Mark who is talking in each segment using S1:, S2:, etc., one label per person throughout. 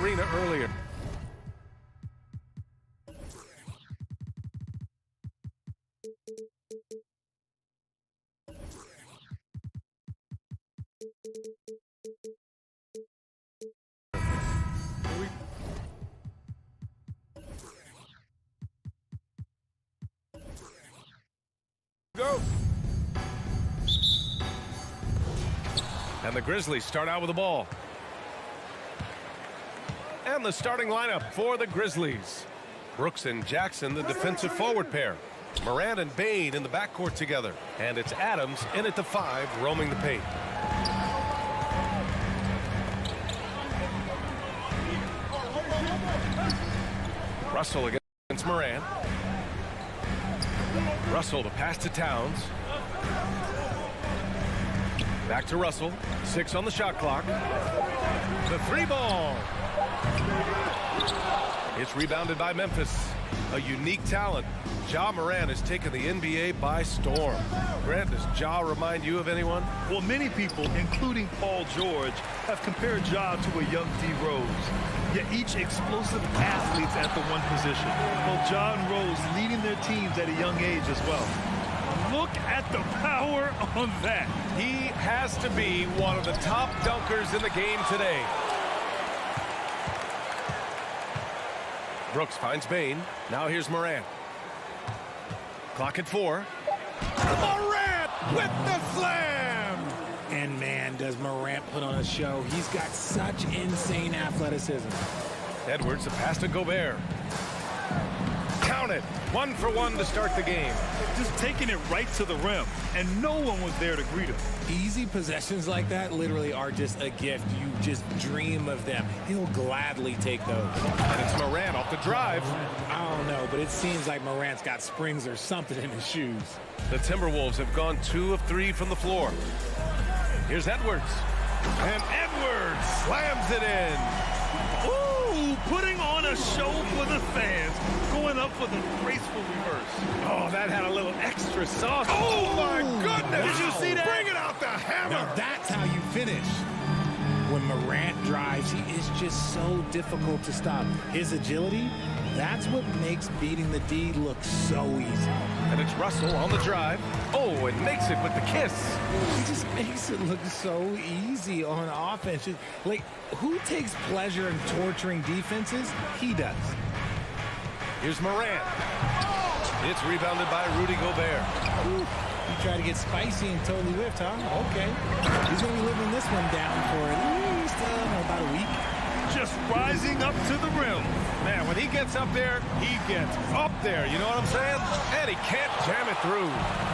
S1: arena earlier. Go. And the Grizzlies start out with the ball. And the starting lineup for the Grizzlies. Brooks and Jackson, the defensive forward pair. Morant and Bane in the backcourt together. And it's Adams in at the 5, roaming the paint. Russell against Morant. Russell to pass to Towns. Back to Russell. 6 on the shot clock. The 3 ball. It's rebounded by Memphis. A unique talent. Ja Morant has taken the NBA by storm. Grant, does Ja remind you of anyone?
S2: Well, many people, including Paul George, have compared Ja to a young D. Rose. Yet each explosive athletes at the one position. Both Ja and Rose leading their teams at a young age as well. Look at the power on that.
S1: He has to be one of the top dunkers in the game today. Brooks finds Bane. Now here's Morant. Clock at 4. Morant with the slam!
S3: And man, does Morant put on a show. He's got such insane athleticism.
S1: Edwards, the pass to Gobert. Count it. 1 for 1 to start the game.
S2: Just taking it right to the rim, and no one was there to greet him.
S3: Easy possessions like that literally are just a gift. You just dream of them. He'll gladly take those.
S1: And it's Morant off the drive.
S3: I don't know, but it seems like Morant's got springs or something in his shoes.
S1: The Timberwolves have gone 2 of 3 from the floor. Here's Edwards. And Edwards slams it in.
S2: Ooh, putting on a show for the fans. Going up for the graceful reverse.
S1: Oh, that had a little extra sauce. Oh, my goodness.
S2: Did you see that?
S1: Bring it out the hammer.
S3: Now that's how you finish. When Morant drives, he is just so difficult to stop. His agility, that's what makes beating the D look so easy.
S1: And it's Russell on the drive. Oh, and makes it with the kiss.
S3: He just makes it look so easy on offense. Like, who takes pleasure in torturing defenses? He does.
S1: Here's Morant. It's rebounded by Rudy Gobert.
S3: Ooh, he tried to get spicy and totally whiffed, huh? Okay. He's going to be living this one down for at least about a week.
S2: Just rising up to the rim.
S1: Man, when he gets up there, he gets up there. You know what I'm saying? And he can't jam it through.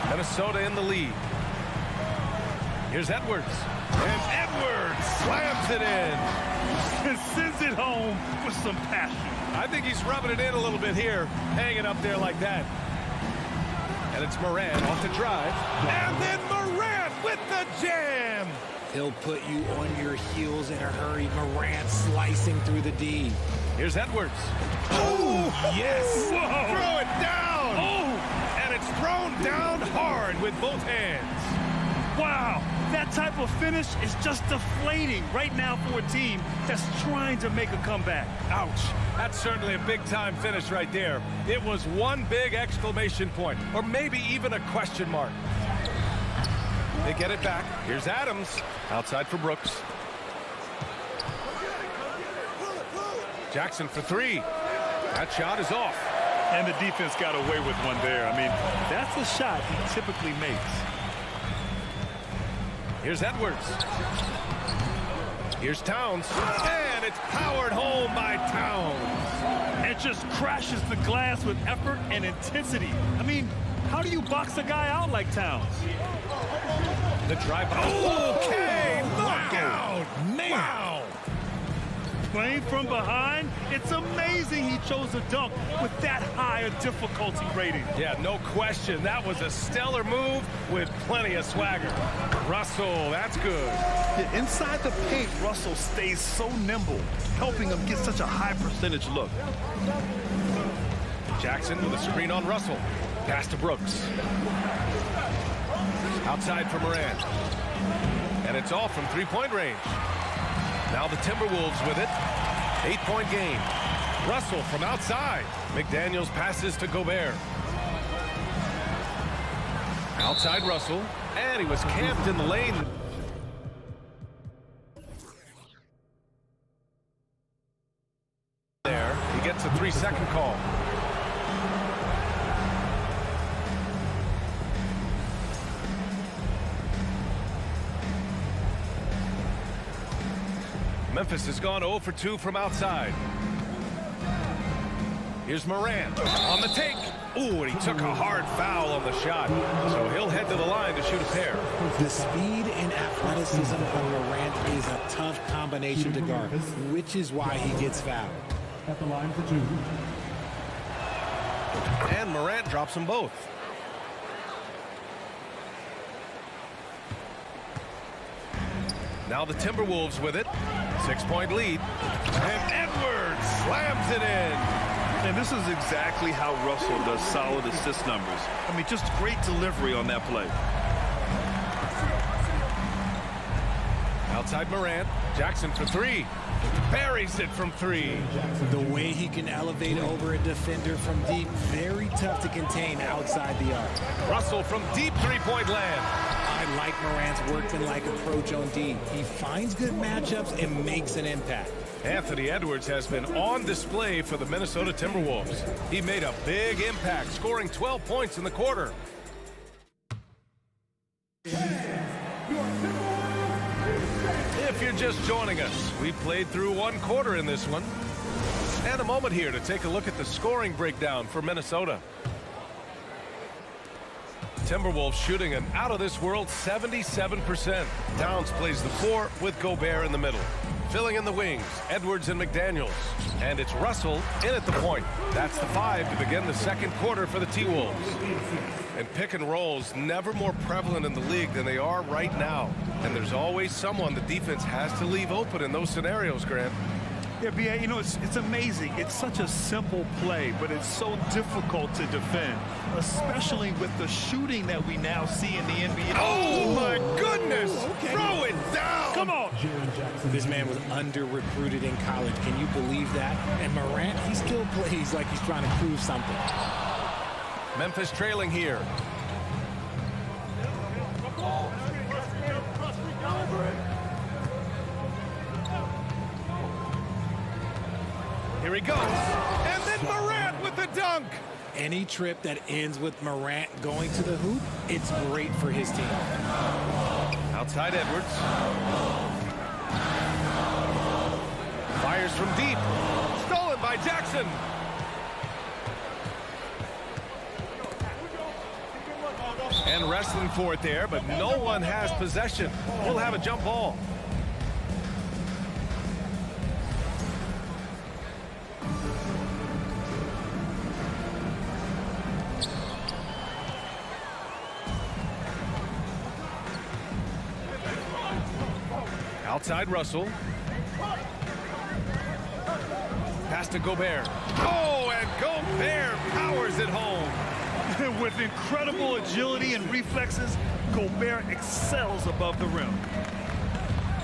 S1: Minnesota in the lead. Here's Edwards. And Edwards slams it in.
S2: And sends it home with some passion.
S1: I think he's rubbing it in a little bit here, hanging up there like that. And it's Morant off the drive. And then Morant with the jam.
S3: He'll put you on your heels in a hurry. Morant slicing through the D.
S1: Here's Edwards. Oh, yes.
S2: Whoa.
S1: Throw it down. Oh, and it's thrown down hard with both hands.
S2: Wow, that type of finish is just deflating right now for a team that's trying to make a comeback.
S1: Ouch. That's certainly a big-time finish right there. It was one big exclamation point, or maybe even a question mark. They get it back. Here's Adams. Outside for Brooks. Jackson for 3. That shot is off.
S2: And the defense got away with one there. I mean, that's a shot he typically makes.
S1: Here's Edwards. Here's Towns. And it's powered home by Towns.
S2: It just crashes the glass with effort and intensity. I mean, how do you box a guy out like Towns?
S1: The drive. Okay, knockout.
S3: Man.
S1: Wow.
S2: Playing from behind, it's amazing he chose a dunk with that high a difficulty rating.
S1: Yeah, no question. That was a stellar move with plenty of swagger. Russell, that's good.
S2: Yeah, inside the paint, Russell stays so nimble, helping him get such a high percentage look.
S1: Jackson with a screen on Russell. Pass to Brooks. Outside for Morant. And it's off from three-point range. Now the Timberwolves with it. 8-point game. Russell from outside. McDaniels passes to Gobert. Outside Russell, and he was camped in the lane. There, he gets a 3-second call. Memphis has gone 0 for 2 from outside. Here's Morant on the take. Ooh, and he took a hard foul on the shot. So he'll head to the line to shoot a pair.
S3: The speed and athleticism of Morant is a tough combination to guard, which is why he gets fouled.
S4: At the line for 2.
S1: And Morant drops them both. Now the Timberwolves with it. 6-point lead. And Edwards slams it in.
S2: And this is exactly how Russell does solid assist numbers. I mean, just great delivery on that play.
S1: Outside Morant. Jackson for 3. Buries it from 3.
S3: The way he can elevate over a defender from deep, very tough to contain outside the arc.
S1: Russell from deep 3-point land.
S3: I like Morant's workman-like approach on D. He finds good matchups and makes an impact.
S1: Anthony Edwards has been on display for the Minnesota Timberwolves. He made a big impact, scoring 12 points in the quarter. If you're just joining us, we played through 1 quarter in this one. And a moment here to take a look at the scoring breakdown for Minnesota. Timberwolves shooting an out-of-this-world 77%. Downs plays the 4 with Gobert in the middle. Filling in the wings, Edwards and McDaniels. And it's Russell in at the point. That's the 5 to begin the second quarter for the T-Wolves. And pick and rolls never more prevalent in the league than they are right now. And there's always someone the defense has to leave open in those scenarios, Grant.
S2: Yeah, B.A., you know, it's amazing. It's such a simple play, but it's so difficult to defend, especially with the shooting that we now see in the NBA.
S1: Oh, my goodness!
S3: Okay.
S1: Throw it down!
S2: Come on!
S3: This man was under-recruited in college. Can you believe that? And Morant, he still plays like he's trying to prove something.
S1: Memphis trailing here. Here he goes. And then Morant with the dunk.
S3: Any trip that ends with Morant going to the hoop, it's great for his team.
S1: Outside Edwards. Fires from deep. Stolen by Jackson. And wrestling for it there, but no one has possession. We'll have a jump ball. Outside Russell. Pass to Gobert. Oh, and Gobert powers it home.
S2: With incredible agility and reflexes, Gobert excels above the rim.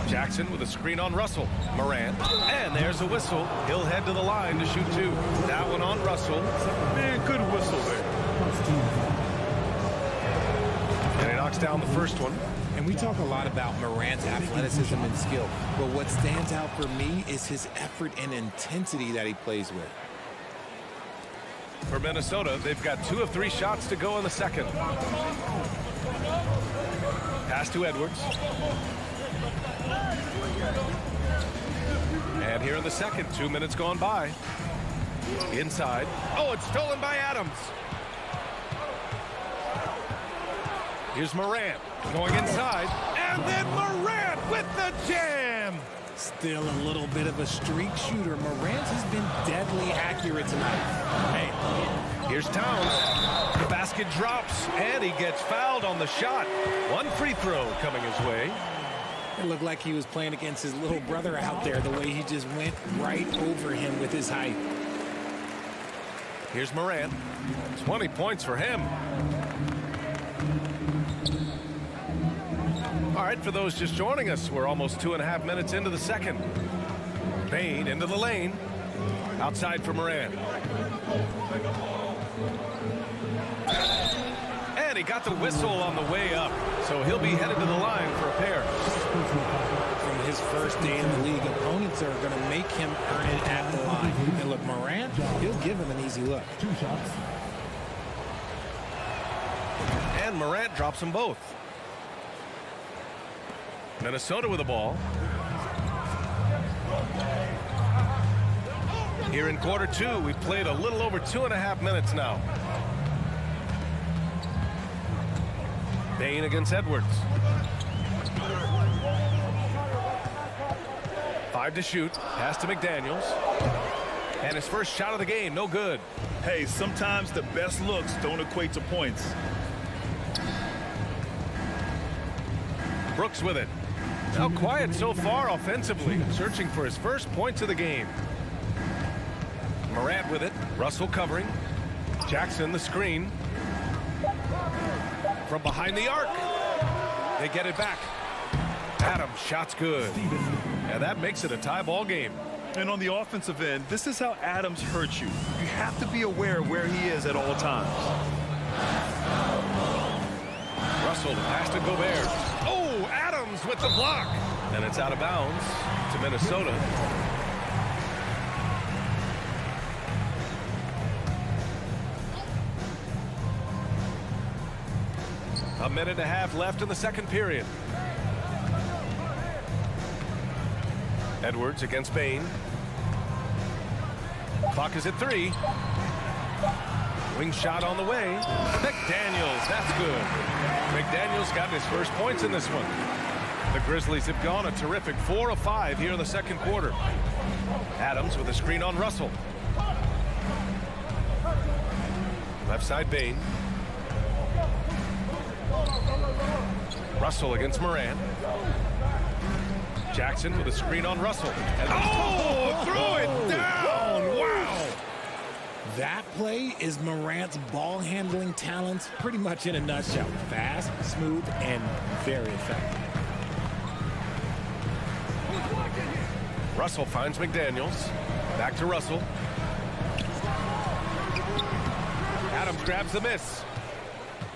S1: Jackson with a screen on Russell. Morant. And there's a whistle. He'll head to the line to shoot 2. That one on Russell.
S2: Man, good whistle there.
S1: And he knocks down the first one.
S3: And we talk a lot about Morant's athleticism and skill, but what stands out for me is his effort and intensity that he plays with.
S1: For Minnesota, they've got 2 of 3 shots to go in the second. Pass to Edwards. And here in the second, 2 minutes gone by. Inside. Oh, it's stolen by Adams. Here's Morant going inside. And then Morant with the jam.
S3: Still a little bit of a streak shooter. Morant has been deadly accurate tonight.
S1: Hey, here's Towns. The basket drops, and he gets fouled on the shot. 1 free throw coming his way.
S3: It looked like he was playing against his little brother out there, the way he just went right over him with his height.
S1: Here's Morant. 20 points for him. All right, for those just joining us, we're almost 2.5 minutes into the second. Bane into the lane. Outside for Morant. And he got the whistle on the way up. So he'll be headed to the line for a pair.
S3: From his first day in the league, opponents are going to make him earn it at the line. And look, Morant, he'll give him an easy look.
S4: 2 shots.
S1: And Morant drops them both. Minnesota with the ball. Here in quarter 2, we've played a little over 2.5 minutes now. Bane against Edwards. 5 to shoot. Pass to McDaniels. And his first shot of the game, no good.
S2: Hey, sometimes the best looks don't equate to points.
S1: Brooks with it. Now quiet so far offensively, searching for his first points of the game. Morant with it. Russell covering. Jackson the screen. From behind the arc. They get it back. Adams, shot's good. And that makes it a tie ball game.
S2: And on the offensive end, this is how Adams hurts you. You have to be aware of where he is at all times.
S1: Russell, the pass to Gobert. Oh, Adams with the block. And it's out of bounds to Minnesota. A minute and a half left in the second period. Edwards against Bane. Clock is at 3. Wing shot on the way. McDaniels, that's good. McDaniels got his first points in this one. The Grizzlies have gone a terrific 4 of 5 here in the second quarter. Adams with a screen on Russell. Left side Bane. Russell against Morant. Jackson with a screen on Russell. And throw it down! Wow!
S3: That play is Morant's ball handling talents pretty much in a nutshell. Fast, smooth, and very effective.
S1: Russell finds McDaniels. Back to Russell. Adams grabs the miss.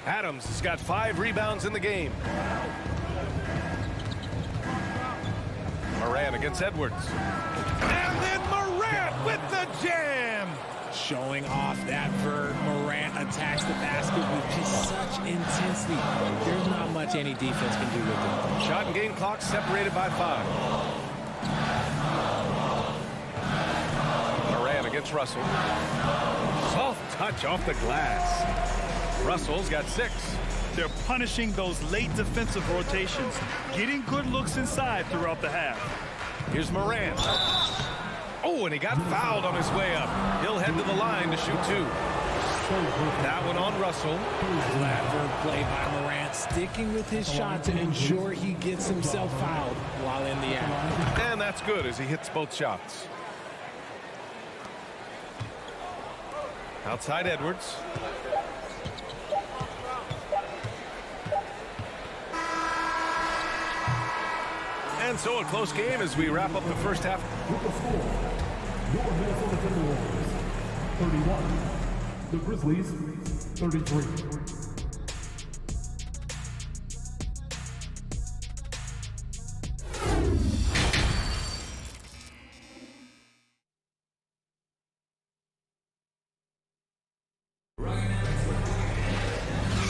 S1: Adams has got 5 rebounds in the game. Morant against Edwards. And then Morant with the jam!
S3: Showing off that verb, Morant attacks the basket with just such intensity. There's not much any defense can do with it.
S1: Shot and game clock separated by 5. Morant against Russell. Soft touch off the glass. Russell's got 6.
S2: They're punishing those late defensive rotations, getting good looks inside throughout the half.
S1: Here's Morant. Oh, and he got fouled on his way up. He'll head to the line to shoot 2. That one on Russell.
S3: Clever play by Morant, sticking with his shot to ensure he gets himself fouled while in the act.
S1: And that's good as he hits both shots. Outside Edwards. And so a close game as we wrap up the first half.
S4: With the score, your Minnesota Timberwolves 31, the Grizzlies 33.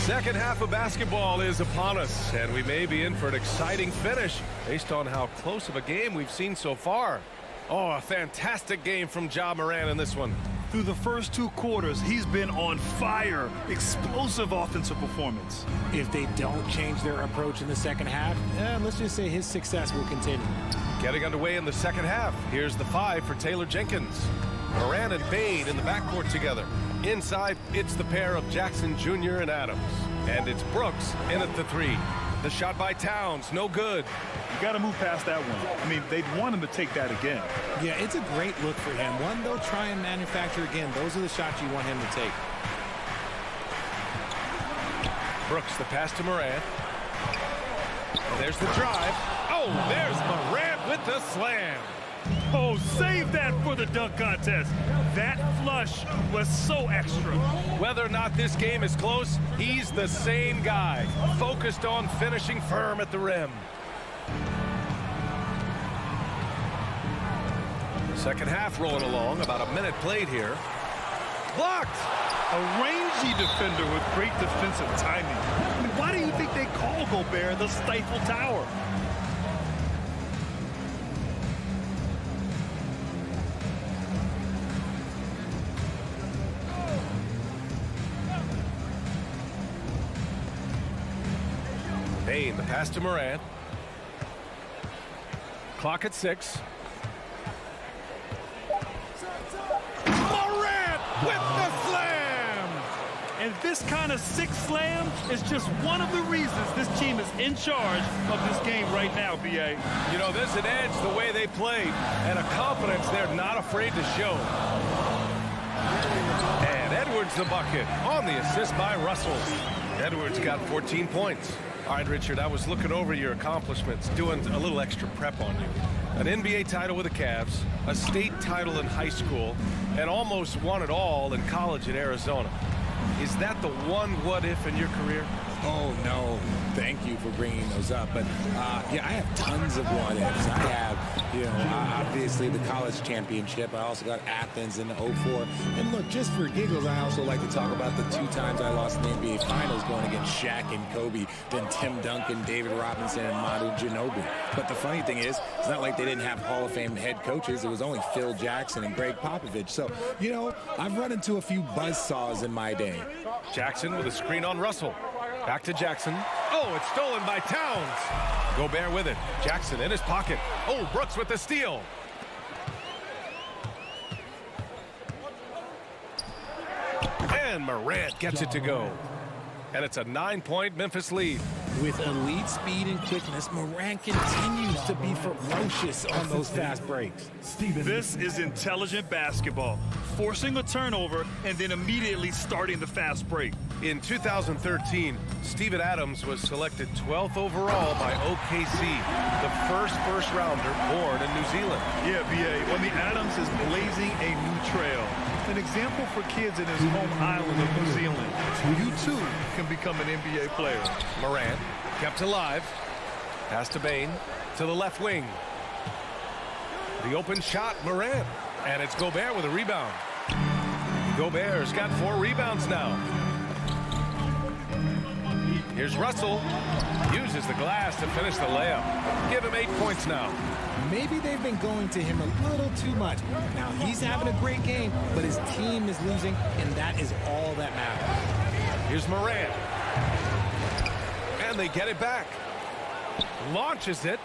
S1: Second half of basketball is upon us, and we may be in for an exciting finish based on how close of a game we've seen so far. Oh, a fantastic game from Ja Morant in this one.
S2: Through the first 2 quarters, he's been on fire. Explosive offensive performance.
S3: If they don't change their approach in the second half, let's just say his success will continue.
S1: Getting underway in the second half. Here's the 5 for Taylor Jenkins. Morant and Bane in the backcourt together. Inside, it's the pair of Jackson Jr. and Adams. And it's Brooks in at the 3. The shot by Towns, no good.
S2: You got to move past that one. I mean, they'd want him to take that again.
S3: Yeah, it's a great look for him. One they'll try and manufacture again. Those are the shots you want him to take.
S1: Brooks, the pass to Morant. There's the drive. Oh, there's Morant with the slam.
S2: Oh, save that for the dunk contest. That flush was so extra.
S1: Whether or not this game is close, he's the same guy, focused on finishing firm at the rim. Second half rolling along, about a minute played here. Blocked!
S2: A rangy defender with great defensive timing. I mean, why do you think they call Gobert the Stifle Tower?
S1: Bane, the pass to Morant. Clock at 6. Morant with the slam!
S2: And this kind of sick slam is just one of the reasons this team is in charge of this game right now, B.A.
S1: You know, there's an edge the way they played and a confidence they're not afraid to show. And Edwards the bucket on the assist by Russell. Edwards got 14 points. All right, Richard, I was looking over your accomplishments, doing a little extra prep on you. An NBA title with the Cavs, a state title in high school, and almost won it all in college at Arizona. Is that the one what-if in your career?
S3: Oh, no. Thank you for bringing those up. But, yeah, I have tons of what-ifs. I have, you know, obviously the college championship. I also got Athens in the 04. And, look, just for giggles, I also like to talk about the 2 times I lost in the NBA Finals going against Shaq and Kobe, then Tim Duncan, David Robinson, and Manu Ginobili. But the funny thing is, it's not like they didn't have Hall of Fame head coaches. It was only Phil Jackson and Greg Popovich. So, you know, I've run into a few buzzsaws in my day.
S1: Jackson with a screen on Russell. Back to Jackson. Oh, it's stolen by Towns. Gobert with it. Jackson in his pocket. Oh, Brooks with the steal. And Morant gets it to go. And it's a 9-point Memphis lead.
S3: With elite speed and quickness, Morant continues to be ferocious on those fast breaks.
S2: This is intelligent basketball, forcing a turnover and then immediately starting the fast break.
S1: In 2013, Steven Adams was selected 12th overall by OKC, the first rounder born in New Zealand.
S2: Yeah, B.A. Well, the Adams is blazing a new trail. An example for kids in his home island of New Zealand. You, too, can become an NBA player.
S1: Morant kept alive. Pass to Bane to the left wing. The open shot, Morant. And it's Gobert with a rebound. Gobert's got 4 rebounds now. Here's Russell. Uses the glass to finish the layup. Give him 8 points now.
S3: Maybe they've been going to him a little too much. Now, he's having a great game, but his team is losing, and that is all that matters.
S1: Here's Morant. And they get it back. Launches it.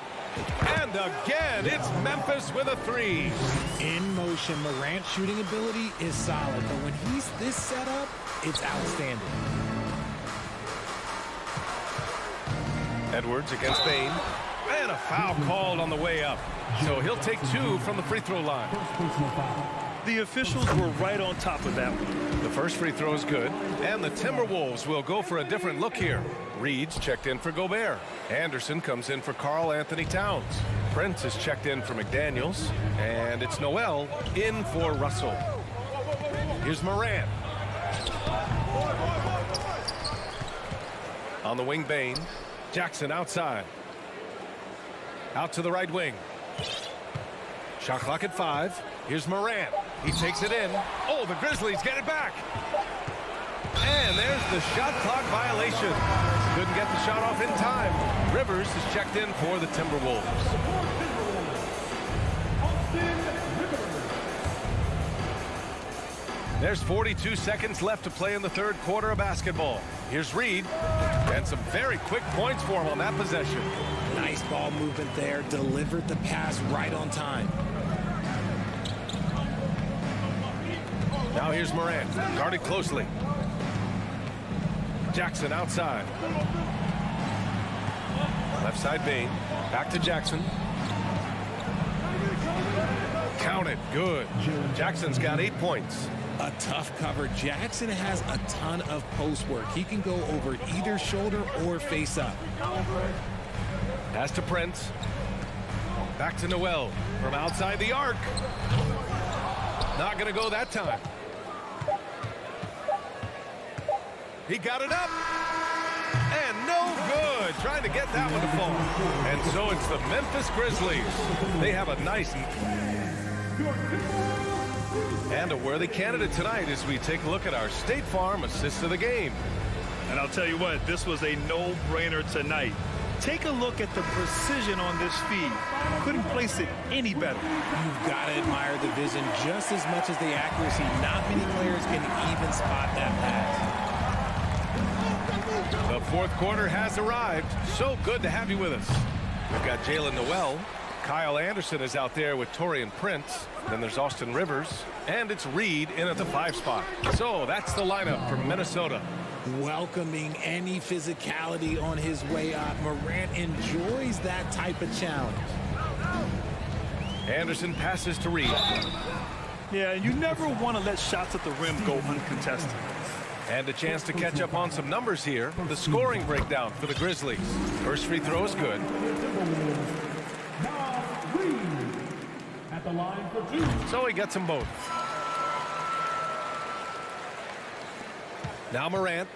S1: And again, it's Memphis with a 3.
S3: In motion, Morant's shooting ability is solid, but when he's this set up, it's outstanding.
S1: Edwards against Bane. And a foul called on the way up. So he'll take 2 from the free throw line.
S2: The officials were right on top of that one.
S1: The first free throw is good. And the Timberwolves will go for a different look here. Reed's checked in for Gobert. Anderson comes in for Karl Anthony Towns. Prince is checked in for McDaniels. And it's Noel in for Russell. Here's Morant. On the wing, Bane. Jackson outside. Out to the right wing. Shot clock at 5. Here's Morant. He takes it in. Oh, the Grizzlies get it back. And there's the shot clock violation. Couldn't get the shot off in time. Rivers is checked in for the Timberwolves. There's 42 seconds left to play in the third quarter of basketball. Here's Reed. And some very quick points for him on that possession.
S3: Nice ball movement there. Delivered the pass right on time.
S1: Now here's Morant. Guarded closely. Jackson outside. Left side Bane. Back to Jackson. Count it. Good. Jackson's got 8 points.
S3: A tough cover. Jackson has a ton of post work. He can go over either shoulder or face up.
S1: Pass to Prince. Back to Noel from outside the arc. Not going to go that time. He got it up. And no good. Trying to get that one to fall. And so it's the Memphis Grizzlies. They have a nice and a worthy candidate tonight as we take a look at our State Farm assist of the game.
S2: And I'll tell you what, this was a no-brainer tonight. Take a look at the precision on this feed. Couldn't place it any better.
S3: You've got to admire the vision just as much as the accuracy. Not many players can even spot that pass.
S1: The fourth quarter has arrived. So good to have you with us. We've got Jalen Noel. Kyle Anderson is out there with Torian Prince. Then there's Austin Rivers. And it's Reed in at the 5 spot. So that's the lineup for Minnesota.
S3: Welcoming any physicality on his way up. Morant enjoys that type of challenge.
S1: Anderson passes to Reed.
S2: Yeah, you never want to let shots at the rim go uncontested.
S1: And a chance to catch up on some numbers here. The scoring breakdown for the Grizzlies. First free throw is good.
S4: At the line for 2.
S1: So he gets them both. Now Morant.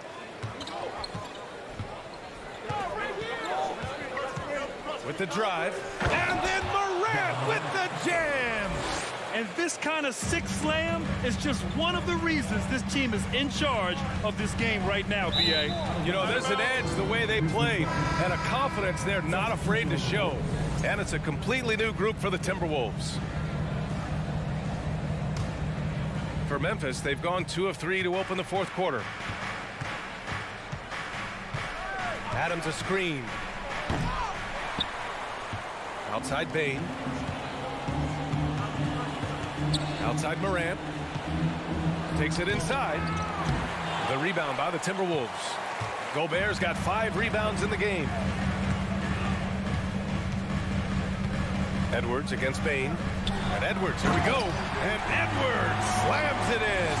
S1: With the drive. And then Morant with the jam.
S2: And this kind of sick slam is just one of the reasons this team is in charge of this game right now, B.A.
S1: You know, there's an edge the way they played and a confidence they're not afraid to show. And it's a completely new group for the Timberwolves. For Memphis, they've gone 2 of 3 to open the fourth quarter. Adams a screen. Outside Bane. Outside Morant. Takes it inside. The rebound by the Timberwolves. Gobert's got 5 rebounds in the game. Edwards against Bane. And Edwards, here we go. And Edwards slams it in.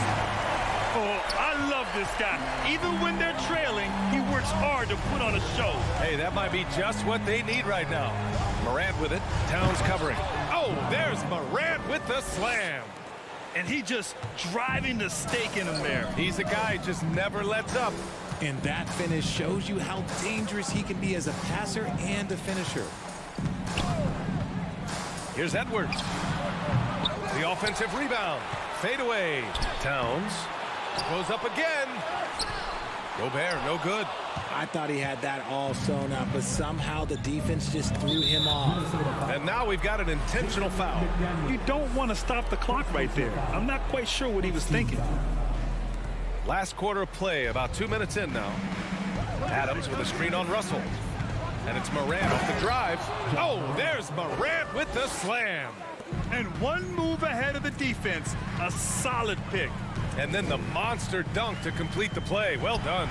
S2: Oh, I love this guy. Even when they're trailing, he works hard to put on a show.
S1: Hey, that might be just what they need right now. Morant with it. Towns covering. Oh, there's Morant with the slam.
S2: And he just driving the stake in him there.
S1: He's a guy who just never lets up.
S3: And that finish shows you how dangerous he can be as a passer and a finisher.
S1: Here's Edwards. The offensive rebound. Fade away. Towns goes up again. Gobert, no good.
S3: I thought he had that all sewn up, but somehow the defense just threw him off.
S1: And now we've got an intentional foul.
S2: You don't want to stop the clock right there. I'm not quite sure what he was thinking.
S1: Last quarter of play, about 2 minutes in now. Adams with a screen on Russell. And it's Morant off the drive. Oh, there's Morant with the slam.
S2: And one move ahead of the defense. A solid pick.
S1: And then the monster dunk to complete the play. Well done.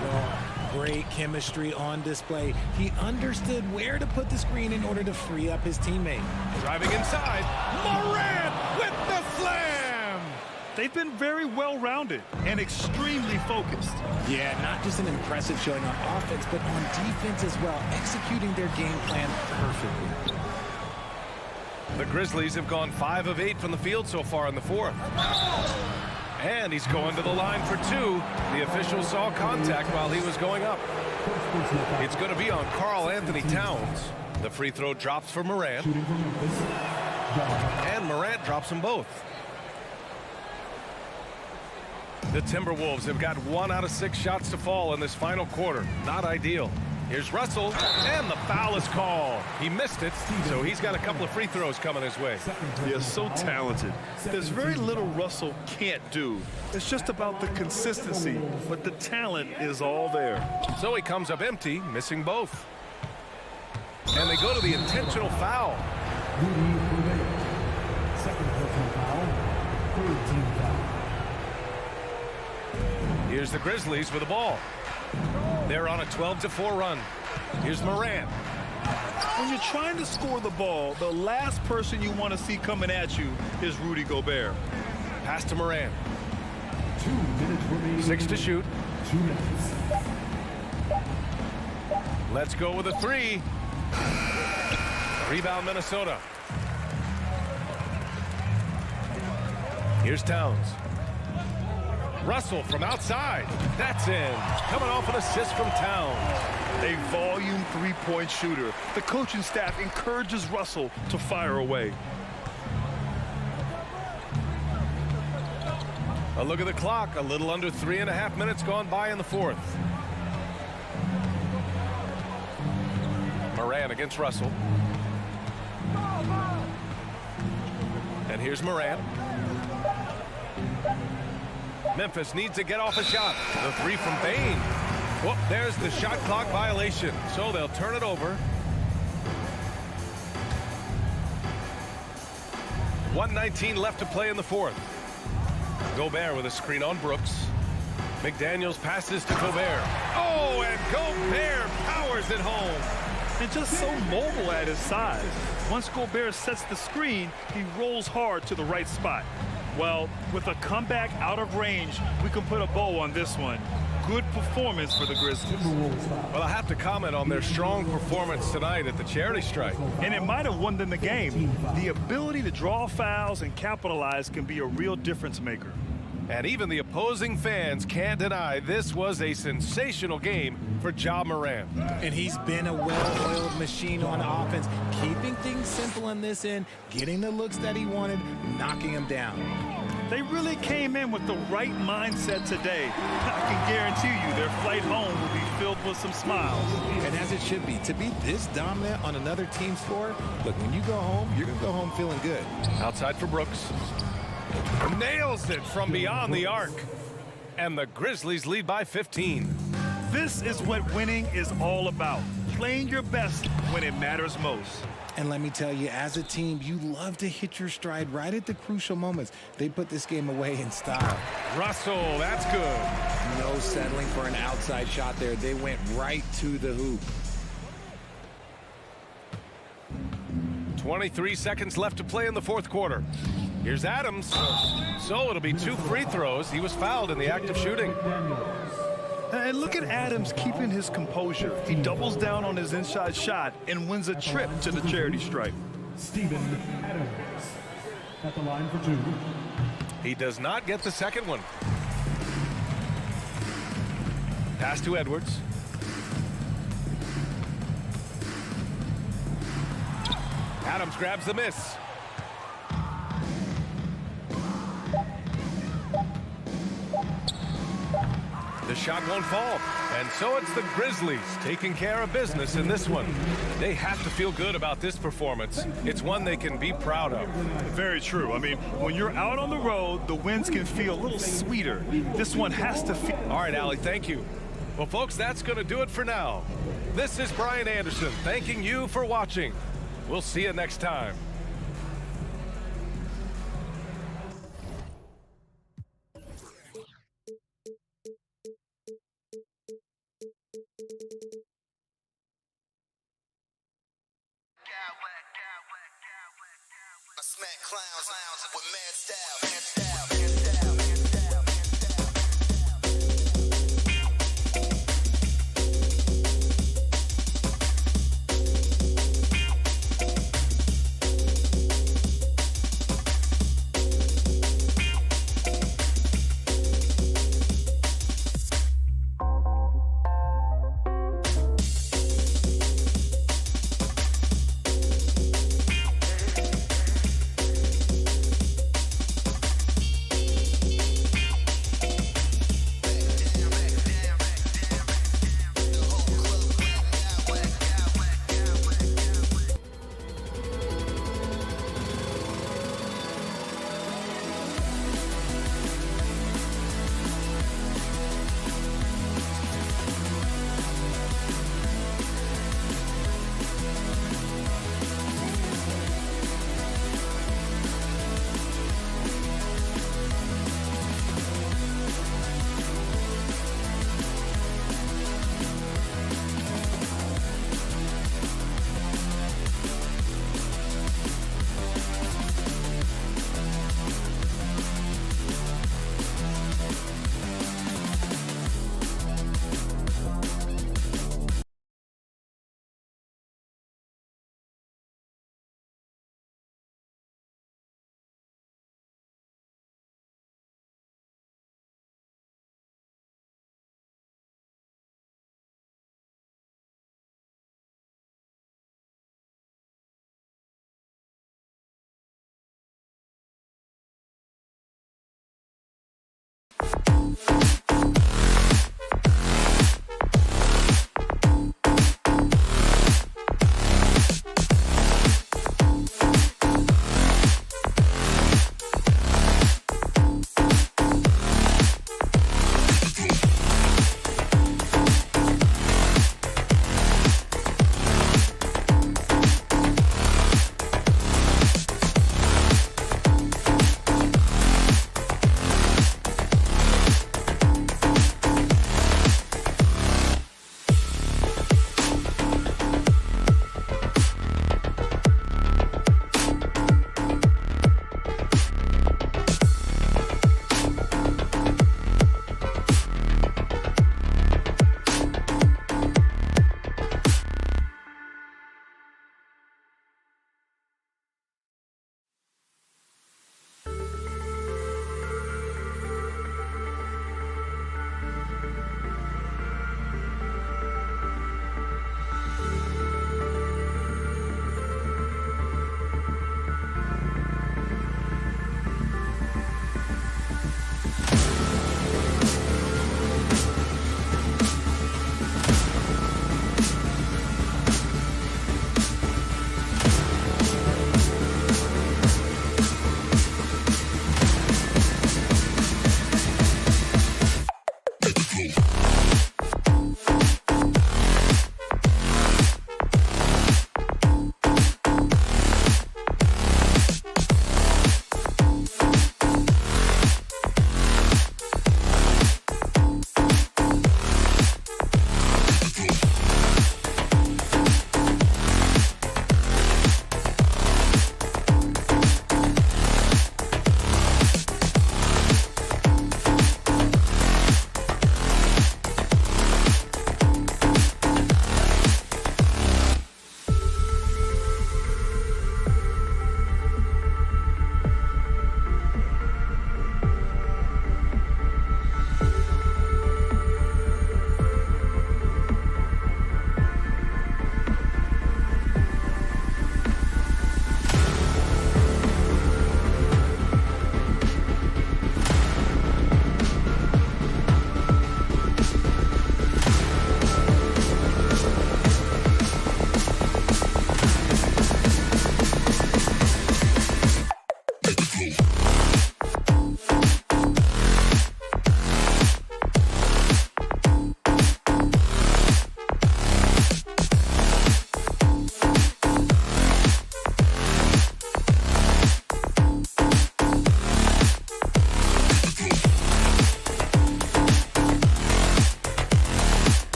S3: Well, great chemistry on display. He understood where to put the screen in order to free up his teammate.
S1: Driving inside. Morant with the slam.
S2: They've been very well-rounded and extremely focused.
S3: Yeah, not just an impressive showing on offense, but on defense as well, executing their game plan perfectly.
S1: The Grizzlies have gone 5 of 8 from the field so far in the fourth. And he's going to the line for 2. The official saw contact while he was going up. It's going to be on Karl Anthony Towns. The free throw drops for Morant. And Morant drops them both. The Timberwolves have got 1 out of 6 shots to fall in this final quarter. Not ideal. Here's Russell, and the foul is called. He missed it, so he's got a couple of free throws coming his way.
S2: Yeah, so talented. There's very little Russell can't do. It's just about the consistency, but the talent is all there.
S1: So he comes up empty, missing both. And they go to the intentional foul.
S4: Second personal foul. Third team foul.
S1: Here's the Grizzlies with the ball. They're on a 12-4 run. Here's Morant.
S2: When you're trying to score the ball, the last person you want to see coming at you is Rudy Gobert.
S1: Pass to Morant.
S4: 2 minutes remaining.
S1: 6 to shoot.
S4: 2 minutes.
S1: Let's go with a 3. Rebound, Minnesota. Here's Towns. Russell from outside. That's in. Coming off an assist from Towns.
S2: A volume three-point shooter. The coaching staff encourages Russell to fire away.
S1: A look at the clock. A little under 3.5 minutes gone by in the fourth. Moran against Russell. And here's Moran. Memphis needs to get off a shot. The three from Bain. Whoop, there's the shot clock violation. So they'll turn it over. 1:19 left to play in the fourth. Gobert with a screen on Brooks. McDaniels passes to Gobert. Oh, and Gobert powers it home.
S2: And just so mobile at his size. Once Gobert sets the screen, he rolls hard to the right spot. Well, with a comeback out of range, we can put a bow on this one. Good performance for the Grizzlies.
S1: Well, I have to comment on their strong performance tonight at the charity stripe.
S2: And it might have won them the game. The ability to draw fouls and capitalize can be a real difference maker.
S1: And even the opposing fans can't deny this was a sensational game for Ja Morant.
S3: And he's been a well-oiled machine on offense, keeping things simple on this end, getting the looks that he wanted, knocking them down.
S2: They really came in with the right mindset today. I can guarantee you their flight home will be filled with some smiles.
S3: And as it should be, to be this dominant on another team's floor, look, when you go home, you're going to go home feeling good.
S1: Outside for Brooks. Nails it from beyond the arc. And the Grizzlies lead by 15.
S2: This is what winning is all about. Playing your best when it matters most.
S3: And let me tell you, as a team, you love to hit your stride right at the crucial moments. They put this game away in style.
S1: Russell, that's good.
S3: No settling for an outside shot there. They went right to the hoop.
S1: 23 seconds left to play in the fourth quarter. Here's Adams. So it'll be 2 free throws. He was fouled in the act of shooting.
S2: And look at Adams keeping his composure. He doubles down on his inside shot and wins a trip to the charity stripe.
S4: Steven Adams at the line for 2.
S1: He does not get the second one. Pass to Edwards. Adams grabs the miss. The shot won't fall. And so it's the Grizzlies taking care of business in this one. They have to feel good about this performance. It's one they can be proud of.
S2: Very true. I mean, when you're out on the road, the wins can feel a little sweeter. This one has to feel...
S1: All right, Allie, thank you. Well, folks, that's going to do it for now. This is Brian Anderson thanking you for watching. We'll see you next time.
S5: I smack clowns with mad style.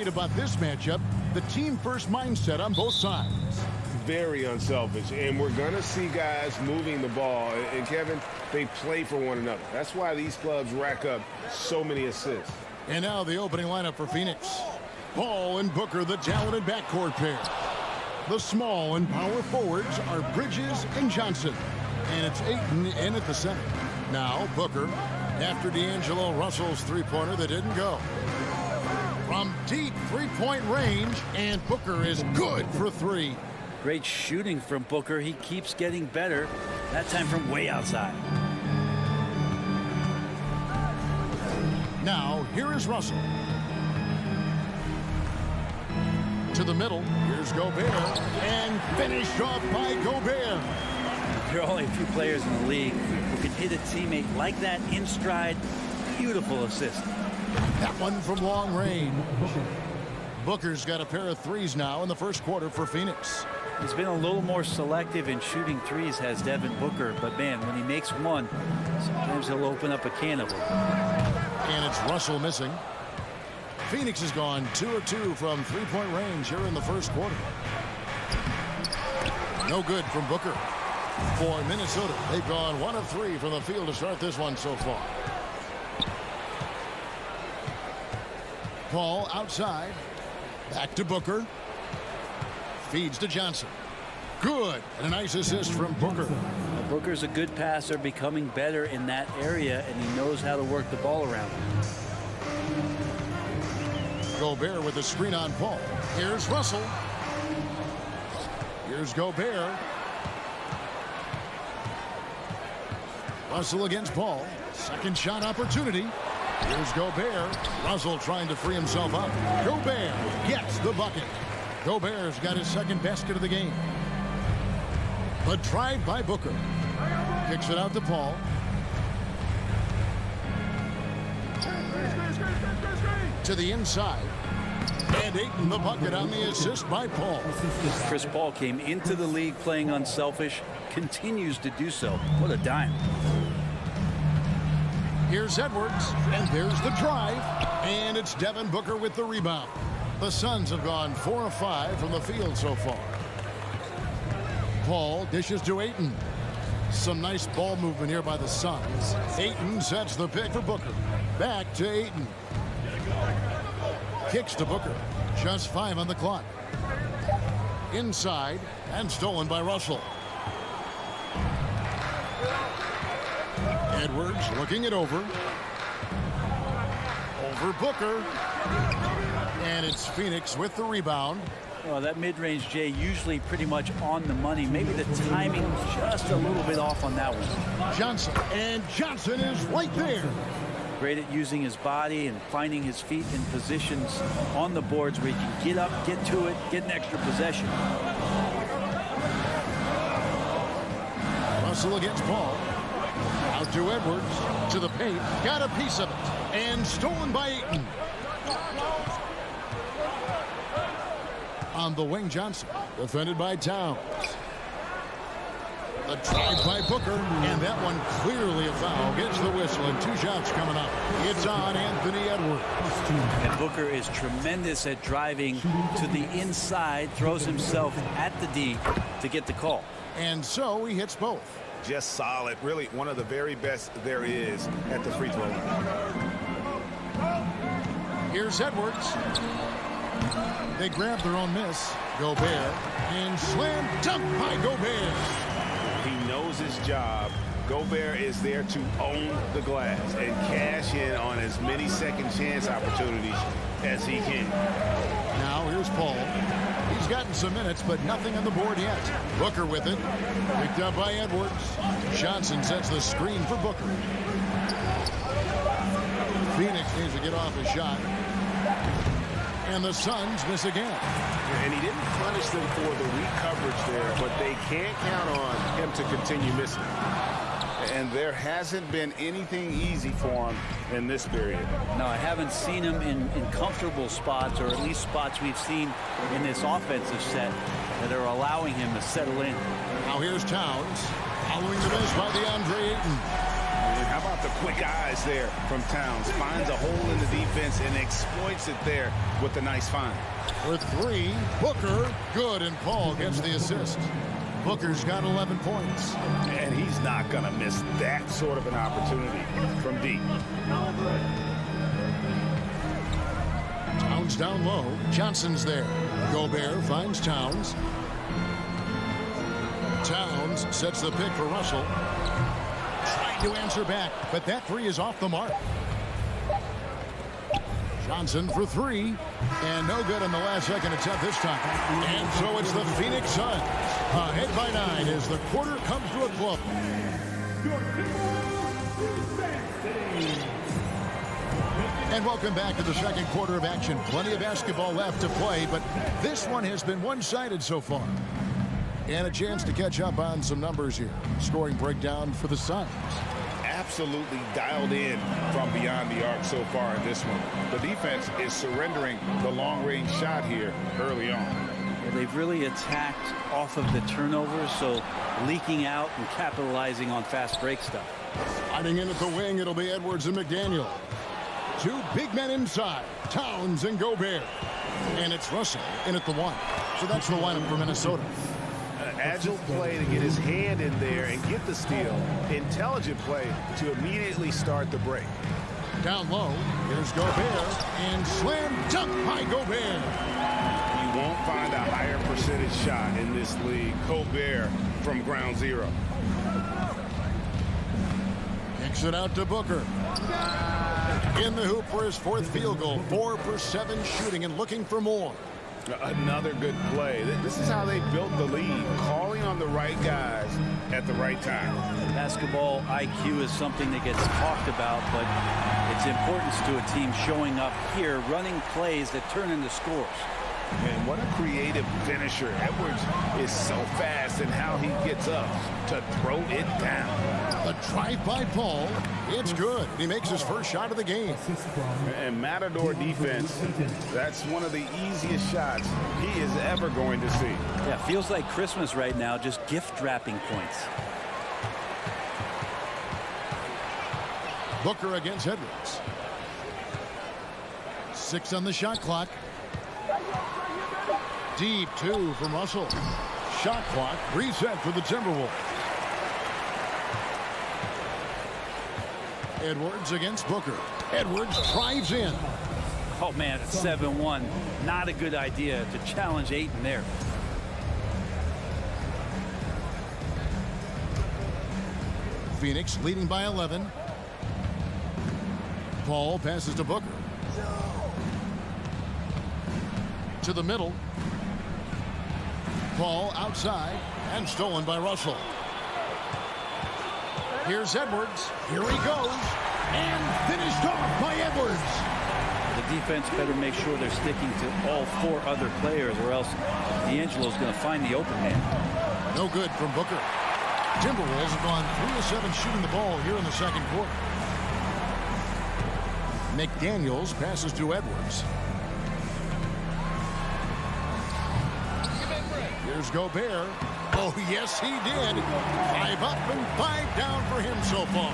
S6: about this matchup? The team-first mindset on both sides.
S7: Very unselfish, and we're going to see guys moving the ball. And Kevin, they play for one another. That's why these clubs rack up so many assists.
S6: And now the opening lineup for Phoenix. Paul and Booker, the talented backcourt pair. The small and power forwards are Bridges and Johnson. And it's Ayton in at the center. Now Booker, after D'Angelo Russell's three-pointer that didn't go. From deep three-point range, and Booker is good for three.
S8: Great shooting from Booker. He keeps getting better, that time from way outside.
S6: Now, here is Russell. To the middle, here's Gobert, and finished off by Gobert.
S8: There are only a few players in the league who can hit a teammate like that in stride. Beautiful assist.
S6: That one from long range. Booker's got a pair of threes now in the first quarter for Phoenix.
S8: He's been a little more selective in shooting threes, has Devin Booker, but man, when he makes one, sometimes he'll open up a can of them.
S6: And it's Russell missing. Phoenix has gone 2 of 2 from three-point range here in the first quarter. No good from Booker. For Minnesota, they've gone 1 of 3 from the field to start this one so far. Paul outside. Back to Booker. Feeds to Johnson. Good. And a nice assist from Booker.
S8: Booker's a good passer, becoming better in that area, and he knows how to work the ball around.
S6: Gobert with the screen on Paul. Here's Russell. Here's Gobert. Russell against Paul. Second shot opportunity. Here's Gobert. Russell trying to free himself up. Gobert gets the bucket. Gobert's got his second basket of the game. A drive by Booker. Kicks it out to Paul. To the inside. And Ayton the bucket on the assist by Paul.
S8: Chris Paul came into the league playing unselfish, continues to do so. What a dime.
S6: Here's Edwards, and there's the drive. And it's Devin Booker with the rebound. The Suns have gone 4 of 5 from the field so far. Paul dishes to Ayton. Some nice ball movement here by the Suns. Ayton sets the pick for Booker. Back to Ayton. Kicks to Booker. Just 5 on the clock. Inside, and stolen by Russell. Edwards looking it over. Over Booker. And it's Phoenix with the rebound.
S8: Well, that mid-range, Jay, usually pretty much on the money. Maybe the timing just a little bit off on that one.
S6: Johnson. And Johnson is right there.
S8: Great at using his body and finding his feet in positions on the boards where he can get up, get to it, get an extra possession.
S6: Russell against Paul. Out to Edwards. To the paint. Got a piece of it. And stolen by Ayton. On the wing, Johnson. Defended by Towns. The drive by Booker. And that one clearly a foul. Gets the whistle and 2 shots coming up. It's on Anthony Edwards.
S8: And Booker is tremendous at driving to the inside. Throws himself at the D to get the call.
S6: And so he hits both.
S7: Just solid. Really one of the very best there is at the free throw line.
S6: Here's Edwards. They grab their own miss. Gobert. And slam dunk by Gobert.
S7: He knows his job. Gobert is there to own the glass and cash in on as many second chance opportunities as he can.
S6: Now here's Paul. He's gotten some minutes, but nothing on the board yet. Booker with it. Picked up by Edwards. Johnson sets the screen for Booker. Phoenix needs to get off a shot. And the Suns miss again.
S7: And he didn't punish them for the weak coverage there, but they can't count on him to continue missing. And there hasn't been anything easy for him in this period.
S8: No, I haven't seen him in comfortable spots, or at least spots we've seen in this offensive set that are allowing him to settle in.
S6: Now here's Towns. Following the miss by DeAndre Ayton.
S7: And how about the Quick eyes there from Towns. Finds a hole in the defense and exploits it there with a nice find.
S6: For three, Booker, good, and Paul gets the assist. Booker's got 11 points.
S7: And he's not going to miss that sort of an opportunity from deep.
S6: Towns down low. Johnson's there. Gobert finds Towns. Towns sets the pick for Russell. Trying to answer back, but that three is off the mark. Johnson for three, and no good in the last second attempt this time. And so it's the Phoenix Suns. Ahead by 9 as the quarter comes to a close. And welcome back to the second quarter of action. Plenty of basketball left to play, but this one has been one-sided so far. And a chance to catch up on some numbers here. Scoring breakdown for the Suns.
S7: Absolutely dialed in from beyond the arc so far in this one. The defense is surrendering the long-range shot here early on.
S8: Yeah, they've really attacked off of the turnovers, so leaking out and capitalizing on fast break stuff.
S6: Sliding in at the wing, it'll be Edwards and McDaniel. Two big men inside, Towns and Gobert. And it's Russell in at the 1. So that's the lineup for Minnesota.
S7: Agile play to get his hand in there and get the steal. Intelligent play to immediately start the break.
S6: Down low, here's Gobert, and slam dunk by Gobert.
S7: You won't find a higher percentage shot in this league. Gobert from ground zero.
S6: Kicks it out to Booker. In the hoop for his 4th field goal. 4 for 7 shooting and looking for more.
S7: Another good play. This is how they built the lead, calling on the right guys at the right time.
S8: Basketball IQ is something that gets talked about, but its importance to a team showing up here, running plays that turn into scores.
S7: And what a creative finisher. Edwards is so fast in how he gets up to throw it down.
S6: The drive by Paul. It's good. He makes his first shot of the game.
S7: And Matador defense, that's one of the easiest shots he is ever going to see.
S8: Yeah, feels like Christmas right now, just gift wrapping points.
S6: Booker against Edwards. 6 on the shot clock. Deep 2 from Russell. Shot clock reset for the Timberwolves. Edwards against Booker. Edwards drives in.
S8: Oh man, it's 7-1. Not a good idea to challenge Ayton there.
S6: Phoenix leading by 11. Paul passes to Booker. To the middle. Paul outside and stolen by Russell. Here's Edwards. Here he goes. And finished off by Edwards.
S8: The defense better make sure they're sticking to all 4 other players, or else D'Angelo's going to find the open man.
S6: No good from Booker. Timberwolves have gone 3 of 7 shooting the ball here in the second quarter. McDaniels passes to Edwards. Here's Gobert. Oh, yes, he did. 5 up and 5 down for him so far.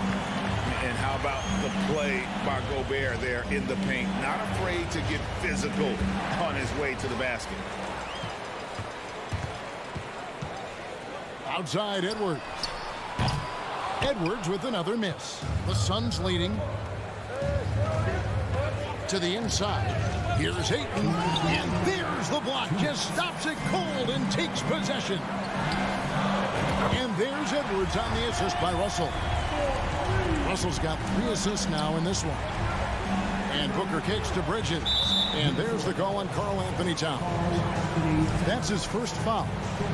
S7: And how about the play by Gobert there in the paint? Not afraid to get physical on his way to the basket.
S6: Outside Edwards. Edwards with another miss. The Suns leading. To the inside. Here's Ayton. And there's the block. Just stops it cold and takes possession. And there's Edwards on the assist by Russell. Russell's got 3 assists now in this one. And Booker kicks to Bridges. And there's the call on Karl Anthony Towns. That's his first foul.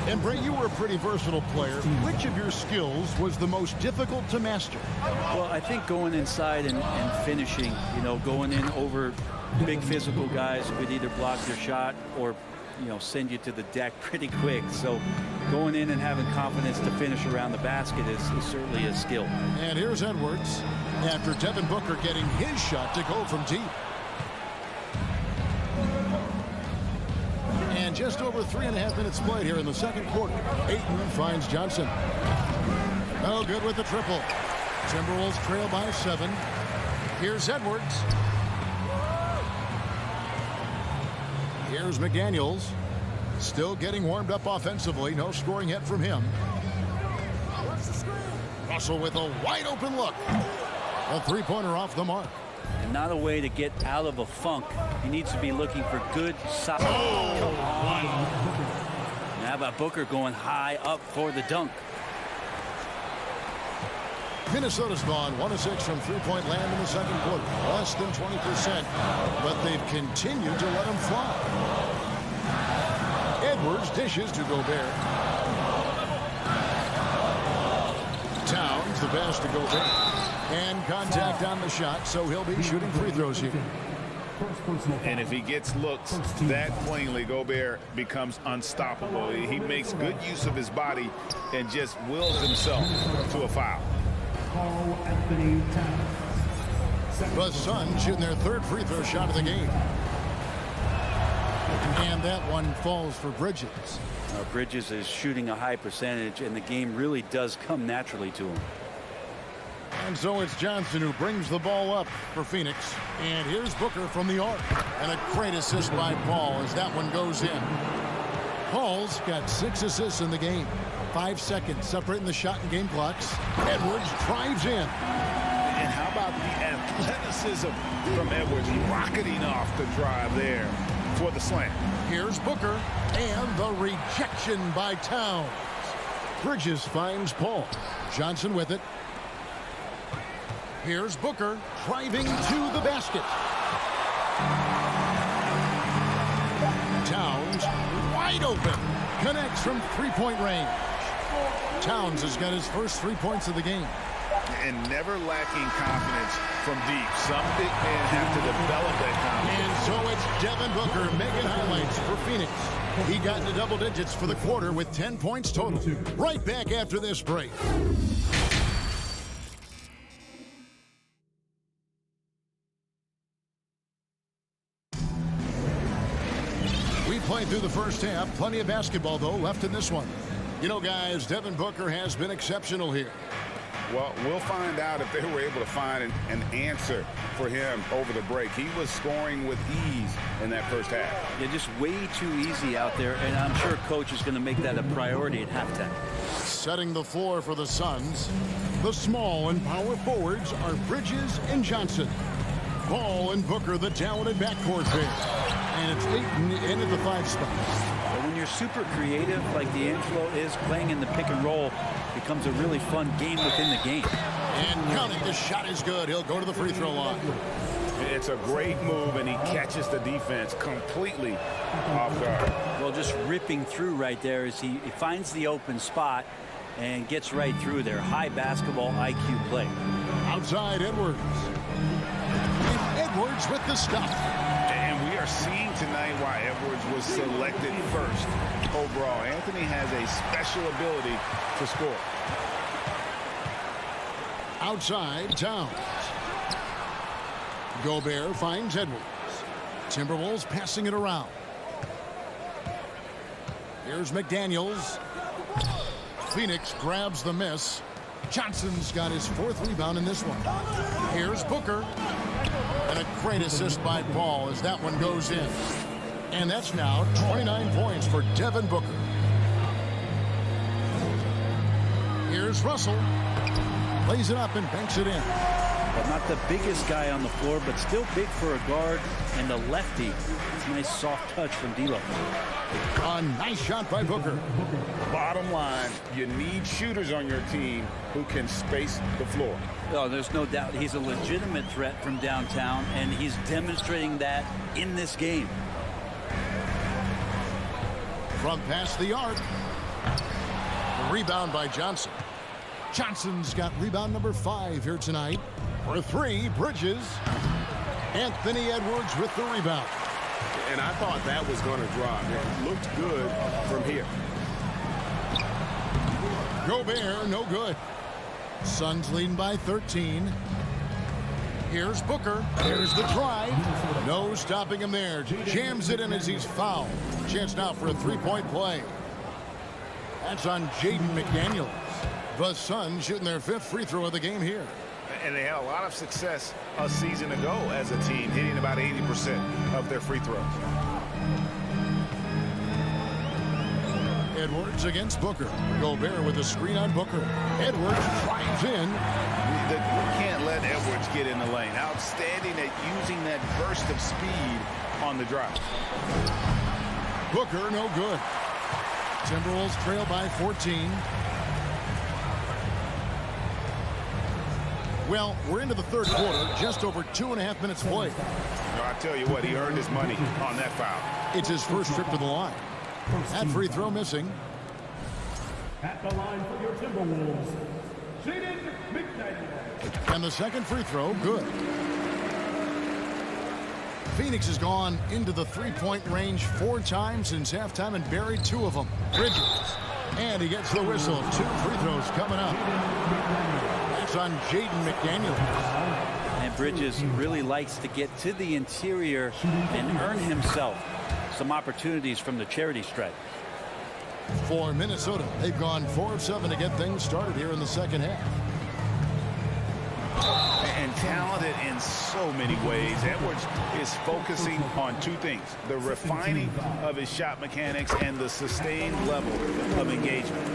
S6: And Bray, you were a pretty versatile player. Which of your skills was the most difficult to master?
S8: Well, I think going inside and finishing, you know, going in over big physical guys who could either block your shot or, you know, send you to the deck pretty quick. So going in and having confidence to finish around the basket is certainly a skill.
S6: And here's Edwards after Devin Booker getting his shot to go from deep. And just over 3.5 minutes played here in the second quarter. Ayton finds Johnson. No good with the triple. Timberwolves trail by 7. Here's Edwards. Here's McDaniels. Still getting warmed up offensively. No scoring yet from him. Russell with a wide open look. A three-pointer off the mark.
S8: And not a way to get out of a funk. He needs to be looking for good, solid. Oh, come on. And how about Booker going high up for the dunk?
S6: Minnesota's gone 1 of 6 from three-point land in the second quarter. Less than 20%, but they've continued to let him fly. Edwards dishes to Gobert. Towns the pass to Gobert. And contact on the shot, so he'll be shooting free throws here.
S7: And if he gets looks that plainly, Gobert becomes unstoppable. He makes good use of his body and just wills himself to a foul.
S6: The Suns shooting their third free throw shot of the game. And that one falls for Bridges.
S8: Bridges is shooting a high percentage, and the game really does come naturally to him.
S6: And so it's Johnson who brings the ball up for Phoenix. And here's Booker from the arc. And a great assist by Paul as that one goes in. Paul's got 6 assists in the game. 5 seconds separating the shot and game clocks. Edwards drives in.
S7: And how about the athleticism from Edwards rocketing off the drive there for the slam.
S6: Here's Booker and the rejection by Towns. Bridges finds Paul. Johnson with it. Here's Booker driving to the basket. Towns wide open. Connects from three-point range. Towns has got his first 3 points of the game.
S7: And never lacking confidence from deep. Some big men have to develop that confidence.
S6: And so it's Devin Booker making highlights for Phoenix. He got into double digits for the quarter with 10 points total. Right back after this break. Playing through the first half. Plenty of basketball, though, left in this one. You know, guys, Devin Booker has been exceptional here.
S7: Well, we'll find out if they were able to find an answer for him over the break. He was scoring with ease in that first half.
S8: Yeah, just way too easy out there, and I'm sure Coach is going to make that a priority at halftime.
S6: Setting the floor for the Suns. The small and power forwards are Bridges and Johnson. Paul and Booker, the talented backcourt pair. And it's Ayton in at the 5 spot.
S8: But when you're super creative like D'Angelo is, playing in the pick and roll becomes a really fun game within the game.
S6: And counting, the shot is good. He'll go to the free throw line.
S7: It's a great move, and he catches the defense completely off guard.
S8: Well, just ripping through right there as he finds the open spot and gets right through there. High basketball IQ play.
S6: Outside Edwards. Edwards with the stuff.
S7: And we are seeing tonight why Edwards was selected first overall. Anthony has a special ability to score.
S6: Outside Towns. Gobert finds Edwards. Timberwolves passing it around. Here's McDaniels. Phoenix grabs the miss. Johnson's got his 4th rebound in this one. Here's Booker. And a great assist by Paul as that one goes in. And that's now 29 points for Devin Booker. Here's Russell. Lays it up and banks it in.
S8: But not the biggest guy on the floor, but still big for a guard and a lefty. It's a nice soft touch from D'Lo.
S6: A nice shot by Booker.
S7: Bottom line, you need shooters on your team who can space the floor.
S8: Oh, there's no doubt he's a legitimate threat from downtown, and he's demonstrating that in this game.
S6: From past the arc. The rebound by Johnson. Johnson's got rebound number 5 here tonight. For 3, Bridges. Anthony Edwards with the rebound.
S7: And I thought that was going to drop. It looked good from here.
S6: Gobert, no good. Suns leading by 13. Here's Booker. Here's the drive. No stopping him there. Jams it in as he's fouled. Chance now for a 3-point play. That's on Jaden McDaniels. The Suns shooting their 5th free throw of the game here.
S7: And they had a lot of success a season ago as a team, hitting about 80% of their free throws.
S6: Edwards against Booker. Gobert with a screen on Booker. Edwards drives in.
S7: You can't let Edwards get in the lane. Outstanding at using that burst of speed on the drive.
S6: Booker, no good. Timberwolves trail by 14. Well, we're into the 3rd quarter, just over 2.5 minutes played.
S7: I tell you what, he earned his money on that foul.
S6: It's his first trip to the line. That free throw missing.
S4: At the line for your Timberwolves, Jaden McDaniel.
S6: And the second free throw, good. Phoenix has gone into the 3-point range 4 times since halftime and buried 2 of them. Bridges. And he gets the whistle. 2 free throws coming up. That's on Jaden McDaniel.
S8: And Bridges really likes to get to the interior and earn himself some opportunities from the charity stripe.
S6: For Minnesota, they've gone 4 of 7 to get things started here in the second half.
S7: And talented in so many ways. Edwards is focusing on 2 things: the refining of his shot mechanics and the sustained level of engagement.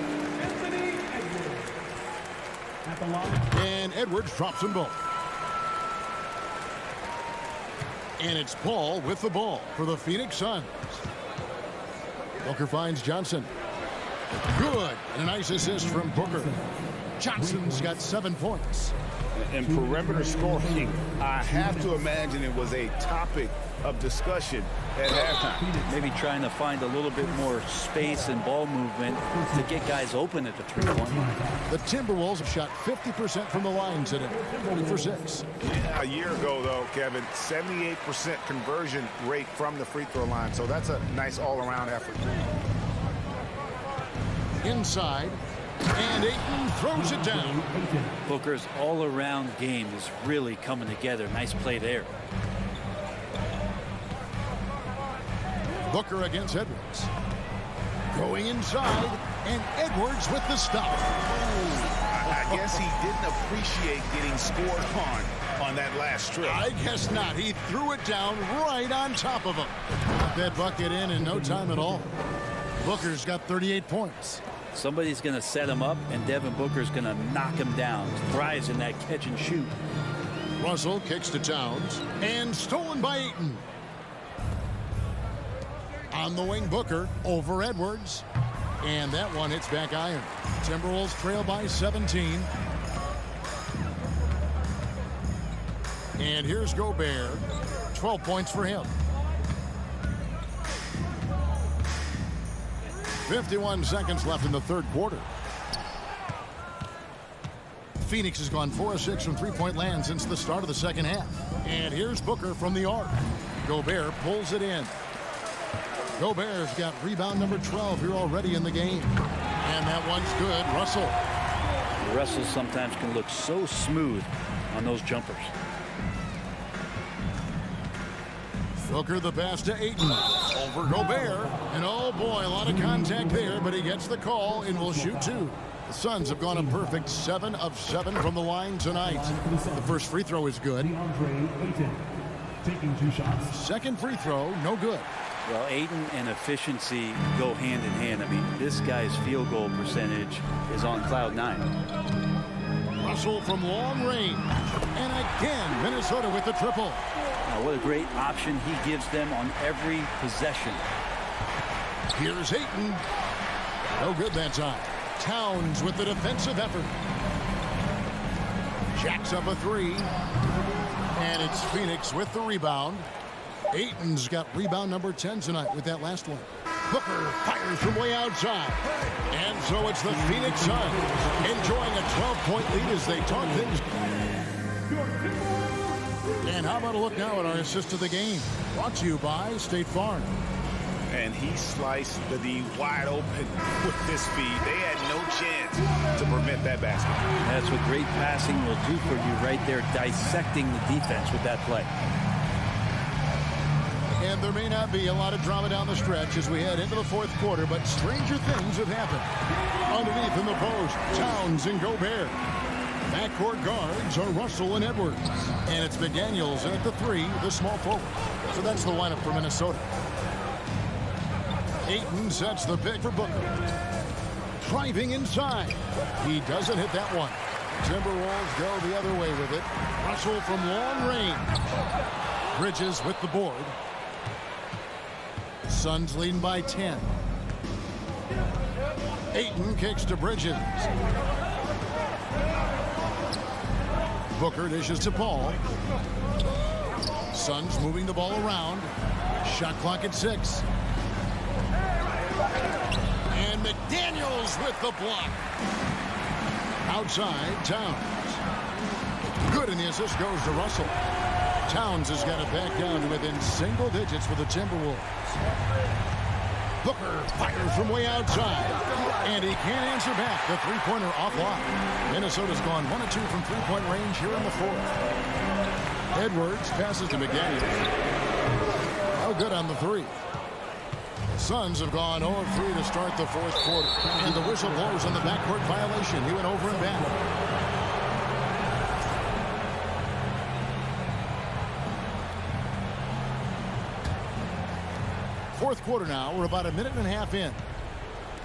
S6: And Edwards drops them both. And it's Paul with the ball for the Phoenix Suns. Booker finds Johnson. Good. And a nice assist from Booker. Johnson's got 7 points.
S7: And perimeter scoring, I have to imagine it was a topic of discussion at halftime.
S8: Maybe trying to find a little bit more space and ball movement to get guys open at the 3-point line.
S6: The Timberwolves have shot 50% from the line today. 3 for 6.
S7: Yeah, a year ago, though, Kevin, 78% conversion rate from the free throw line. So that's a nice all-around effort.
S6: Inside. And Ayton throws it down.
S8: Booker's all-around game is really coming together. Nice play there.
S6: Booker against Edwards. Going inside, and Edwards with the stop.
S7: I guess he didn't appreciate getting scored on that last strip.
S6: I guess not. He threw it down right on top of him. Got that bucket in no time at all. Booker's got 38 points.
S8: Somebody's going to set him up, and Devin Booker's going to knock him down. Thrives in that catch and shoot.
S6: Russell kicks to Towns, and stolen by Ayton. On the wing, Booker over Edwards. And that one hits back iron. Timberwolves trail by 17. And here's Gobert. 12 points for him. 51 seconds left in the 3rd quarter. Phoenix has gone 4 of 6 from 3-point land since the start of the second half. And here's Booker from the arc. Gobert pulls it in. Gobert's got rebound number 12 here already in the game. And that one's good. Russell.
S8: Russell sometimes can look so smooth on those jumpers.
S6: Booker the pass to Ayton. Over Gobert. And oh boy, a lot of contact there, but he gets the call and will shoot 2. The Suns have gone a perfect 7 of 7 from the line tonight. The first free throw is good.
S4: Taking 2 shots.
S6: Second free throw, no good.
S8: Well, Ayton and efficiency go hand in hand. I mean, this guy's field goal percentage is on cloud 9.
S6: Russell from long range. And again, Minnesota with the triple.
S8: Now, what a great option he gives them on every possession.
S6: Here's Ayton. No good that time. Towns with the defensive effort. Jacks up a 3. And it's Phoenix with the rebound. Ayton's got rebound number 10 tonight with that last one. Booker fires from way outside. And so it's the Phoenix Suns enjoying a 12-point lead as they talk things. And how about a look now at our assist of the game? Brought to you by State Farm.
S7: And he sliced the D wide open with his speed. They had no chance to prevent that basket.
S8: That's what great passing will do for you right there, dissecting the defense with that play.
S6: And And there may not be a lot of drama down the stretch as we head into the fourth quarter, but stranger things have happened. Underneath in the post, Towns and Gobert. Backcourt guards are Russell and Edwards. And it's McDaniels at the 3, the small forward. So that's the lineup for Minnesota. Ayton sets the pick for Booker. Driving inside. He doesn't hit that one. Timberwolves go the other way with it. Russell from long range. Bridges with the board. Suns leading by 10. Ayton kicks to Bridges. Booker dishes to Paul. Suns moving the ball around. Shot clock at 6. And McDaniels with the block. Outside, Towns. Good, and the assist goes to Russell. Towns has got it back down to within single digits for the Timberwolves. Booker fires from way outside. And he can't answer back. The three-pointer offline. Minnesota's gone 1 of 2 from three-point range here in the fourth. Edwards passes to McDaniels. Oh, good on the 3. Suns have gone 0 of 3 to start the fourth quarter. And the whistle blows on the backcourt violation. He went over and back. Fourth quarter now. We're about a minute and a half in.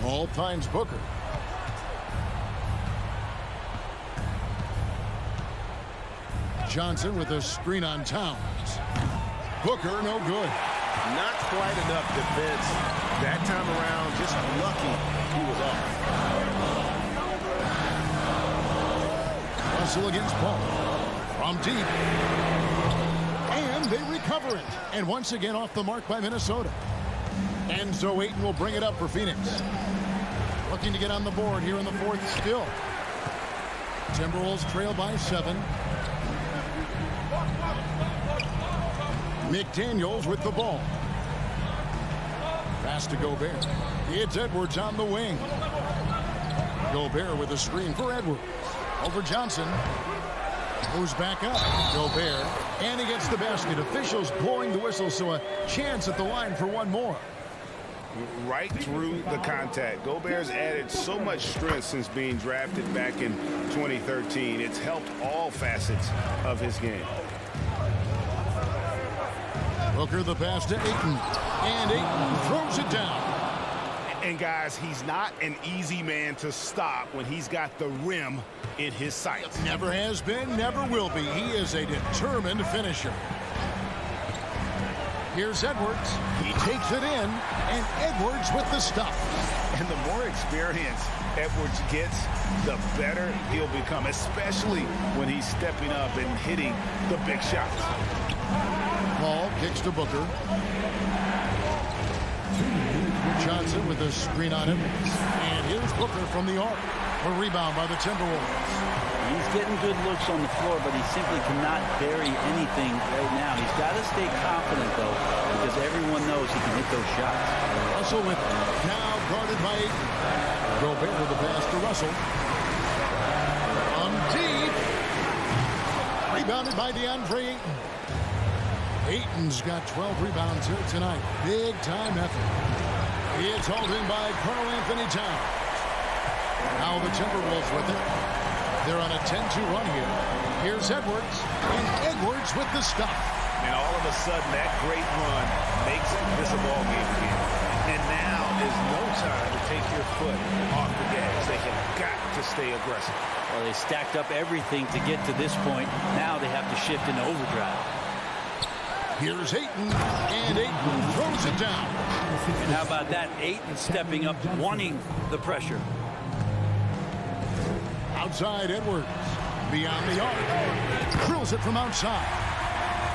S6: Ball finds Booker. Johnson with a screen on Towns. Booker, no good.
S7: Not quite enough defense that time around. Just lucky he was off.
S6: Russell against Paul. From deep. And they recover it. And once again off the mark by Minnesota. And so Ayton will bring it up for Phoenix. Looking to get on the board here in the fourth still. Timberwolves trail by 7. McDaniels with the ball. Pass to Gobert. It's Edwards on the wing. Gobert with a screen for Edwards. Over Johnson. Moves back up. Gobert. And he gets the basket. Officials blowing the whistle, so a chance at the line for one more.
S7: Right through the contact. Gobert's added so much strength since being drafted back in 2013. It's helped all facets of his game.
S6: Booker the pass to Ayton. And Ayton throws it down.
S7: And guys, he's not an easy man to stop when he's got the rim in his sights.
S6: Never has been, never will be. He is a determined finisher. Here's Edwards. He takes it in, and Edwards with the stuff.
S7: And the more experience Edwards gets, the better he'll become, especially when he's stepping up and hitting the big shots.
S6: Paul kicks to Booker. Johnson with a screen on him. And here's Booker from the arc. A rebound by the Timberwolves.
S8: He's getting good looks on the floor, but he simply cannot bury anything right now. He's got to stay confident, though, because everyone knows he can hit those shots.
S6: Russell with it. Now guarded by Ayton. Gobert with the pass to Russell. On deep. Rebounded by DeAndre Ayton. Ayton's got 12 rebounds here tonight. Big time effort. It's hauled in by Karl Anthony Towns. Now the Timberwolves with it. They're on a 10-2 run here. Here's Edwards. And Edwards with the stuff.
S7: And all of a sudden, that great run makes this a ball game again. And now is no time to take your foot off the gas. They have got to stay aggressive.
S8: Well, they stacked up everything to get to this point. Now they have to shift into overdrive.
S6: Here's Ayton, and Ayton throws it down.
S8: And how about that? Ayton stepping up, wanting the pressure.
S6: Outside Edwards, beyond the arc. Drills it from outside.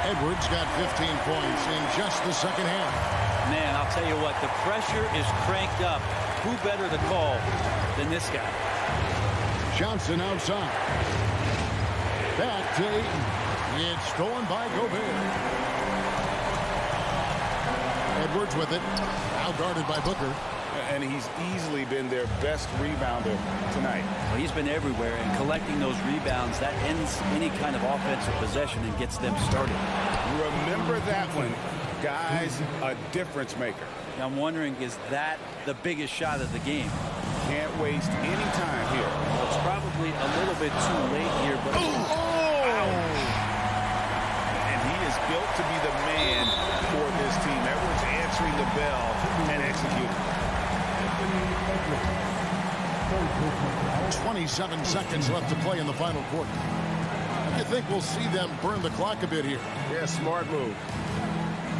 S6: Edwards got 15 points in just the second half.
S8: Man, I'll tell you what, the pressure is cranked up. Who better to call than this guy?
S6: Johnson outside. Back to Ayton. It's stolen by Gobert. Edwards with it. Now guarded by Booker.
S7: And he's easily been their best rebounder tonight.
S8: Well, he's been everywhere, and collecting those rebounds, that ends any kind of offensive possession and gets them started.
S7: Remember that one. Guys, a difference maker.
S8: I'm wondering, is that the biggest shot of the game?
S7: Can't waste any time here.
S8: Well, it's probably a little bit too late here, but...
S7: And he is built to be the man for this team. Edwards answering the bell and executing.
S6: 27 seconds left to play in the final quarter. I think we'll see them burn the clock a bit here.
S7: Yeah, smart move.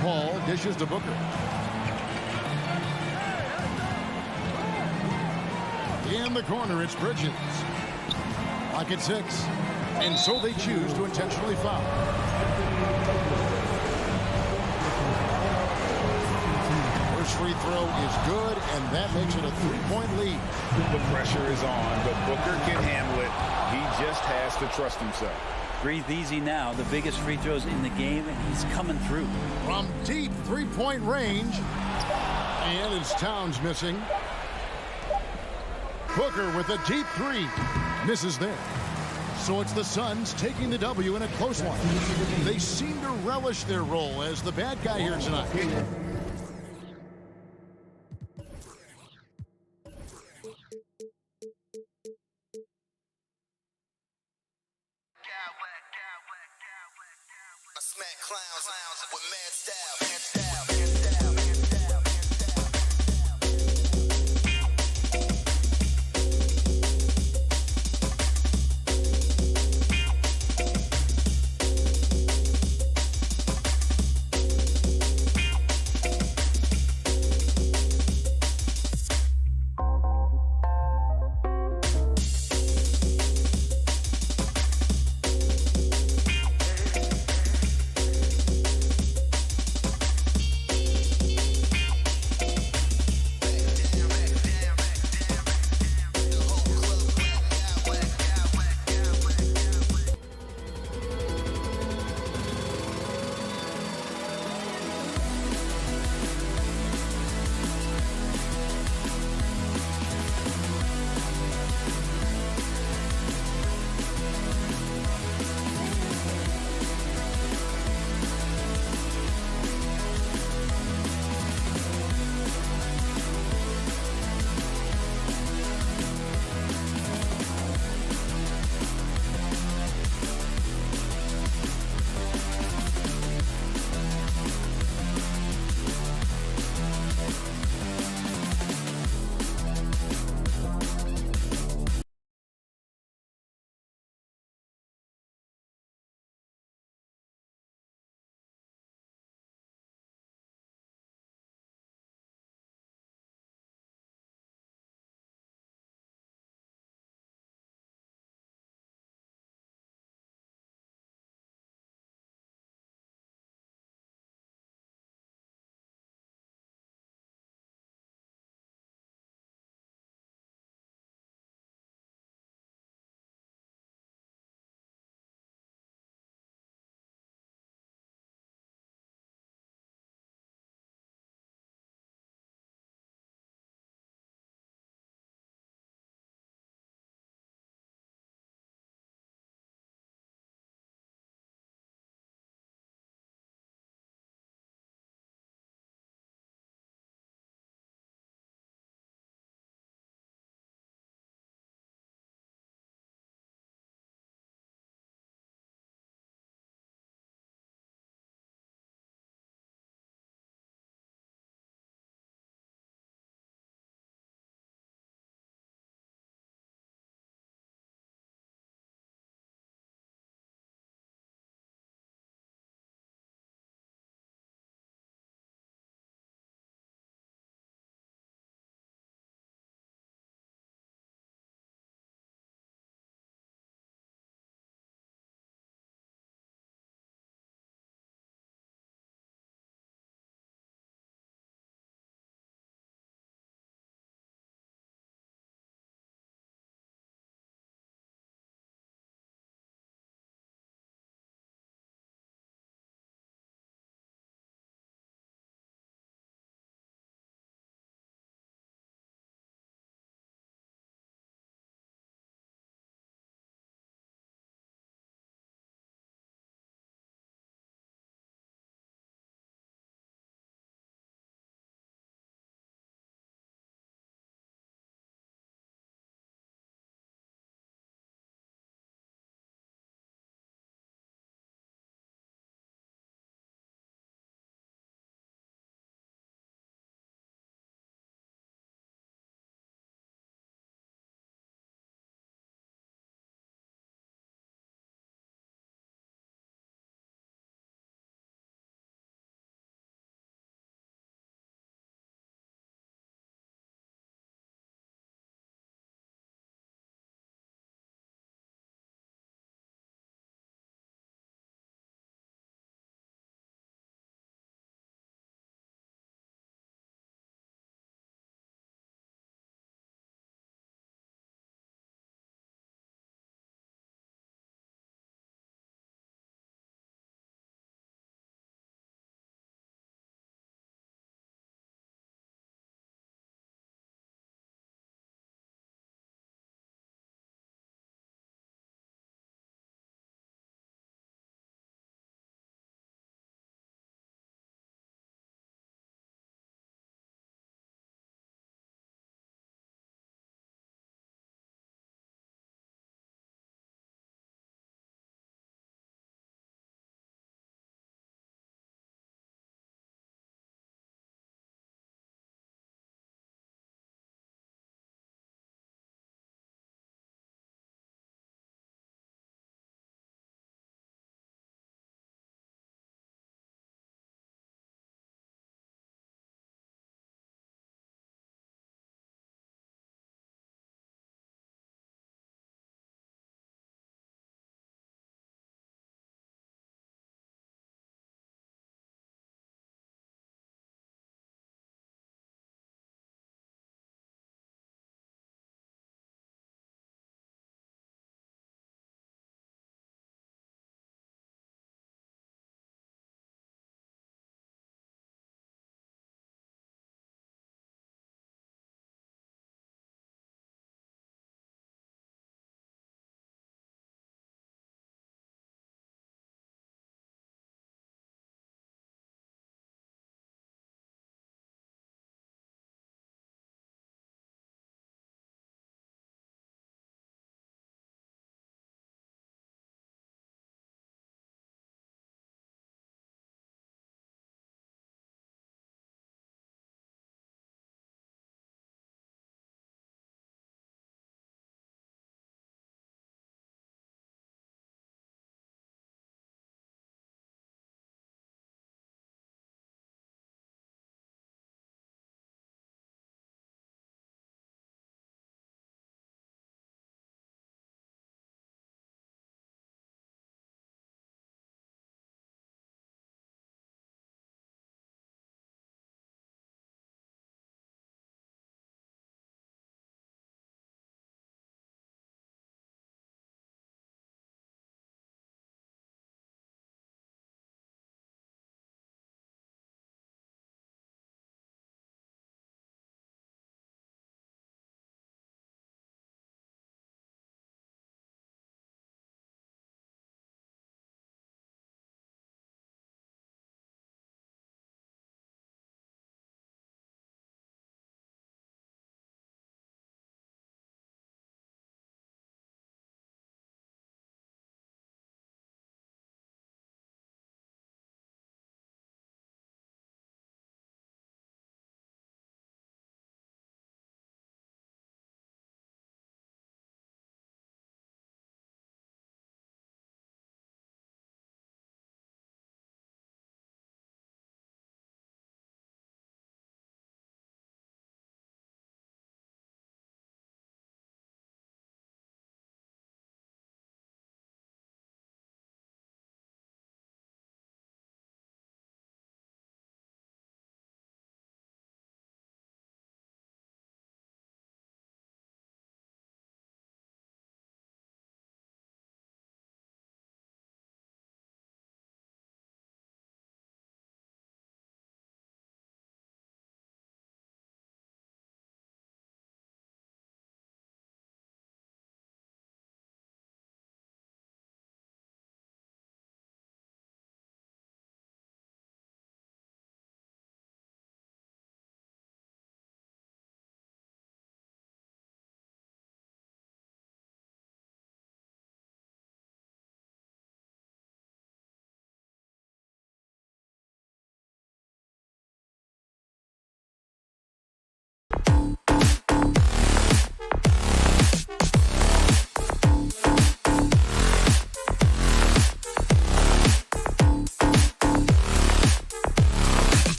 S6: Paul dishes to Booker. In the corner, it's Bridges. Lock at 6. And so they choose to intentionally foul. First free throw is good, and that makes it a 3-point lead.
S7: The pressure is on, but Booker can handle it. He just has to trust himself.
S8: Breathe easy now. The biggest free throws in the game, and he's coming through.
S6: From deep 3-point range. And it's Towns missing. Booker with a deep 3. Misses there. So it's the Suns taking the W in a close one. They seem to relish their role as the bad guy here tonight.
S5: I smack clowns with mad style.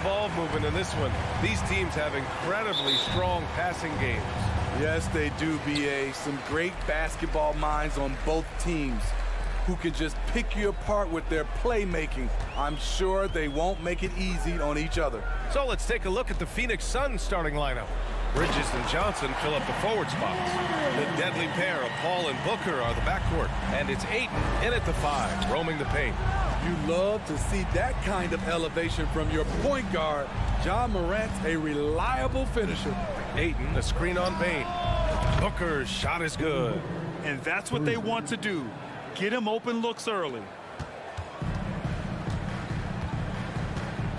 S1: ball movement in this one. These teams have incredibly strong passing games.
S9: Yes, they do, BA. Some great basketball minds on both teams who can just pick you apart with their playmaking. I'm sure they won't make it easy on each other.
S1: So let's take a look at the Phoenix Suns starting lineup. Bridges and Johnson fill up the forward spots. The deadly pair of Paul and Booker are the backcourt. And it's Ayton in at the 5, roaming the paint.
S9: You love to see that kind of elevation from your point guard. Ja Morant's a reliable finisher.
S1: Ayton, a screen on Payne. Booker's shot is good.
S2: And that's what they want to do. Get him open looks early.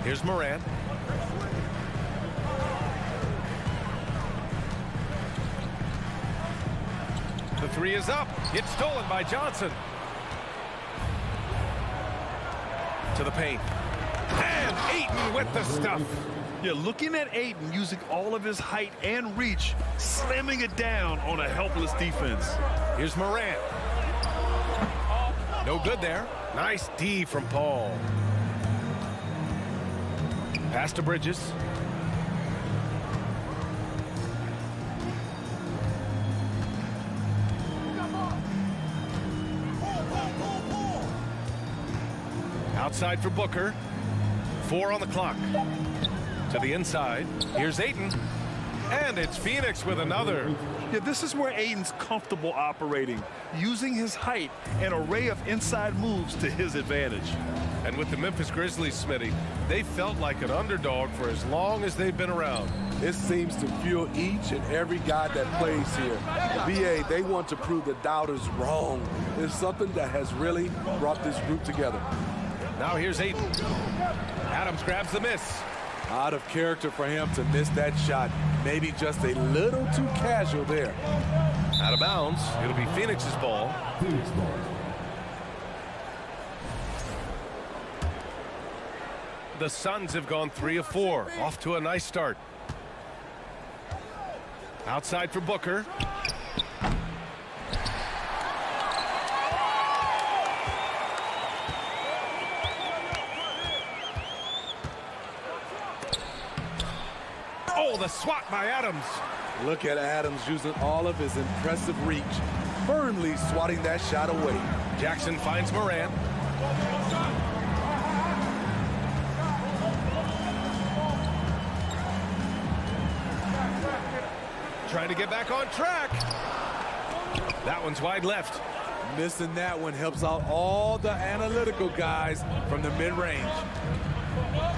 S1: Here's Morant. The 3 is up. It's stolen by Johnson. To the paint. And Ayton with the stuff.
S2: Yeah, looking at Ayton using all of his height and reach, slamming it down on a helpless defense.
S1: Here's Morant. No good there. Nice D from Paul. Pass to Bridges. Outside for Booker. 4 on the clock. To the inside. Here's Ayton. And it's Phoenix with another.
S2: Yeah, this is where Ayton's comfortable operating, using his height and array of inside moves to his advantage.
S1: And with the Memphis Grizzlies, Smitty, they felt like an underdog for as long as they've been around.
S9: It seems to fuel each and every guy that plays here. BA, they want to prove the doubters wrong. It's something that has really brought this group together.
S1: Now here's Ayton. Adams grabs the miss.
S9: Out of character for him to miss that shot. Maybe just a little too casual there.
S1: Out of bounds. It'll be Phoenix's ball. The Suns have gone 3 of 4. Off to a nice start. Outside for Booker. Oh, the swat by Adams.
S9: Look at Adams using all of his impressive reach, firmly swatting that shot away.
S1: Jackson finds Morant. Trying to get back on track. That one's wide left.
S9: Missing that one helps out all the analytical guys from the mid-range.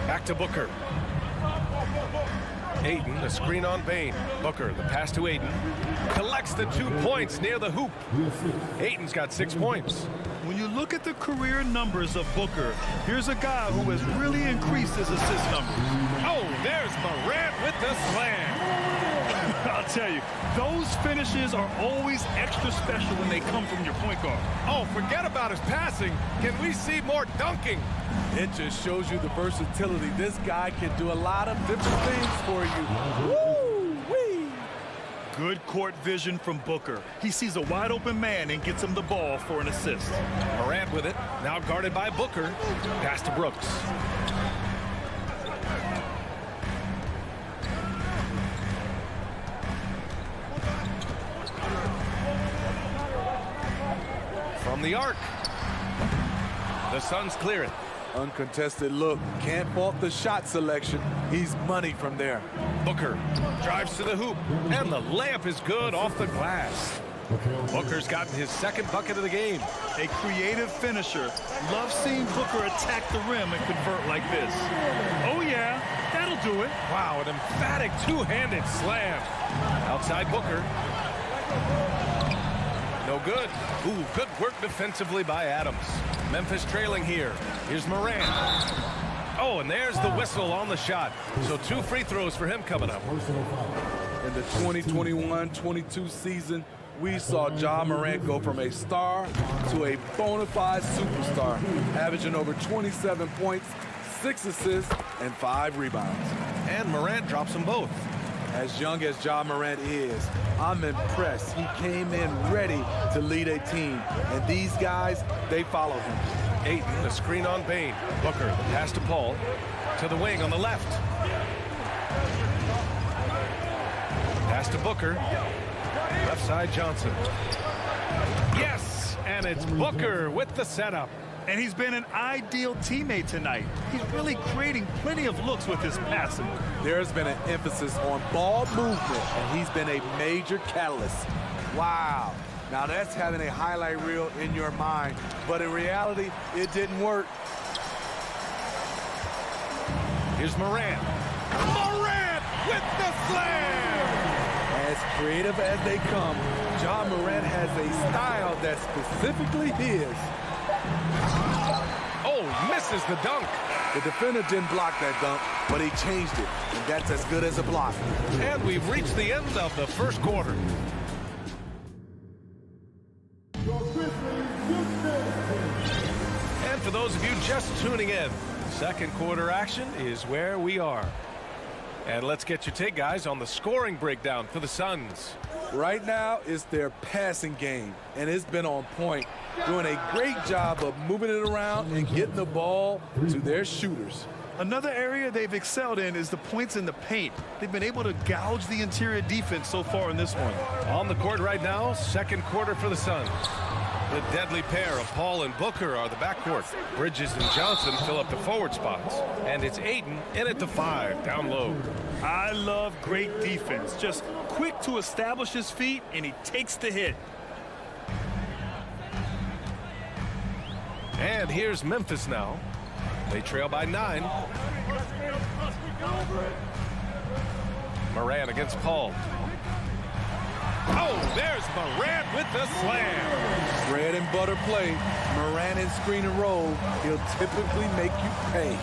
S1: Back to Booker. Ayton, a screen on Payne. Booker, the pass to Ayton. Collects the 2 points near the hoop. Ayton's got 6 points.
S2: When you look at the career numbers of Booker, here's a guy who has really increased his assist numbers.
S1: Oh, there's Morant with the slam.
S2: I'll tell you, those finishes are always extra special when they come from your point guard.
S1: Oh, forget about his passing. Can we see more dunking?
S9: It just shows you the versatility. This guy can do a lot of different things for you. Woo-wee!
S2: Good court vision from Booker. He sees a wide open man and gets him the ball for an assist.
S1: Morant with it, now guarded by Booker. Pass to Brooks. From the arc. The Suns clear it.
S9: Uncontested look. Can't fault the shot selection. He's money from there.
S1: Booker drives to the hoop, and the layup is good off the glass. Booker's gotten his 2nd bucket of the game.
S2: A creative finisher. Love seeing Booker attack the rim and convert like this. Oh yeah, that'll do it.
S1: Wow, an emphatic 2-handed slam. Outside Booker. No good. Ooh, good work defensively by Adams. Memphis trailing here. Here's Morant. Oh, and there's the whistle on the shot. So 2 free throws for him coming up.
S9: In the 2021-22 season, we saw Ja Morant go from a star to a bona fide superstar, averaging over 27 points, 6 assists, and 5 rebounds.
S1: And Morant drops them both.
S9: As young as Ja Morant is, I'm impressed. He came in ready to lead a team, and these guys, they follow him.
S1: Ayton, the screen on Bain. Booker, the pass to Paul. To the wing on the left. Pass to Booker. Left side, Johnson. Yes, and it's Booker with the setup.
S2: And he's been an ideal teammate tonight. He's really creating plenty of looks with his passing.
S9: There's been an emphasis on ball movement, and he's been a major catalyst. Wow. Now that's having a highlight reel in your mind, but in reality, it didn't work.
S1: Here's Morant. Morant with the slam!
S9: As creative as they come, Ja Morant has a style that's specifically his.
S1: Oh, misses the dunk.
S9: The defender didn't block that dunk, but he changed it, and that's as good as a block.
S1: And we've reached the end of the first quarter. And for those of you just tuning in, second quarter action is where we are. And let's get your take, guys, on the scoring breakdown for the Suns.
S9: Right now, it's their passing game, and it's been on point, doing a great job of moving it around and getting the ball to their shooters.
S2: Another area they've excelled in is the points in the paint. They've been able to gouge the interior defense so far in this one.
S1: On the court right now, second quarter for the Suns. The deadly pair of Paul and Booker are the backcourt. Bridges and Johnson fill up the forward spots. And it's Ayton in at the 5, down low.
S2: I love great defense. Just quick to establish his feet, and he takes the hit.
S1: And here's Memphis now. They trail by 9. Morant against Paul. Oh, there's Morant with the slam.
S9: Bread and butter play. Morant in screen and roll. He'll typically make you pay.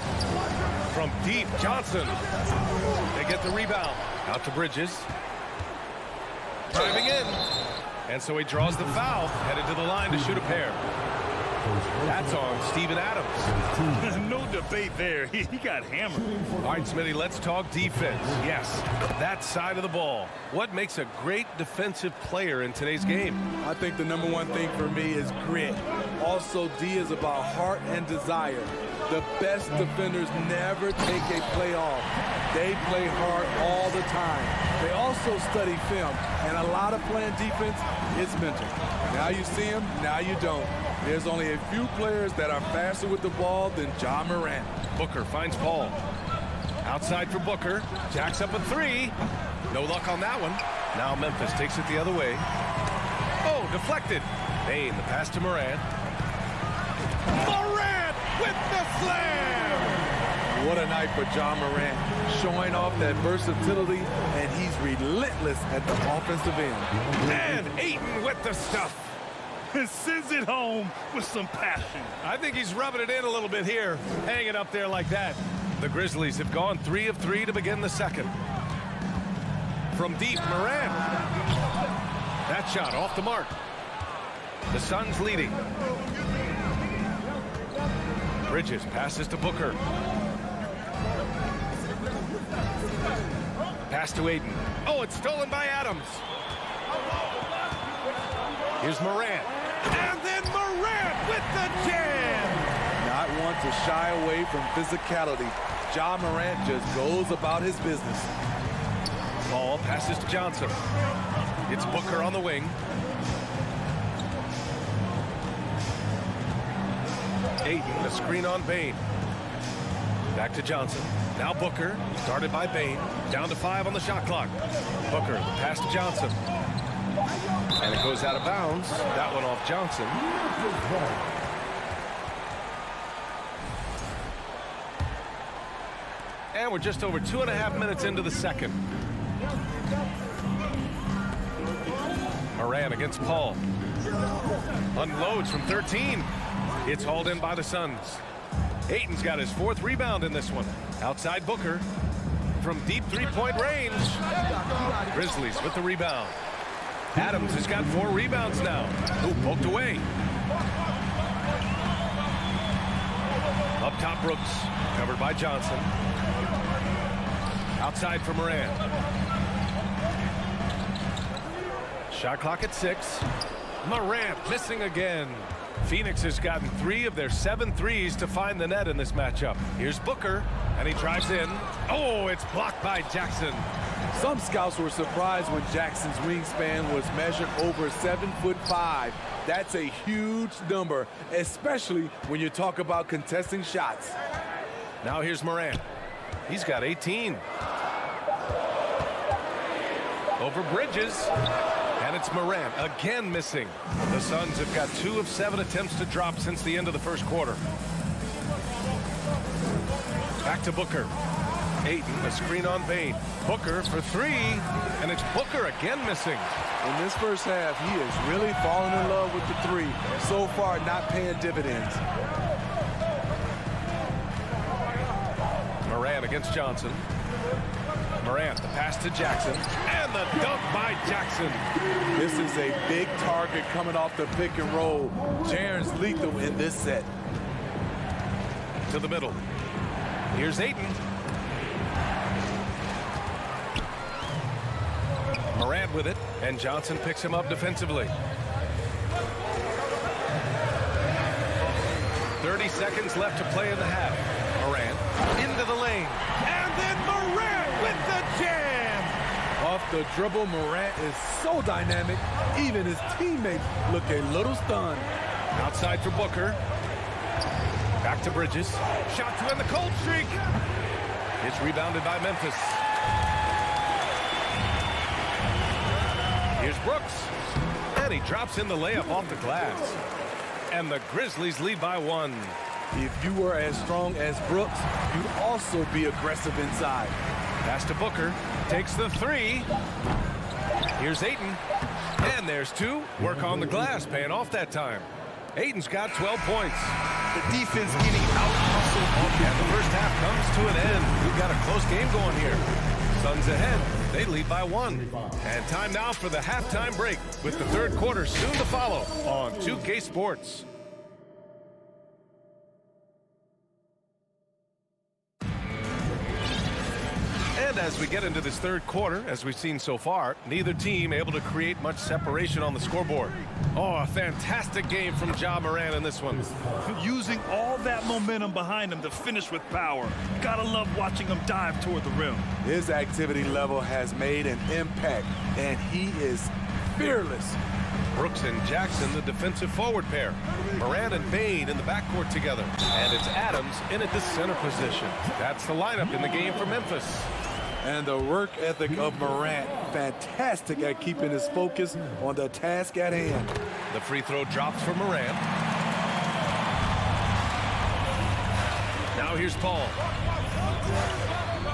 S1: From deep, Johnson. They get the rebound. Out to Bridges. Driving in. And so he draws the foul. Headed to the line to shoot a pair. That's on Steven Adams.
S2: No debate there. He got hammered.
S1: All right, Smitty, let's talk defense. Yes, that side of the ball. What makes a great defensive player in today's game?
S9: I think the number one thing for me is grit. Also, D is about heart and desire. The best defenders never take a play off. They play hard all the time. They also study film, and a lot of playing defense is mental. Now you see him, now you don't. There's only a few players that are faster with the ball than Ja Morant.
S1: Booker finds Paul. Outside for Booker. Jacks up a 3. No luck on that one. Now Memphis takes it the other way. Oh, deflected. Bain, the pass to Morant. Morant with the slam!
S9: What a night for Ja Morant, showing off that versatility, and he's relentless at the offensive end.
S1: And Ayton with the stuff.
S2: Sends it home with some passion.
S1: I think he's rubbing it in a little bit here, hanging up there like that. The Grizzlies have gone 3 of 3 to begin the second. From deep, Morant. That shot off the mark. The Suns leading. Bridges passes to Booker. Pass to Ayton. Oh, it's stolen by Adams. Here's Morant. And then Morant with the jam.
S9: Not one to shy away from physicality. Ja Morant just goes about his business.
S1: Ball passes to Johnson. It's Booker on the wing. Ayton, the screen on Bain. Back to Johnson. Now Booker, started by Bain. Down to 5 on the shot clock. Booker, the pass to Johnson. And it goes out of bounds. That one off Johnson. And we're just over 2.5 minutes into the second. Morant against Paul. Unloads from 13. It's hauled in by the Suns. Ayton's got his 4th rebound in this one. Outside Booker. From deep 3-point range. Grizzlies with the rebound. Adams has got 4 rebounds now. Ooh, poked away. Up top, Brooks. Covered by Johnson. Outside for Morant. Shot clock at 6. Morant missing again. Phoenix has gotten 3 of their 7 threes to find the net in this matchup. Here's Booker, and he drives in. Oh, it's blocked by Jackson.
S9: Some scouts were surprised when Jackson's wingspan was measured over 7'5". That's a huge number, especially when you talk about contesting shots.
S1: Now here's Morant. He's got 18. Over Bridges. And it's Morant again missing. The Suns have got 2 of 7 attempts to drop since the end of the first quarter. Back to Booker. Ayton, a screen on Bane. Booker for 3, and it's Booker again missing.
S9: In this first half, he is really falling in love with the 3. So far, not paying dividends.
S1: Morant against Johnson. Morant, the pass to Jackson, and the dunk by Jackson.
S9: This is a big target coming off the pick and roll. Jaren's lethal in this set.
S1: To the middle. Here's Ayton. Morant with it, and Johnson picks him up defensively. 30 seconds left to play in the half. Morant into the lane, and then Morant with the jam!
S9: Off the dribble, Morant is so dynamic, even his teammates look a little stunned.
S1: Outside for Booker. Back to Bridges. Shot to end the cold streak. It's rebounded by Memphis. Here's Brooks. And he drops in the layup off the glass. And the Grizzlies lead by 1.
S9: If you were as strong as Brooks, you'd also be aggressive inside.
S1: Pass to Booker. Takes the 3. Here's Ayton. And there's 2. Work on the glass, paying off that time. Ayton's got 12 points.
S2: The defense getting out-hustled.
S1: And the first half comes to an end. We've got a close game going here. Suns ahead. They lead by 1. And time now for the halftime break, with the third quarter soon to follow on 2K Sports. And as we get into this third quarter, as we've seen so far, neither team able to create much separation on the scoreboard. Oh, a fantastic game from Ja Morant in this one.
S2: Using all that momentum behind him to finish with power. Gotta love watching him dive toward the rim.
S9: His activity level has made an impact, and he is fearless.
S1: Brooks and Jackson, the defensive forward pair. Morant and Bane in the backcourt together. And it's Adams in at the center position. That's the lineup in the game for Memphis.
S9: And the work ethic of Morant, fantastic at keeping his focus on the task at hand.
S1: The free throw drops for Morant. Now here's Paul.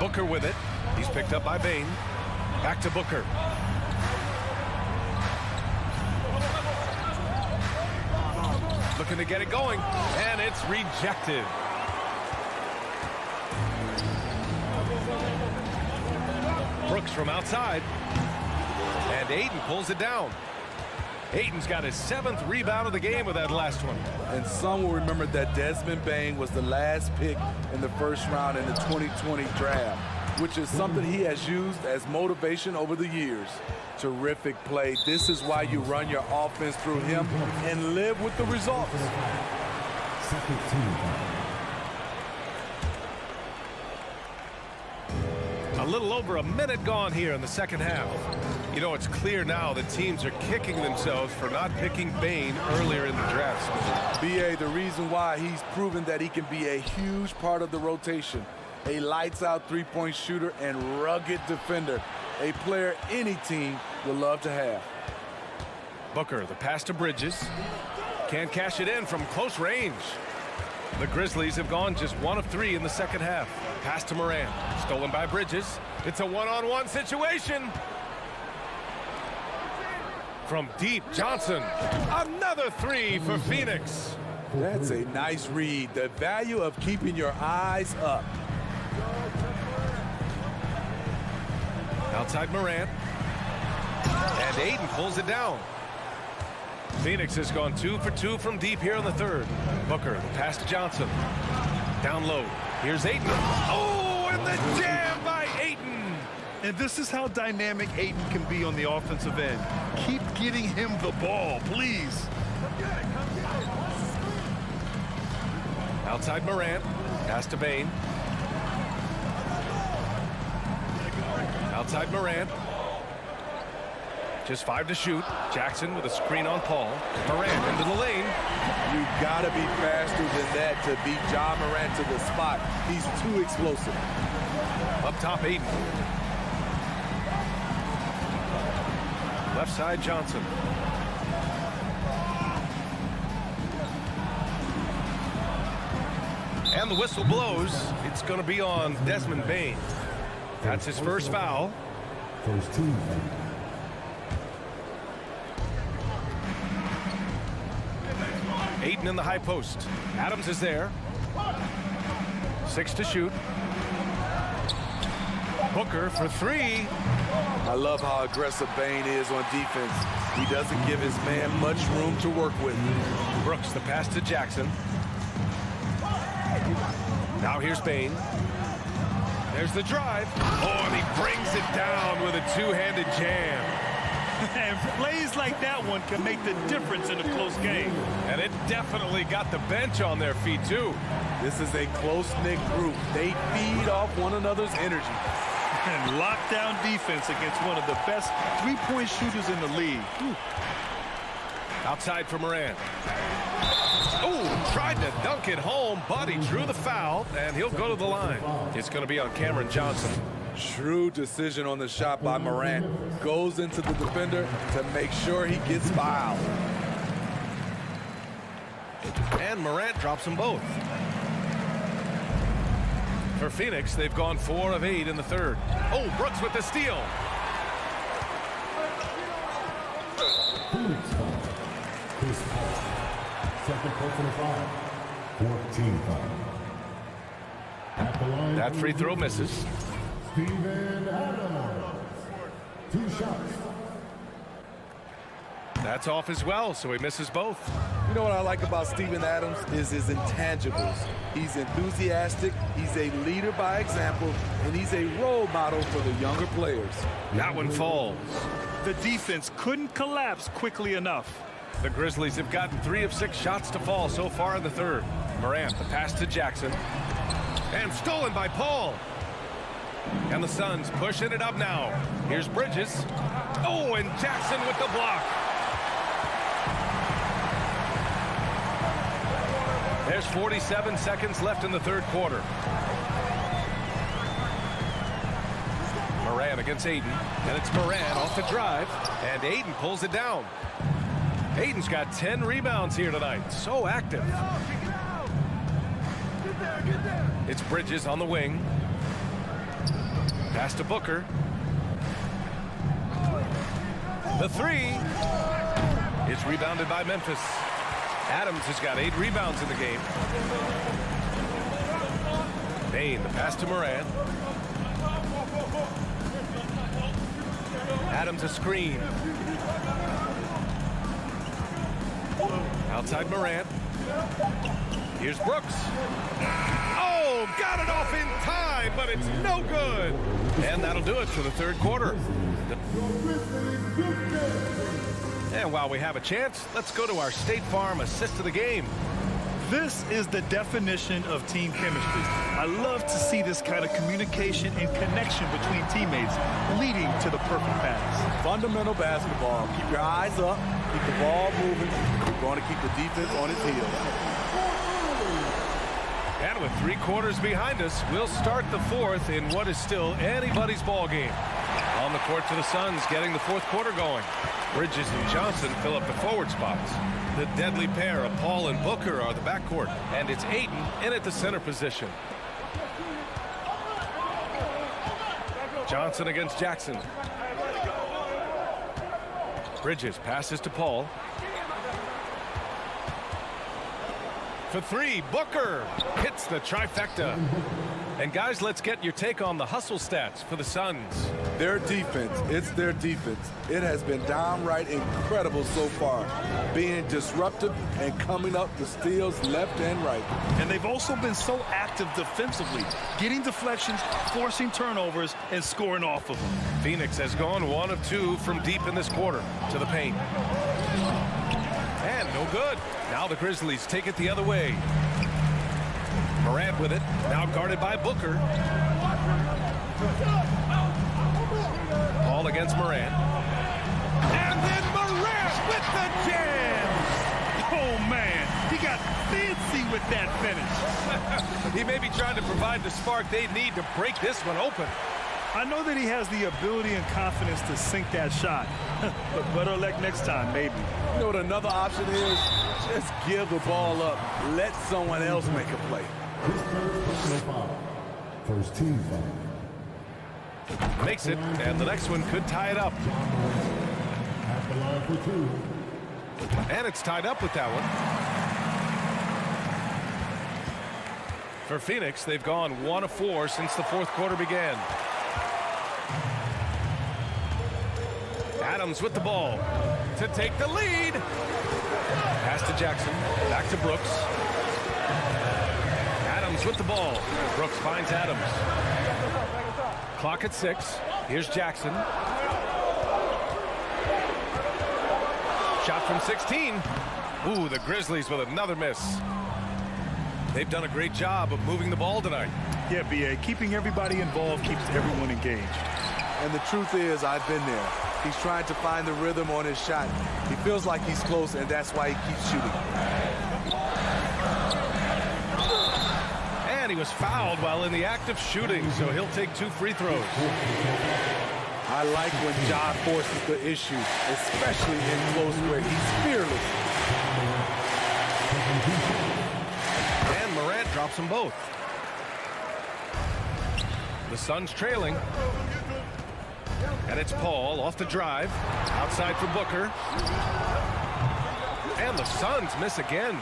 S1: Booker with it. He's picked up by Bane. Back to Booker. Looking to get it going, and it's rejected. Brooks from outside, and Ayton pulls it down. Ayton's got his 7th rebound of the game with that last one.
S9: And some will remember that Desmond Bane was the last pick in the first round in the 2020 draft, which is something he has used as motivation over the years. Terrific play. This is why you run your offense through him and live with the results.
S4: Second team.
S1: A little over a minute gone here in the second half. You know, it's clear now that teams are kicking themselves for not picking Bane earlier in the draft.
S9: B.A., the reason why he's proven that he can be a huge part of the rotation. A lights-out three-point shooter and rugged defender. A player any team would love to have.
S1: Booker, the pass to Bridges. Can't cash it in from close range. The Grizzlies have gone just 1 of 3 in the second half. Pass to Morant. Stolen by Bridges. It's a one-on-one situation. From deep, Johnson. Another 3 for Phoenix.
S9: That's a nice read. The value of keeping your eyes up.
S1: Outside Morant. And Ayton pulls it down. Phoenix has gone 2 for 2 from deep here in the third. Booker, the pass to Johnson. Down low. Here's Ayton. Oh, and the jam by Ayton.
S2: And this is how dynamic Ayton can be on the offensive end. Keep getting him the ball, please.
S1: Outside Morant. Pass to Bane. Outside Morant. Just 5 to shoot. Jackson with a screen on Paul. Morant into the lane.
S9: You gotta be faster than that to beat Ja Morant to the spot. He's too explosive.
S1: Up top, Aiden. Left side, Johnson. And the whistle blows. It's going to be on Desmond Bane. That's his first foul.
S4: First team foul.
S1: Aiden in the high post. Adams is there. 6 to shoot. Booker for 3.
S9: I love how aggressive Bane is on defense. He doesn't give his man much room to work with.
S1: Brooks, the pass to Jackson. Now here's Bane. There's the drive. Oh, and he brings it down with a two-handed jam.
S2: And plays like that one can make the difference in a close game.
S1: And it definitely got the bench on their feet, too.
S9: This is a close-knit group. They feed off one another's energy.
S2: And lockdown defense against one of the best three-point shooters in the league. Whew.
S1: Outside for Morant. Oh, tried to dunk it home, but he drew the foul, and he'll go to the line. It's going to be on Cameron Johnson.
S9: Shrewd decision on the shot by Morant. Goes into the defender to make sure he gets fouled.
S1: And Morant drops them both. For Phoenix, they've gone 4 of 8 in the third. Oh, Brooks with the steal.
S4: Phoenix foul. Chris Paul. Second personal foul. 14 foul. At the line.
S1: That free throw misses.
S4: Steven Adams. 2 shots.
S1: That's off as well, so he misses both.
S9: You know what I like about Steven Adams is his intangibles. He's enthusiastic, he's a leader by example, and he's a role model for the younger players.
S1: That one falls.
S2: The defense couldn't collapse quickly enough.
S1: The Grizzlies have gotten 3 of 6 shots to fall so far in the third. Morant, the pass to Jackson. And stolen by Paul. And the Suns pushing it up now. Here's Bridges. Oh, and Jackson with the block. There's 47 seconds left in the third quarter. Morant against Aiden. And it's Morant off the drive. And Aiden pulls it down. Aiden's got 10 rebounds here tonight. So active. It's Bridges on the wing. Pass to Booker. The 3 is rebounded by Memphis. Adams has got 8 rebounds in the game. Bane, the pass to Morant. Adams a screen. Outside Morant. Here's Brooks. Oh, got it off in time, but it's no good. And that'll do it for the third quarter. And while we have a chance, let's go to our State Farm assist of the game.
S2: This is the definition of team chemistry. I love to see this kind of communication and connection between teammates leading to the perfect pass.
S9: Fundamental basketball. Keep your eyes up, keep the ball moving. You're going to keep the defense on its heels.
S1: And with 3 quarters behind us, we'll start the fourth in what is still anybody's ball game. On the court for the Suns, getting the fourth quarter going. Bridges and Johnson fill up the forward spots. The deadly pair of Paul and Booker are the backcourt, and it's Aiden in at the center position. Johnson against Jackson. Bridges passes to Paul. For 3, Booker hits the trifecta. And guys, let's get your take on the hustle stats for the Suns.
S9: Their defense, it's their defense. It has been downright incredible so far, being disruptive and coming up with steals left and right.
S2: And they've also been so active defensively, getting deflections, forcing turnovers, and scoring off of them.
S1: Phoenix has gone 1 of 2 from deep in this quarter to the paint. And no good. Now the Grizzlies take it the other way. Morant with it. Now guarded by Booker. Ball against Morant. And then Morant with the jam.
S2: Oh, man. He got fancy with that finish.
S1: He may be trying to provide the spark they need to break this one open.
S2: I know that he has the ability and confidence to sink that shot. But better luck next time, maybe.
S9: You know what another option is? Just give the ball up. Let someone else make a play.
S4: First team foul.
S1: Makes it, and the next one could tie it up.
S4: At the line for 2.
S1: And it's tied up with that one. For Phoenix, they've gone 1 of 4 since the fourth quarter began. Adams with the ball to take the lead. Pass to Jackson. Back to Brooks. Adams with the ball. Brooks finds Adams. Clock at 6. Here's Jackson. Shot from 16. Ooh, the Grizzlies with another miss. They've done a great job of moving the ball tonight.
S2: Yeah, B.A. Keeping everybody involved keeps everyone engaged.
S9: And the truth is, I've been there. He's trying to find the rhythm on his shot. He feels like he's close, and that's why he keeps shooting.
S1: And he was fouled while in the act of shooting, so he'll take 2 free throws.
S9: I like when Ja forces the issue, especially in close where he's fearless.
S1: And Morant drops them both. The Suns trailing. And it's Paul off the drive. Outside for Booker. And the Suns miss again.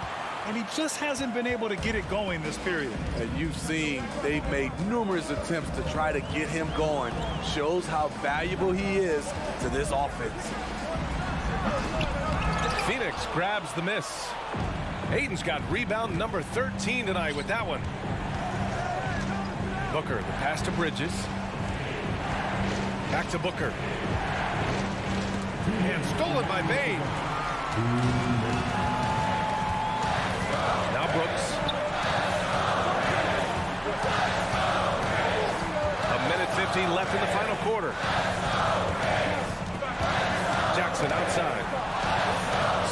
S2: And he just hasn't been able to get it going this period.
S9: And you've seen they've made numerous attempts to try to get him going. Shows how valuable he is to this offense.
S1: Phoenix grabs the miss. Ayton's got rebound number 13 tonight with that one. Booker, the pass to Bridges. Back to Booker. And stolen by Bain. Now Brooks. A minute 15 left in the final quarter. Jackson outside.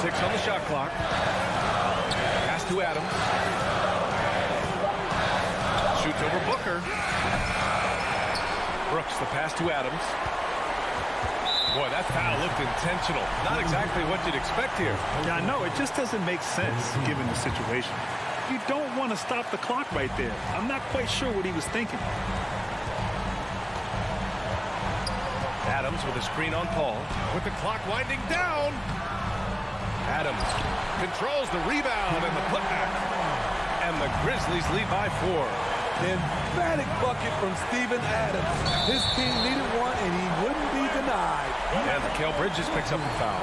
S1: 6 on the shot clock. Pass to Adams. Shoots over Booker. Brooks, the pass to Adams. Boy, that foul looked intentional. Not exactly what you'd expect here.
S2: Yeah, I know. It just doesn't make sense given the situation. You don't want to stop the clock right there. I'm not quite sure what he was thinking.
S1: Adams with a screen on Paul. With the clock winding down. Adams controls the rebound and the putback. And the Grizzlies lead by 4.
S9: Emphatic bucket from Steven Adams. His team needed one, and he wouldn't be denied.
S1: And Mikal Bridges picks up the foul.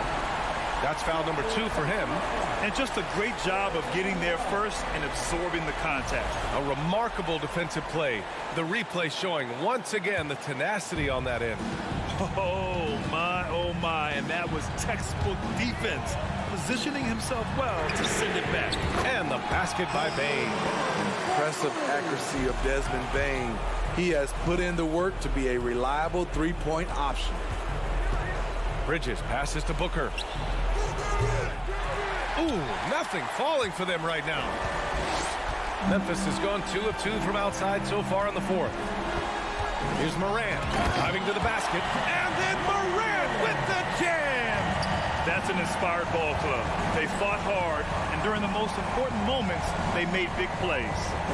S1: That's foul number 2 for him.
S2: And just a great job of getting there first and absorbing the contact.
S1: A remarkable defensive play. The replay showing once again the tenacity on that end.
S2: Oh, my. And that was textbook defense. Positioning himself well to send it back.
S1: And the basket by Bain.
S9: Impressive accuracy of Desmond Bain. He has put in the work to be a reliable three-point option.
S1: Bridges passes to Booker. Ooh, nothing falling for them right now. Memphis has gone 2 of 2 from outside so far in the fourth. Here's Morant driving to the basket. And then Morant with the jam.
S2: That's an inspired ball club. They fought hard, and during the most important moments, they made big plays.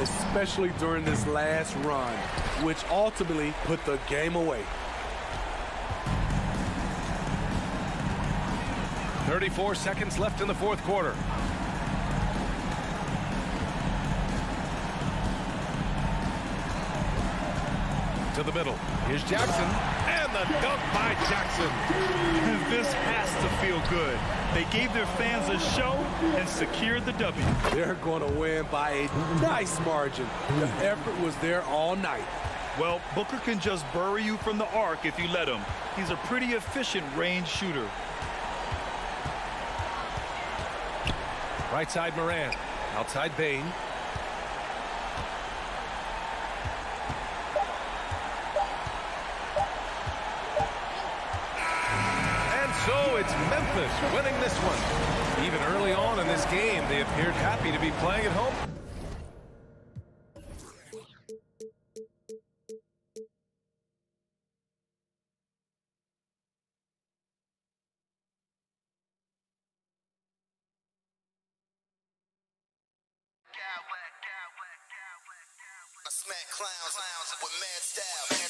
S9: Especially during this last run, which ultimately put the game away.
S1: 34 seconds left in the fourth quarter. To the middle. Here's Jackson. And the dunk by Jackson.
S2: This has to feel good. They gave their fans a show and secured the W.
S9: They're going to win by a nice margin. The effort was there all night.
S2: Well, Booker can just bury you from the arc if you let him. He's a pretty efficient range shooter.
S1: Right side Morant. Outside Bain. Memphis winning this one. Even early on in this game, they appeared happy to be playing at home.
S5: I smack clowns with mad style.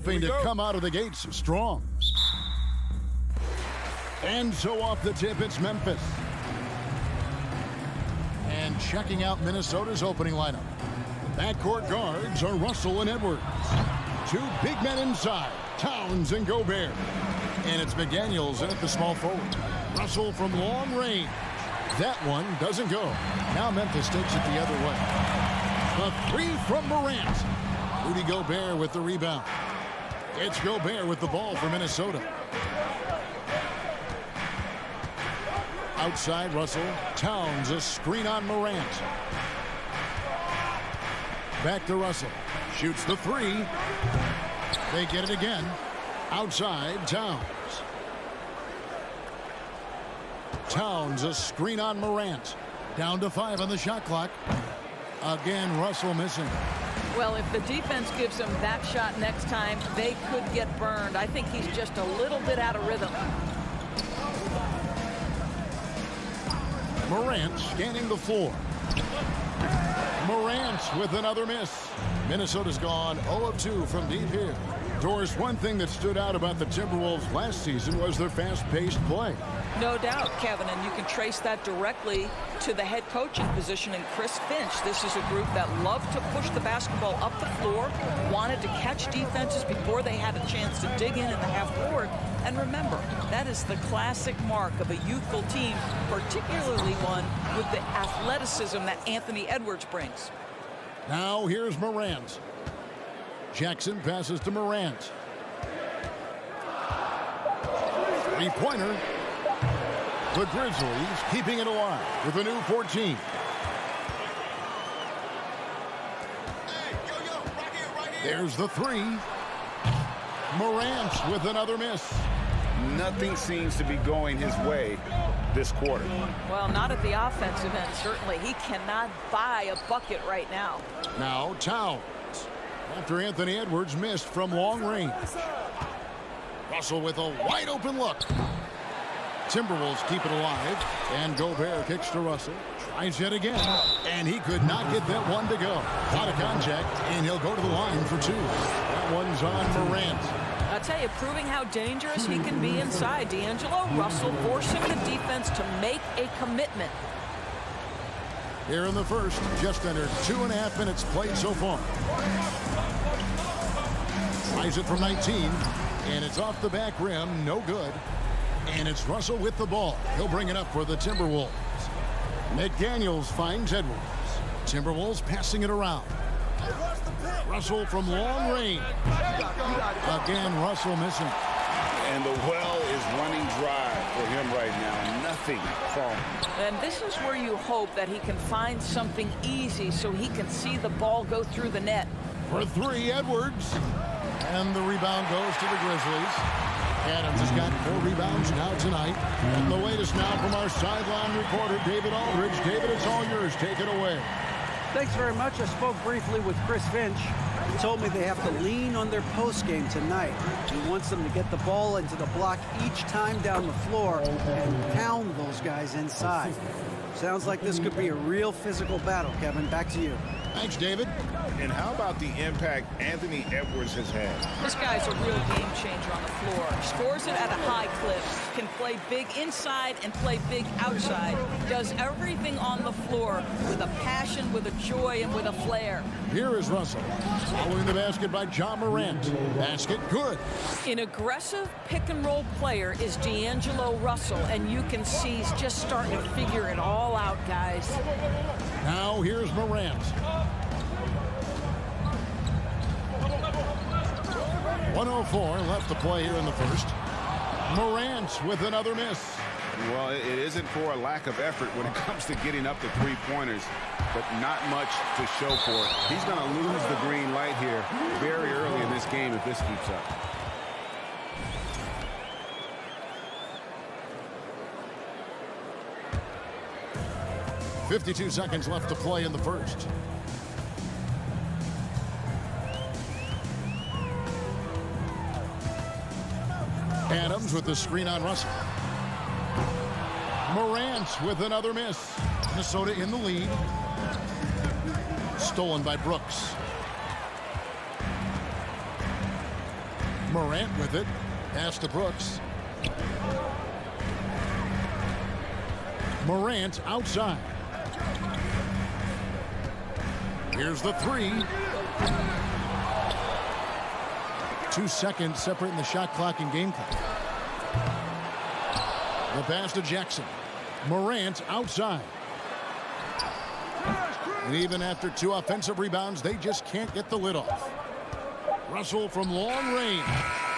S6: Hoping to come out of the gates strong. And so off the tip, it's Memphis. And checking out Minnesota's opening lineup. The backcourt guards are Russell and Edwards. Two big men inside, Towns and Gobert. And it's McDaniels in at the small forward. Russell from long range. That one doesn't go. Now Memphis takes it the other way. A three from Morant. Rudy Gobert with the rebound. It's Gobert with the ball for Minnesota. Outside Russell. Towns, a screen on Morant. Back to Russell. Shoots the three. They get it again. Outside Towns. Towns, a screen on Morant. Down to 5 on the shot clock. Again, Russell missing.
S10: Well, if the defense gives him that shot next time, they could get burned. I think he's just a little bit out of rhythm.
S6: Morant scanning the floor. Morant with another miss. Minnesota's gone 0 of 2 from deep here. Doris, one thing that stood out about the Timberwolves last season was their fast-paced play.
S10: No doubt, Kevin, and you can trace that directly to the head coaching position in Chris Finch. This is a group that loved to push the basketball up the floor, wanted to catch defenses before they had a chance to dig in the half court. And remember, that is the classic mark of a youthful team, particularly one with the athleticism that Anthony Edwards brings.
S6: Now here's Morant. Jackson passes to Morant. Three-pointer. The Grizzlies keeping it alive with a new 14. There's the three. Morant with another miss.
S7: Nothing seems to be going his way this quarter.
S10: Well, not at the offensive end, certainly. He cannot buy a bucket right now.
S6: Now Towns. After Anthony Edwards missed from long range. Russell with a wide open look. Timberwolves keep it alive. And Gobert kicks to Russell. Tries yet again. And he could not get that one to go. A lot of contact. And he'll go to the line for 2. That one's on Morant.
S10: I'll tell you, proving how dangerous he can be inside. D'Angelo Russell forcing the defense to make a commitment.
S6: Here in the first, just under 2.5 minutes played so far. Tries it from 19, and it's off the back rim, no good. And it's Russell with the ball. He'll bring it up for the Timberwolves. McDaniels finds Edwards. Timberwolves passing it around. Russell from long range. Again, Russell missing.
S7: And the well is running dry for him right now. Nothing falling.
S10: And this is where you hope that he can find something easy so he can see the ball go through the net.
S6: For three, Edwards. And the rebound goes to the Grizzlies. Adams has got 4 rebounds now tonight. And the latest now from our sideline reporter, David Aldridge. David, it's all yours. Take it away.
S11: Thanks very much. I spoke briefly with Chris Finch. He told me they have to lean on their post game tonight. He wants them to get the ball into the block each time down the floor and pound those guys inside. Sounds like this could be a real physical battle, Kevin. Back to you.
S6: Thanks, David.
S7: And how about the impact Anthony Edwards has had?
S10: This guy's a real game changer on the floor. Scores it at a high clip, can play big inside and play big outside. Does everything on the floor with a passion, with a joy, and with a flair.
S6: Here is Russell. Following the basket by John Morant. Basket good.
S10: An aggressive pick-and-roll player is D'Angelo Russell, and you can see he's just starting to figure it all out, guys.
S6: Now here's Morant. 1:04 left to play here in the first. Morant with another miss.
S7: Well, it isn't for a lack of effort when it comes to getting up to three-pointers, but not much to show for it. He's going to lose the green light here very early in this game if this keeps up.
S6: .52 seconds left to play in the first. Adams with the screen on Russell. Morant with another miss. Minnesota in the lead. Stolen by Brooks. Morant with it. Pass to Brooks. Morant outside. Here's the three. 2 seconds separating the shot clock and game clock. The pass to Jackson. Morant outside. And even after 2 offensive rebounds, they just can't get the lid off. Russell from long range.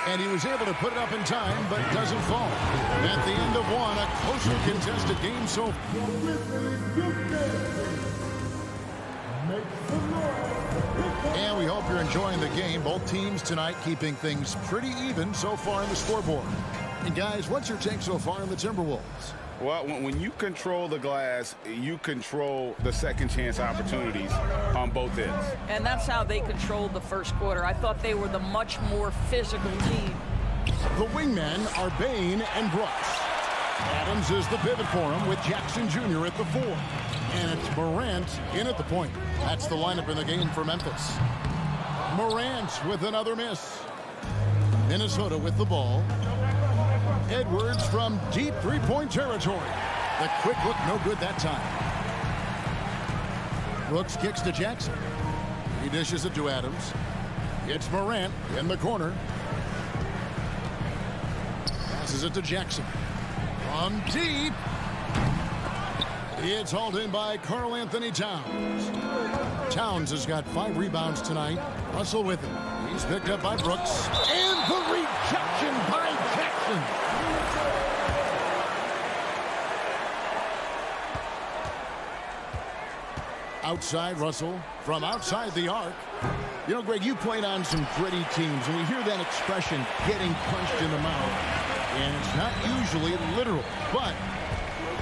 S6: And he was able to put it up in time, but doesn't fall. At the end of one, a closely contested game so and we hope you're enjoying the game. Both teams tonight keeping things pretty even so far in the scoreboard. And guys, what's your take so far in the Timberwolves?
S7: Well, when you control the glass, you control the second chance opportunities on both ends.
S10: And that's how they controlled the first quarter. I thought they were the much more physical team.
S6: The wingmen are Bain and Brooks. Adams is the pivot for him with Jackson Jr. at the 4. And it's Morant in at the point. That's the lineup in the game for Memphis. Morant with another miss. Minnesota with the ball. Edwards from deep three-point territory. The quick look, no good that time. Brooks kicks to Jackson. He dishes it to Adams. It's Morant in the corner. Passes it to Jackson. From deep. It's hauled in by Karl Anthony Towns. Towns has got 5 rebounds tonight. Russell with him. He's picked up by Brooks. And the rejection by Jackson. Outside Russell from outside the arc. You know, Greg, you played on some gritty teams, and we hear that expression, getting punched in the mouth. And it's not usually literal, but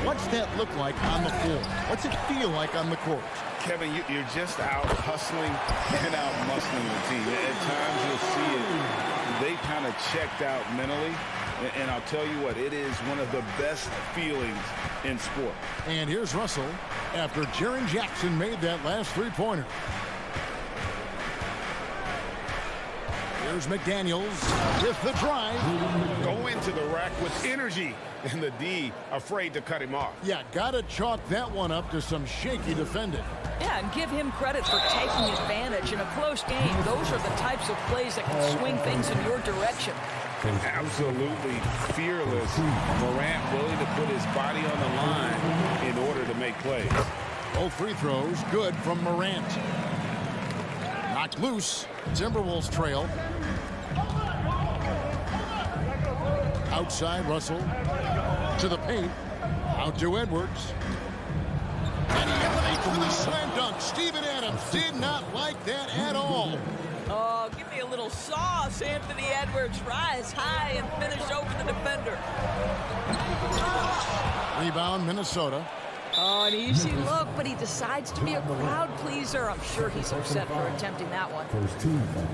S6: what's that look like on the floor? What's it feel like on the court?
S7: Kevin, you're just out hustling and out muscling the team. At times you'll see it. They kind of checked out mentally. And I'll tell you what, it is one of the best feelings in sport.
S6: And here's Russell after Jaren Jackson made that last three-pointer. Here's McDaniels with the drive.
S7: Go into the rack with energy. And the D afraid to cut him off.
S6: Yeah, got to chalk that one up to some shaky defending.
S10: Yeah, and give him credit for taking advantage in a close game. Those are the types of plays that can swing things in your direction.
S7: Absolutely fearless. Morant willing to put his body on the line in order to make plays.
S6: Both free throws good from Morant. Knocked loose. Timberwolves trail. Outside Russell to the paint. Out to Edwards. And he elevates with a slam dunk. Steven Adams did not like that at all.
S10: Oh, give me a little sauce. Anthony Edwards rise high and finish over the defender.
S6: Rebound, Minnesota.
S10: Oh, an easy look, but he decides to be a crowd pleaser. I'm sure he's upset for attempting that one.
S4: First team foul.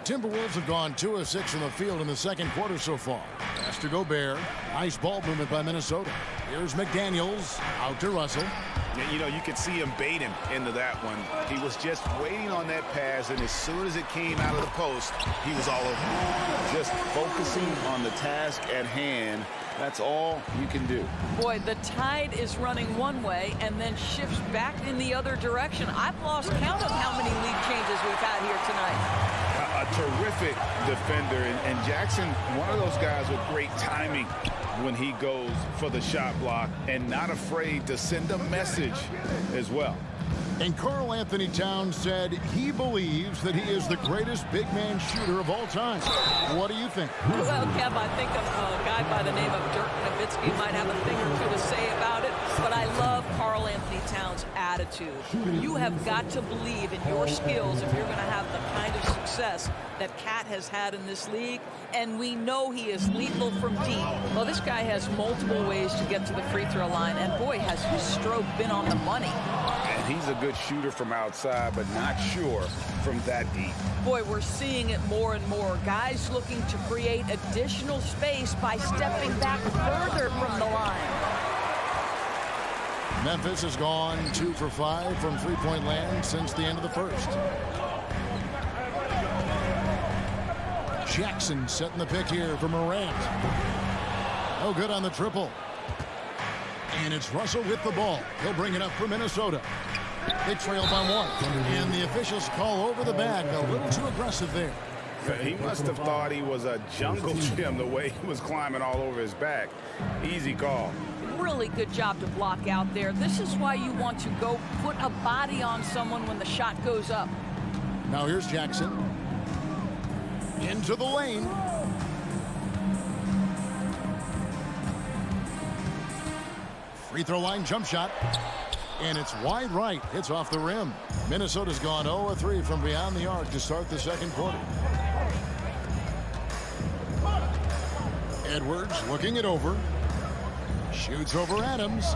S6: Timberwolves have gone 2 of 6 from the field in the second quarter so far. Pass to Gobert. Nice ball movement by Minnesota. Here's McDaniels. Out to Russell.
S7: You know, you could see him baiting into that one. He was just waiting on that pass, and as soon as it came out of the post, he was all over. Just focusing on the task at hand. That's all you can do.
S10: Boy, the tide is running one way and then shifts back in the other direction. I've lost count of how many lead changes we've had here tonight.
S7: A terrific defender, and Jackson, one of those guys with great timing when he goes for the shot block and not afraid to send a message as well.
S6: And Karl Anthony Towns said he believes that he is the greatest big man shooter of all time. What do you think?
S10: Well, Kev, I think a guy by the name of Dirk Nowitzki might have a thing or two to say about it, but I love Karl Anthony Towns' attitude. You have got to believe in your skills if you're going to have the kind of success that Cat has had in this league, and we know he is lethal from deep. Well, this guy has multiple ways to get to the free throw line, and boy, has his stroke been on the money.
S7: And he's a good shooter from outside, but not sure from that deep.
S10: Boy, we're seeing it more and more. Guys looking to create additional space by stepping back further from the line.
S6: Memphis has gone 2 for 5 from three-point land since the end of the first. Jackson setting the pick here for Morant. No good on the triple. And it's Russell with the ball. He'll bring it up for Minnesota. They trail by 1. And the officials call over the back. A little too aggressive there.
S7: He must have thought he was a jungle gym the way he was climbing all over his back. Easy call.
S10: Really good job to block out there. This is why you want to go put a body on someone when the shot goes up.
S6: Now here's Jackson. Into the lane. Free throw line jump shot. And it's wide right. It's off the rim. Minnesota's gone 0 of 3 from beyond the arc to start the second quarter. Edwards looking it over. Shoots over Adams.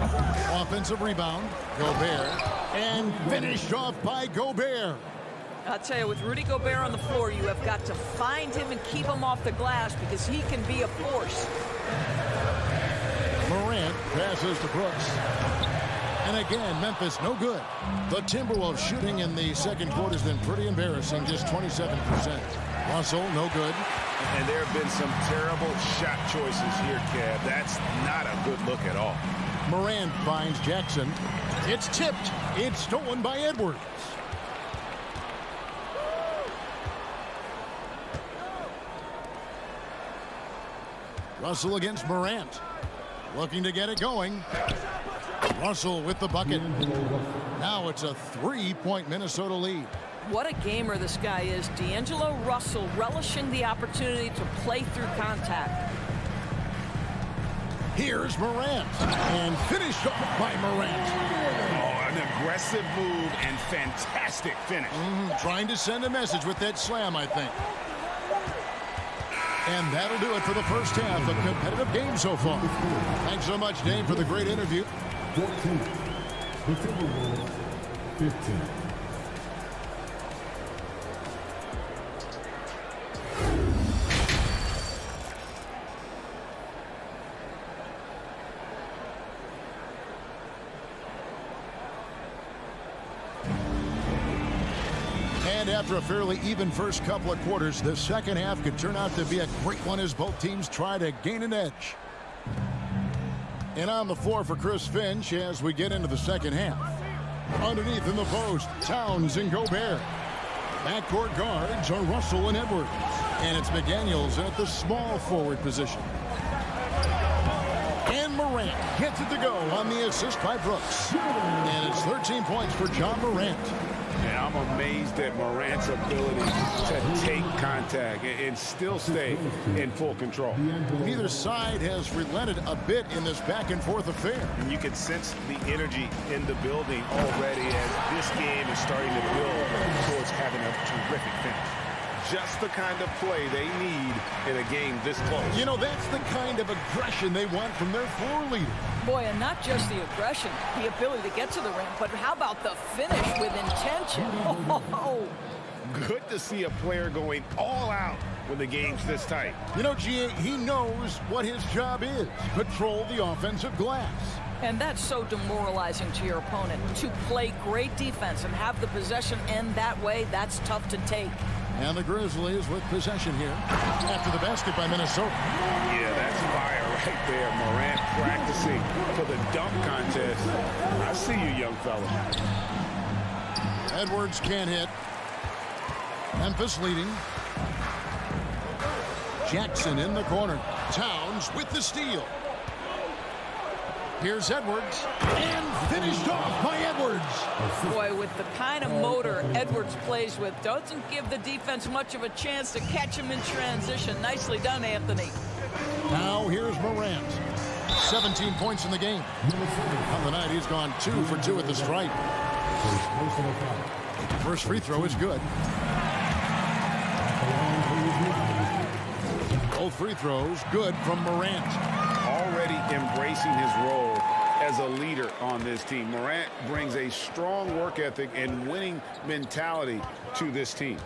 S6: Offensive rebound. Gobert. And finished off by Gobert.
S10: I'll tell you, with Rudy Gobert on the floor, you have got to find him and keep him off the glass because he can be a force.
S6: Morant passes to Brooks. And again, Memphis no good. The Timberwolves shooting in the second quarter has been pretty embarrassing, just 27%. Russell, no good.
S7: And there have been some terrible shot choices here, Kev. That's not a good look at all.
S6: Morant finds Jackson. It's tipped. It's stolen by Edwards. Russell against Morant. Looking to get it going. Russell with the bucket. Now it's a 3-point Minnesota lead.
S10: What a gamer this guy is. D'Angelo Russell relishing the opportunity to play through contact.
S6: Here's Morant. And finished off by Morant.
S7: Oh, an aggressive move and fantastic finish.
S6: Trying to send a message with that slam, I think. And that'll do it for the first half. A competitive game so far. Thanks so much, Dave, for the great interview.
S4: 14. The Timberwolves, 15.
S6: And after a fairly even first couple of quarters, the second half could turn out to be a great one as both teams try to gain an edge. And on the floor for Chris Finch as we get into the second half. Underneath in the post, Towns and Gobert. Backcourt guards are Russell and Edwards. And it's McDaniels at the small forward position. And Morant gets it to go on the assist by Brooks. And it's 13 points for John Morant.
S7: And I'm amazed at Morant's ability to take contact and still stay in full control.
S6: Neither side has relented a bit in this back-and-forth affair.
S1: And you can sense the energy in the building already as this game is starting to build towards having a terrific finish. Just the kind of play they need in a game this close.
S6: You know, that's the kind of aggression they want from their floor leader.
S10: Boy, and not just the aggression, the ability to get to the rim, but how about the finish with intention? Oh.
S1: Good to see a player going all out when the game's this tight.
S6: You know, G.A., he knows what his job is. Control the offensive glass.
S10: And that's so demoralizing to your opponent. To play great defense and have the possession end that way, that's tough to take.
S6: And the Grizzlies with possession here after the basket by Minnesota.
S7: Yeah, that's fire right there. Morant practicing for the dunk contest. I see you, young fella.
S6: Edwards can't hit. Memphis leading. Jackson in the corner. Towns with the steal. Here's Edwards, and finished off by Edwards.
S10: Boy, with the kind of motor Edwards plays with, doesn't give the defense much of a chance to catch him in transition. Nicely done, Anthony.
S6: Now here's Morant. 17 points in the game. On the night, he's gone 2 for 2 at the stripe. First free throw is good. Both free throws good from Morant.
S7: Already embracing his role as a leader on this team. Morant brings a strong work ethic and winning mentality to this team.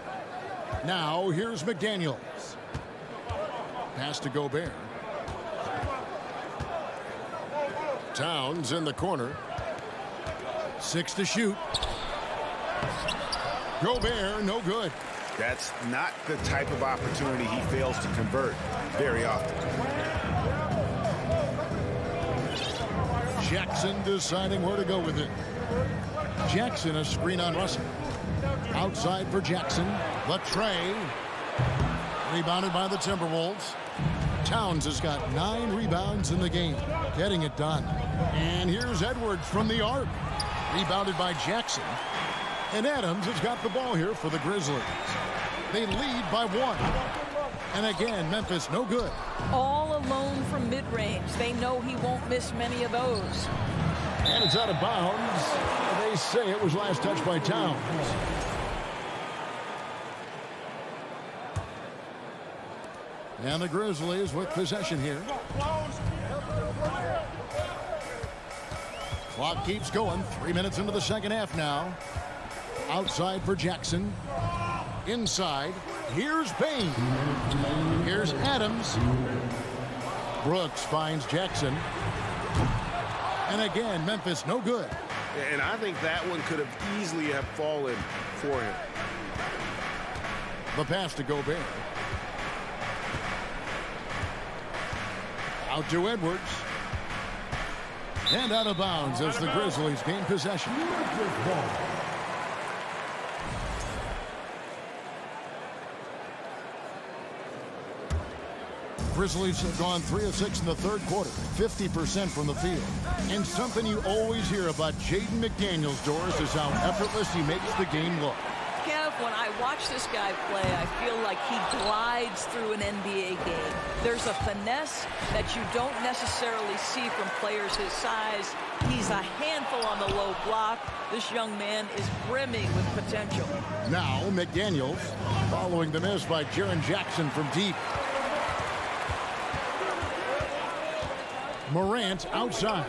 S6: Now here's McDaniels. Pass to Gobert. Towns in the corner. 6 to shoot. Gobert, no good.
S1: That's not the type of opportunity he fails to convert very often.
S6: Jackson deciding where to go with it. Jackson, a screen on Russell. Outside for Jackson. Latre. Rebounded by the Timberwolves. Towns has got 9 rebounds in the game. Getting it done. And here's Edwards from the arc. Rebounded by Jackson. And Adams has got the ball here for the Grizzlies. They lead by 1. And again, Memphis no good.
S10: All alone from mid-range. They know he won't miss many of those.
S6: And it's out of bounds. They say it was last touched by Towns. And the Grizzlies with possession here. Clock keeps going. 3 minutes into the second half now. Outside for Jackson. Inside. Here's Payne. Here's Adams. Brooks finds Jackson. And again, Memphis no good.
S1: And I think that one could have easily have fallen for him.
S6: The pass to Gobert. Out to Edwards. And out of bounds as the Grizzlies gain possession. Grizzlies have gone 3 of 6 in the third quarter, 50% from the field. And something you always hear about Jaden McDaniels, Doris, is how effortless he makes the game look.
S10: Kev, when I watch this guy play, I feel like he glides through an NBA game. There's a finesse that you don't necessarily see from players his size. He's a handful on the low block. This young man is brimming with potential.
S6: Now McDaniels following the miss by Jaren Jackson from deep. Morant outside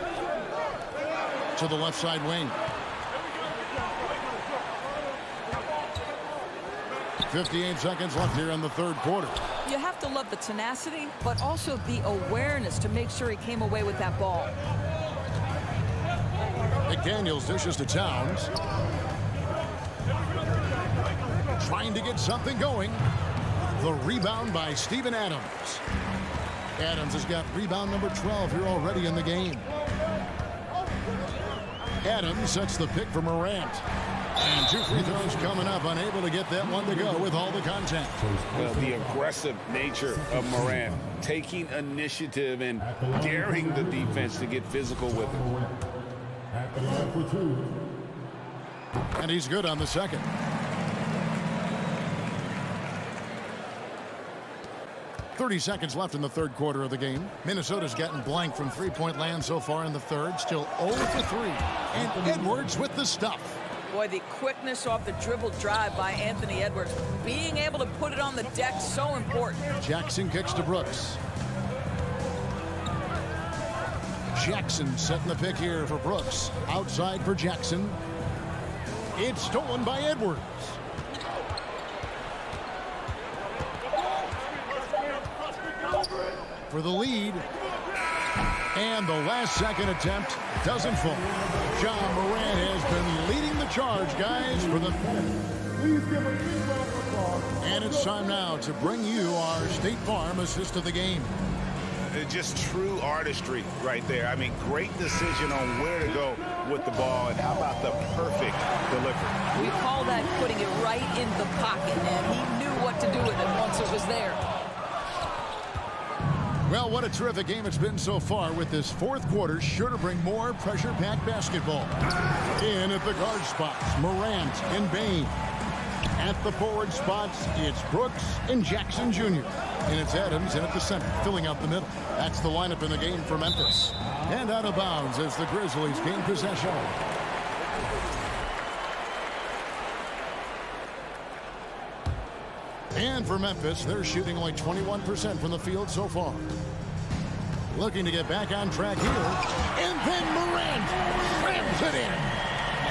S6: to the left side wing. 58 seconds left here in the third quarter.
S10: You have to love the tenacity, but also the awareness to make sure he came away with that ball.
S6: McDaniels dishes to Towns. Trying to get something going. The rebound by Steven Adams. Adams has got rebound number 12 here already in the game. Adams sets the pick for Morant. And 2 free throws coming up, unable to get that one to go with all the contact.
S7: Well, the aggressive nature of Morant, taking initiative and daring the defense to get physical with him.
S6: And he's good on the second. .30 seconds left in the third quarter of the game. Minnesota's gotten blank from three-point land so far in the third. Still 0 for 3. And Edwards with the stuff.
S10: Boy, the quickness off the dribble drive by Anthony Edwards. Being able to put it on the deck, so important.
S6: Jackson kicks to Brooks. Jackson setting the pick here for Brooks. Outside for Jackson. It's stolen by Edwards. For the lead. And the last second attempt doesn't fall. John Morant has been leading the charge, guys, for the... And it's time now to bring you our State Farm assist of the game.
S7: Just true artistry right there. I mean, great decision on where to go with the ball, and how about the perfect delivery?
S10: We call that putting it right in the pocket, and he knew what to do with it once it was there.
S6: Well, what a terrific game it's been so far, with this fourth quarter sure to bring more pressure-packed basketball. In at the guard spots, Morant and Bain. At the forward spots, it's Brooks and Jackson Jr. And it's Adams in at the center, filling out the middle. That's the lineup in the game for Memphis. And out of bounds as the Grizzlies gain possession. And for Memphis, they're shooting only 21% from the field so far. Looking to get back on track here. And then Morant slams it in.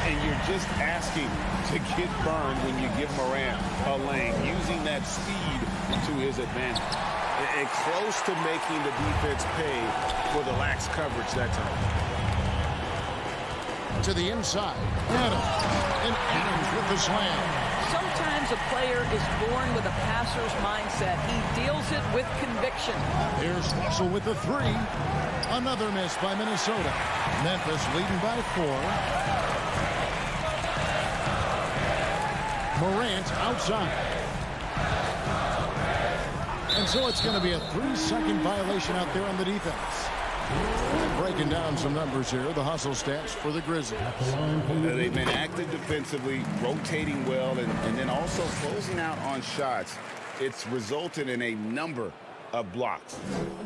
S7: And you're just asking to get burned when you give Morant a lane, using that speed to his advantage. And close to making the defense pay for the lax coverage that time.
S6: To the inside. Adams. And Adams with the slam.
S10: Sometimes a player is born with a passer's mindset. He deals it with conviction.
S6: Here's Russell with the three. Another miss by Minnesota. Memphis leading by 4. Morant outside. And so it's going to be a 3-second violation out there on the defense. Breaking down some numbers here, the hustle stats for the Grizzlies.
S7: They've been active defensively, rotating well, and then also closing out on shots. It's resulted in a number of blocks.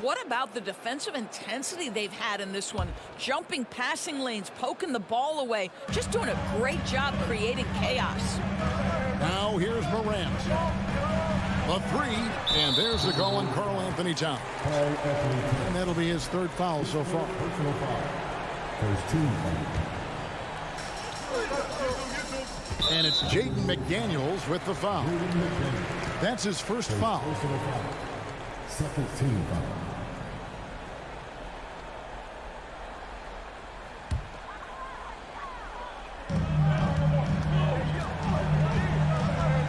S10: What about the defensive intensity they've had in this one? Jumping passing lanes, poking the ball away, just doing a great job creating chaos.
S6: Now here's Morant. A 3, and there's the call on Karl Anthony Towns. And that'll be his third foul so far.
S4: Personal foul. First team foul.
S6: And it's Jaden McDaniels with the foul. That's his first foul.
S4: Personal foul. Second team foul.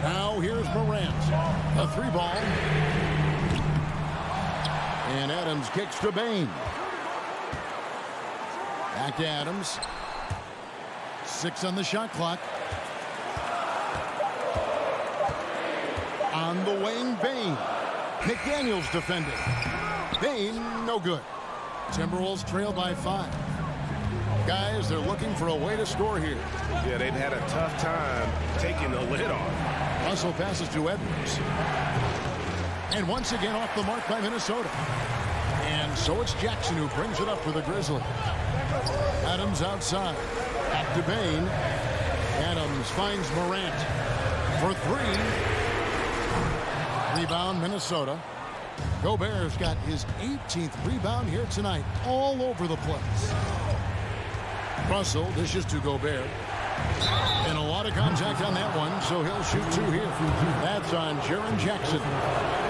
S6: Now here's Morant. A 3-ball. And Adams kicks to Bain. Back to Adams. 6 on the shot clock. On the wing, Bain. McDaniels defending. Bain, no good. Timberwolves trail by 5. Guys, they're looking for a way to score here.
S1: Yeah, they've had a tough time taking the lid off.
S6: Russell passes to Edwards. And once again off the mark by Minnesota. And so it's Jackson who brings it up for the Grizzlies. Adams outside. Back to Bain. Adams finds Morant for 3. Rebound, Minnesota. Gobert's got his 18th rebound here tonight. All over the place. Russell dishes to Gobert. And a lot of contact on that one, so he'll shoot 2 here. That's on Jaren Jackson.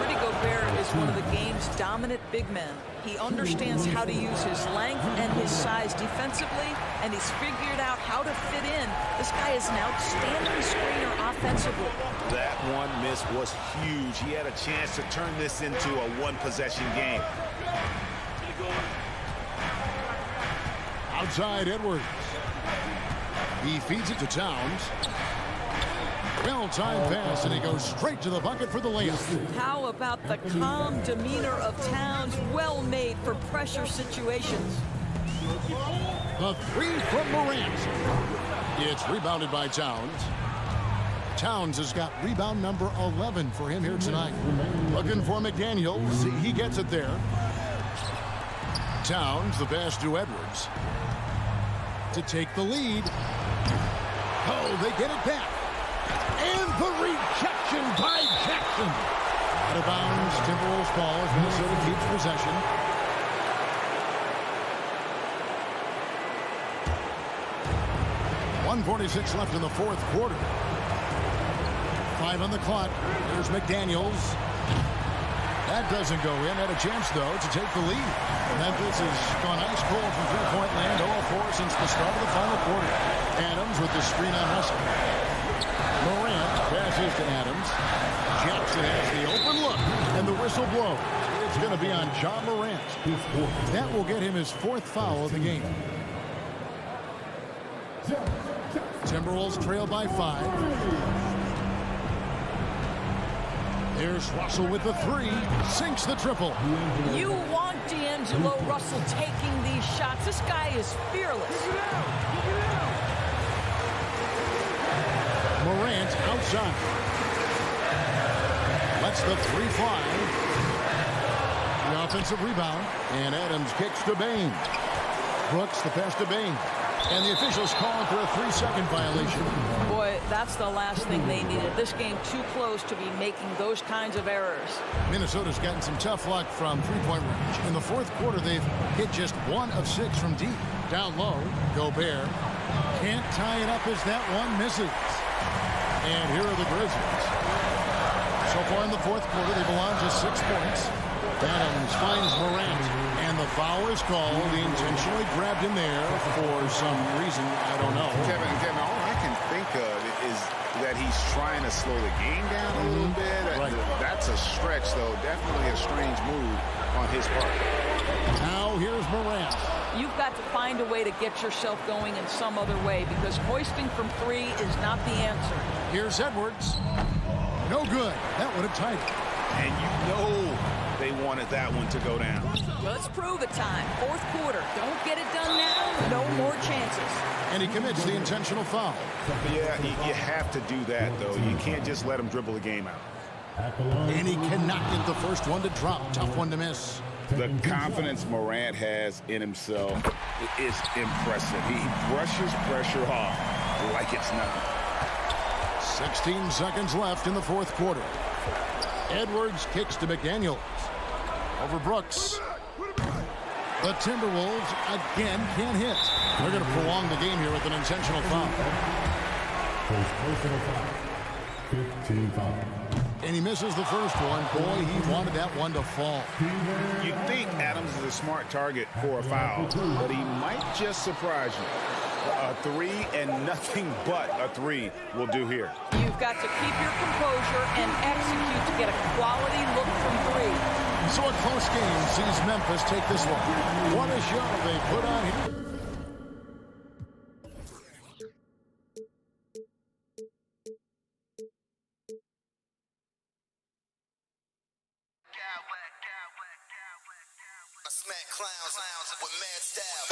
S10: Rudy Gobert is one of the game's dominant big men. He understands how to use his length and his size defensively, and he's figured out how to fit in. This guy is an outstanding screener offensively.
S7: That one miss was huge. He had a chance to turn this into a one-possession game.
S6: Outside Edwards. He feeds it to Towns. Well-timed pass, and he goes straight to the bucket for the layup.
S10: How about the calm demeanor of Towns? Well made for pressure situations.
S6: The 3 from Morant. It's rebounded by Towns. Towns has got rebound number 11 for him here tonight. Looking for McDaniels. He gets it there. Towns, the pass to Edwards. To take the lead. Oh, they get it back. And the rejection by Jackson. Out of bounds, Timberwolves ball as Minnesota keeps possession. .146 left in the fourth quarter. 5 on the clock. Here's McDaniels. That doesn't go in. Had a chance, though, to take the lead. Memphis has gone ice cold from three-point land, 0-4 since the start of the final quarter. Adams with the screen on Russell. Morant passes to Adams. Jackson has the open look, and the whistle blows. It's going to be on Ja Morant. That will get him his 4th foul of the game. Timberwolves trail by 5. There's Russell with the 3. Sinks the triple.
S10: You want D'Angelo Russell taking these shots. This guy is fearless.
S6: Morant outside. Lets the 3 fly. The offensive rebound. And Adams kicks to Bain. Brooks the pass to Bain. And the officials calling for a 3-second violation.
S10: Boy, that's the last thing they needed. This game too close to be making those kinds of errors.
S6: Minnesota's gotten some tough luck from three-point range. In the fourth quarter, they've hit just 1 of 6 from deep. Down low, Gobert. Can't tie it up as that one misses. And here are the Grizzlies. So far in the fourth quarter, they've allowed just 6 points. Adams finds Morant, and the foul is called. He intentionally grabbed him there for some reason. I don't know.
S7: Kevin, all I can think of is that he's trying to slow the game down a little bit.
S6: Right.
S7: That's a stretch, though. Definitely a strange move on his part.
S6: Now here's Morant.
S10: You've got to find a way to get yourself going in some other way, because hoisting from 3 is not the answer.
S6: Here's Edwards. No good. That would have tied it.
S7: And you know they wanted that one to go down.
S10: Let's prove it time. Fourth quarter. Don't get it done now. No more chances.
S6: And he commits the intentional foul.
S7: Yeah, you have to do that, though. You can't just let him dribble the game out.
S6: And he cannot get the first one to drop. Tough one to miss.
S7: The confidence Morant has in himself is impressive. He brushes pressure off like it's nothing.
S6: 16 seconds left in the fourth quarter. Edwards kicks to McDaniels. Over Brooks. The Timberwolves again can't hit. They're going to prolong the game here with an intentional foul.
S4: Personal foul. 15 foul.
S6: And he misses the first one. Boy, he wanted that one to fall.
S7: You think Adams is a smart target for a foul, but he might just surprise you. A 3 and nothing but a 3 will do here.
S10: You've got to keep your composure and execute to get a quality look from 3.
S6: So a close game sees Memphis take this one. What a show they put on here.
S5: I smack clowns with mad style.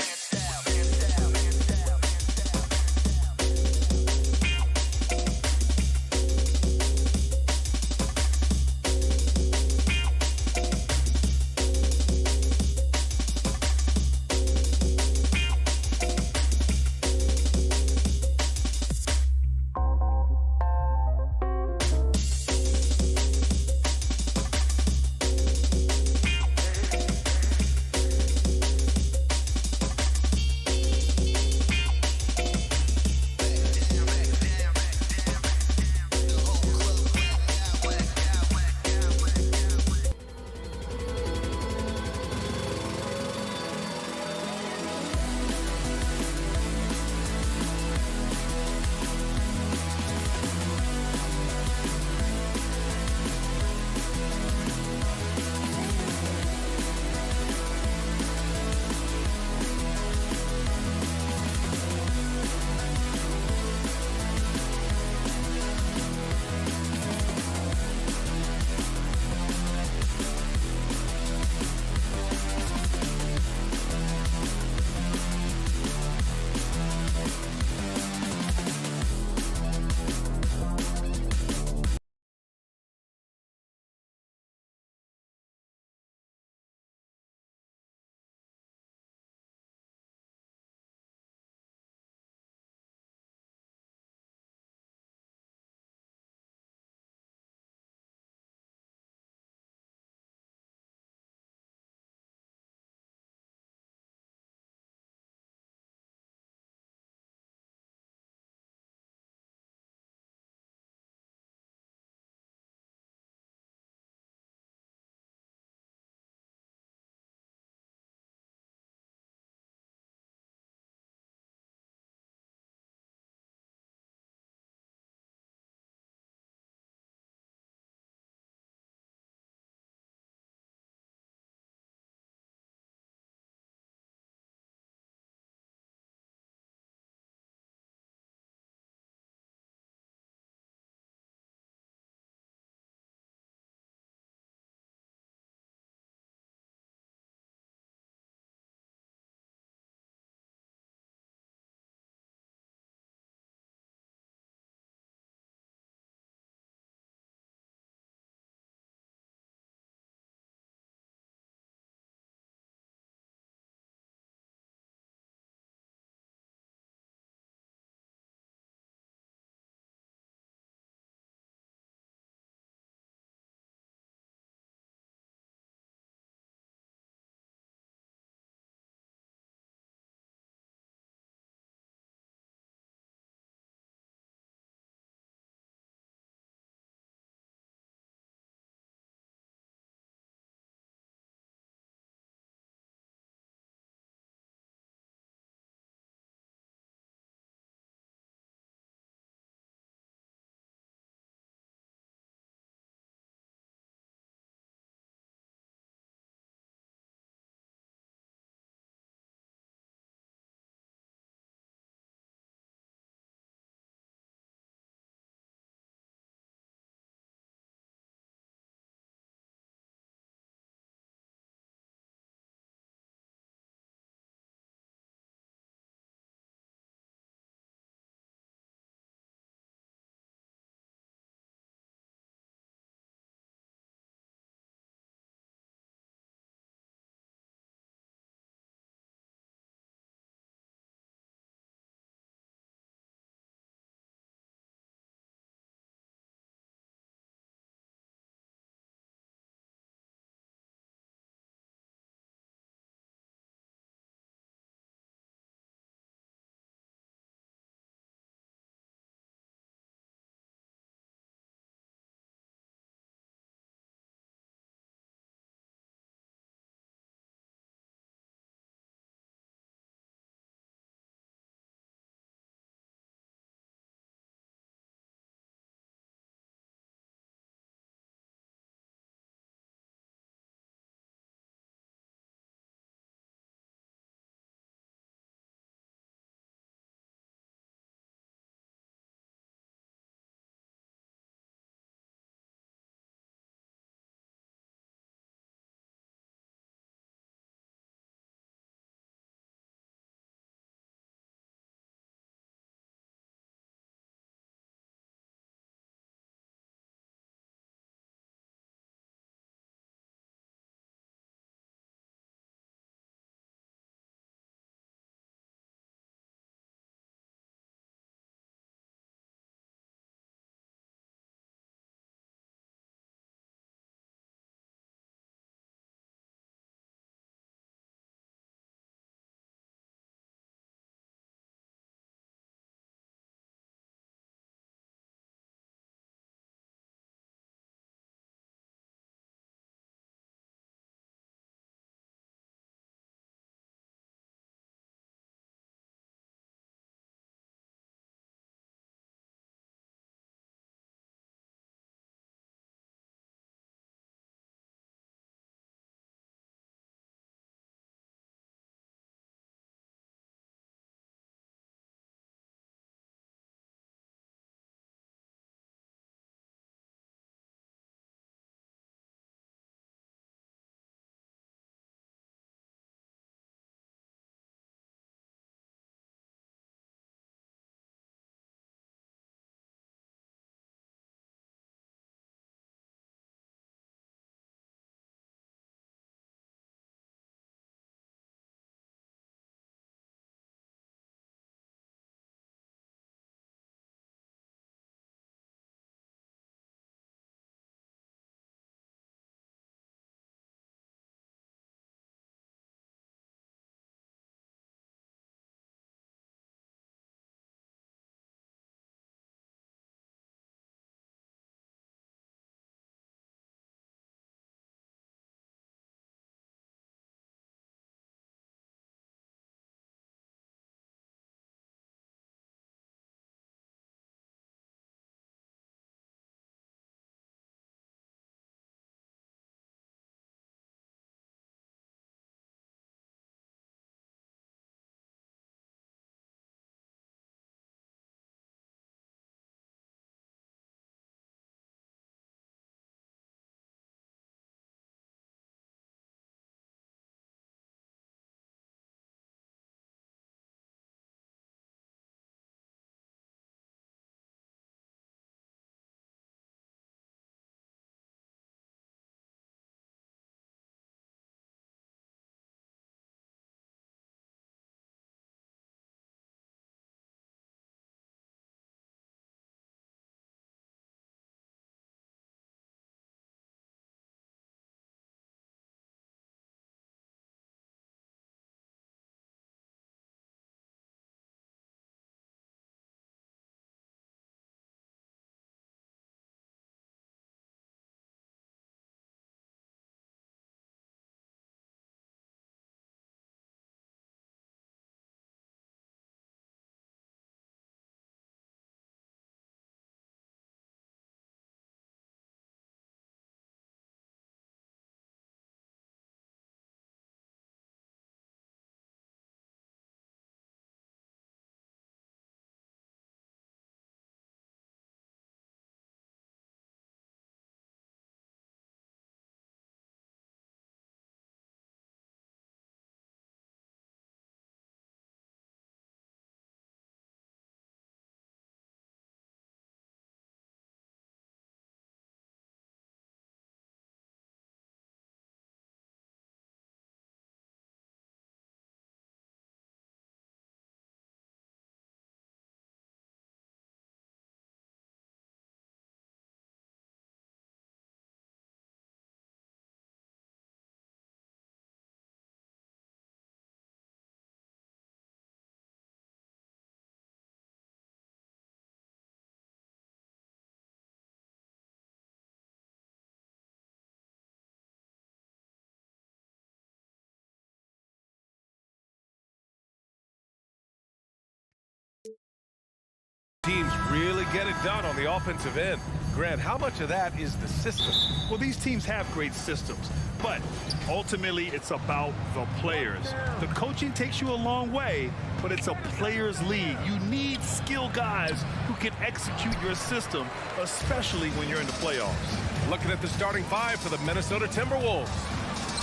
S1: get it done on the offensive end. Grant, how much of that is the system?
S2: Well, these teams have great systems, but ultimately it's about the players. The coaching takes you a long way, but it's a players' league. You need skilled guys who can execute your system, especially when you're in the playoffs.
S1: Looking at the starting five for the Minnesota Timberwolves.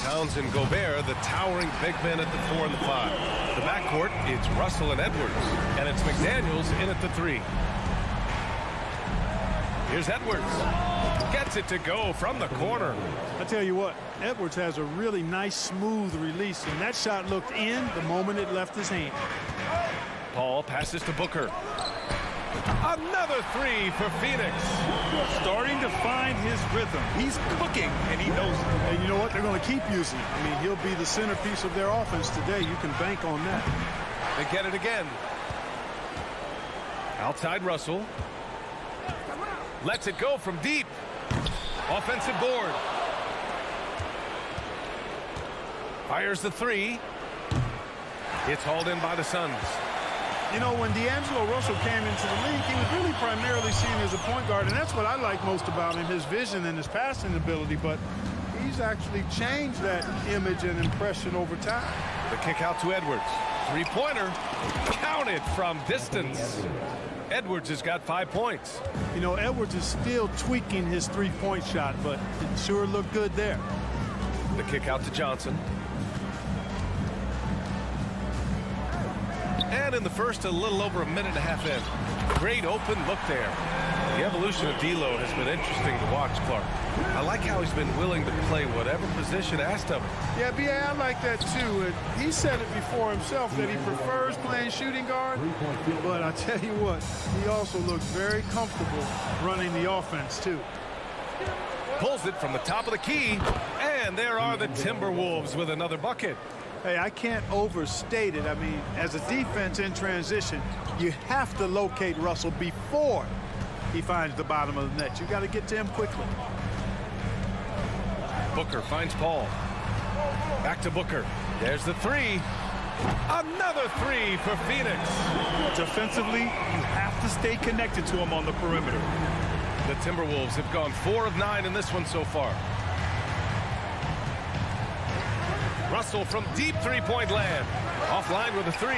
S1: Towns and Gobert, the towering big men at the 4 and the 5. The backcourt, it's Russell and Edwards, and it's McDaniels in at the 3. Here's Edwards. Gets it to go from the corner.
S12: I tell you what, Edwards has a really nice, smooth release, and that shot looked in the moment it left his hand.
S1: Paul passes to Booker. Another 3 for Phoenix.
S2: Starting to find his rhythm. He's cooking, and he knows it.
S12: And you know what? They're going to keep using him. I mean, he'll be the centerpiece of their offense today. You can bank on that.
S1: They get it again. Outside Russell. Lets it go from deep. Offensive board. Fires the 3. It's hauled in by the Suns.
S12: You know, when D'Angelo Russell came into the league, he was really primarily seen as a point guard, and that's what I like most about him, his vision and his passing ability, but he's actually changed that image and impression over time.
S1: The kick out to Edwards. Three-pointer. Counted from distance. Edwards has got 5 points.
S12: You know, Edwards is still tweaking his three-point shot, but it sure looked good there.
S1: The kick out to Johnson. And in the first, a little over a minute and a half in. Great open look there. The evolution of D'Lo has been interesting to watch, Clark. I like how he's been willing to play whatever position asked of him.
S12: Yeah, B.A., I like that too. And he said it before himself that he prefers playing shooting guard. But I tell you what, he also looks very comfortable running the offense too.
S1: Pulls it from the top of the key. And there are the Timberwolves with another bucket.
S12: Hey, I can't overstate it. I mean, as a defense in transition, you have to locate Russell before he finds the bottom of the net. You got to get to him quickly.
S1: Booker finds Paul. Back to Booker. There's the 3. Another 3 for Phoenix.
S2: Defensively, you have to stay connected to him on the perimeter.
S1: The Timberwolves have gone 4 of 9 in this one so far. Russell from deep three-point land. Offline with a 3.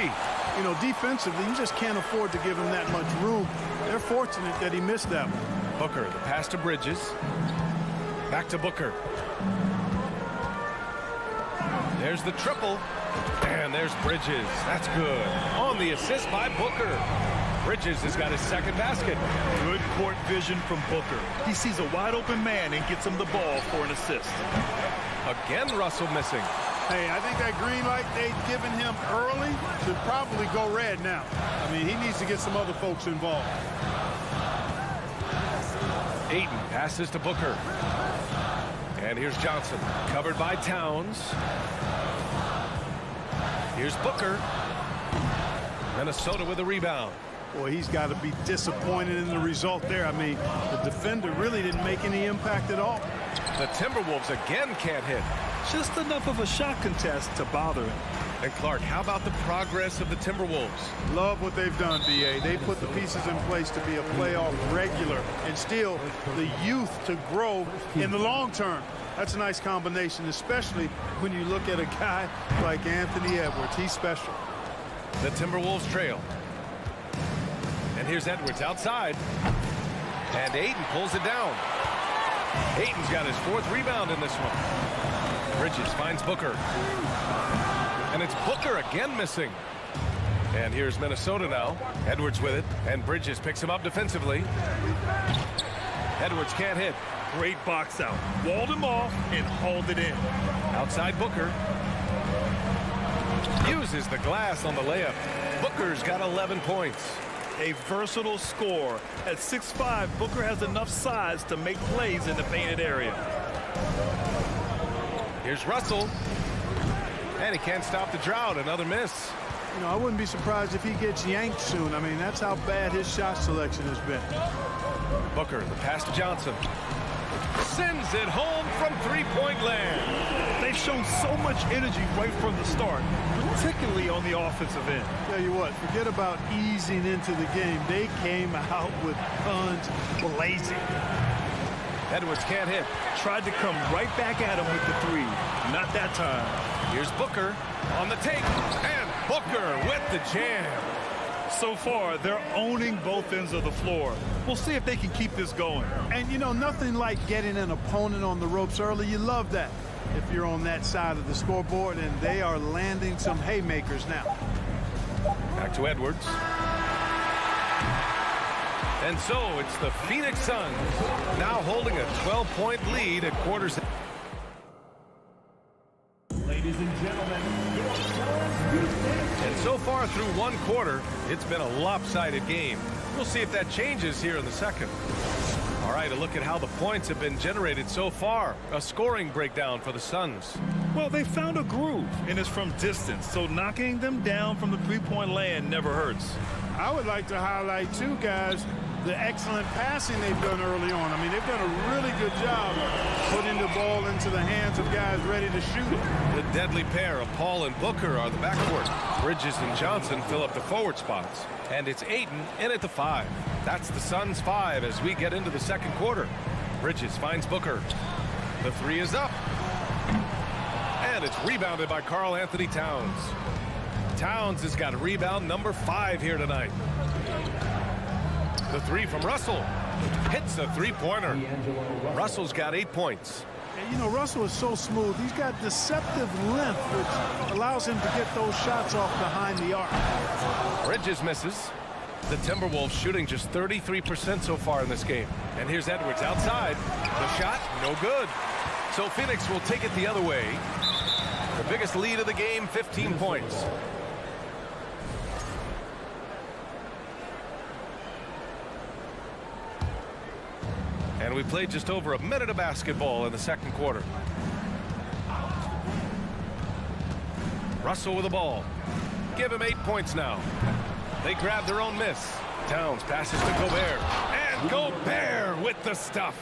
S12: You know, defensively, you just can't afford to give him that much room. They're fortunate that he missed that one.
S1: Booker, the pass to Bridges. Back to Booker. There's the triple. And there's Bridges. That's good. On the assist by Booker. Bridges has got his second basket.
S2: Good court vision from Booker. He sees a wide-open man and gets him the ball for an assist.
S1: Again, Russell missing.
S12: Hey, I think that green light they've given him early should probably go red now. I mean, he needs to get some other folks involved.
S1: Ayton passes to Booker. And here's Johnson, covered by Towns. Here's Booker. Minnesota with a rebound.
S12: Boy, he's got to be disappointed in the result there. I mean, the defender really didn't make any impact at all.
S1: The Timberwolves again can't hit.
S2: Just enough of a shot contest to bother him.
S1: And Clark, how about the progress of the Timberwolves?
S12: Love what they've done, B.A. They put the pieces in place to be a playoff regular and still the youth to grow in the long term. That's a nice combination, especially when you look at a guy like Anthony Edwards. He's special.
S1: The Timberwolves trail. And here's Edwards outside. And Ayton pulls it down. Ayton's got his 4th rebound in this one. Bridges finds Booker. And it's Booker again missing. And here's Minnesota now. Edwards with it. And Bridges picks him up defensively. Edwards can't hit.
S2: Great box out. Walled him off and hauled it in.
S1: Outside Booker. Uses the glass on the layup. Booker's got 11 points.
S2: A versatile scorer. At 6'5", Booker has enough size to make plays in the painted area.
S1: Here's Russell. And he can't stop the drought. Another miss.
S12: You know, I wouldn't be surprised if he gets yanked soon. I mean, that's how bad his shot selection has been.
S1: Booker, the pass to Johnson. sends it home from three-point land.
S2: They've shown so much energy right from the start, particularly on the offensive end.
S12: Tell you what, forget about easing into the game. They came out with guns blazing.
S1: Edwards can't hit.
S2: Tried to come right back at him with the three. Not that time.
S1: Here's Booker on the take, and Booker with the jam.
S2: So far, they're owning both ends of the floor. We'll see if they can keep this going.
S12: And, you know, nothing like getting an opponent on the ropes early. You love that if you're on that side of the scoreboard, and they are landing some haymakers now.
S1: Back to Edwards. And so it's the Phoenix Suns now holding a 12-point lead at quarters.
S4: Ladies and gentlemen,
S1: and so far through one quarter, it's been a lopsided game. We'll see if that changes here in the second. All right, a look at how the points have been generated so far. A scoring breakdown for the Suns.
S2: Well, they found a groove, and it's from distance, so knocking them down from the three-point land never hurts.
S12: I would like to highlight, too, guys, the excellent passing they've done early on. I mean, they've done a really good job putting the ball into the hands of guys ready to shoot it.
S1: The deadly pair of Paul and Booker are the backcourt. Bridges and Johnson fill up the forward spots. And it's Ayton in at the 5. That's the Suns' 5 as we get into the second quarter. Bridges finds Booker. The 3 is up. And it's rebounded by Karl Anthony Towns. Towns has got rebound number 5 here tonight. The 3 from Russell. Hits a three-pointer. Russell's got 8 points.
S12: And, you know, Russell is so smooth. He's got deceptive length, which allows him to get those shots off behind the arc.
S1: Bridges misses. The Timberwolves shooting just 33% so far in this game. And here's Edwards outside. The shot, no good. So Phoenix will take it the other way. The biggest lead of the game, 15 points. And we played just over a minute of basketball in the second quarter. Russell with the ball. Give him 8 points now. They grab their own miss. Towns passes to Gobert. And Gobert with the stuff.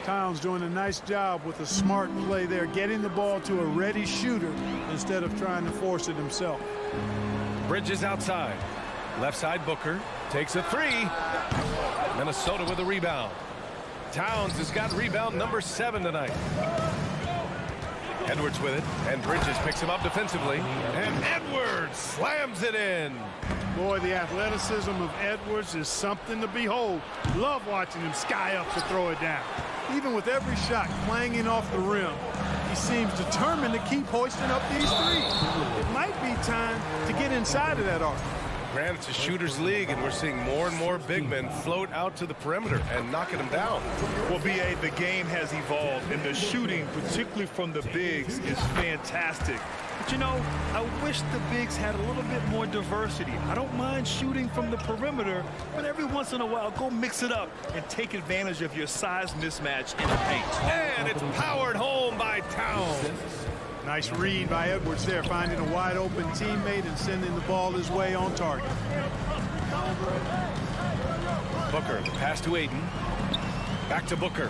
S12: Towns doing a nice job with a smart play there, getting the ball to a ready shooter instead of trying to force it himself.
S1: Bridges outside. Left side Booker takes a 3. Minnesota with a rebound. Towns has got rebound number 7 tonight. Edwards with it, and Bridges picks him up defensively. And Edwards slams it in.
S12: Boy, the athleticism of Edwards is something to behold. Love watching him sky up to throw it down. Even with every shot clanging off the rim, he seems determined to keep hoisting up these threes. It might be time to get inside of that arc.
S1: Granted, it's a shooter's league, and we're seeing more and more big men float out to the perimeter and knocking them down.
S2: Well, B.A., the game has evolved, and the shooting, particularly from the bigs, is fantastic. But, you know, I wish the bigs had a little bit more diversity. I don't mind shooting from the perimeter, but every once in a while, go mix it up and take advantage of your size mismatch in the paint.
S1: And it's powered home by Towns.
S12: Nice read by Edwards there, finding a wide open teammate and sending the ball his way on target.
S1: Booker, the pass to Ayton. Back to Booker.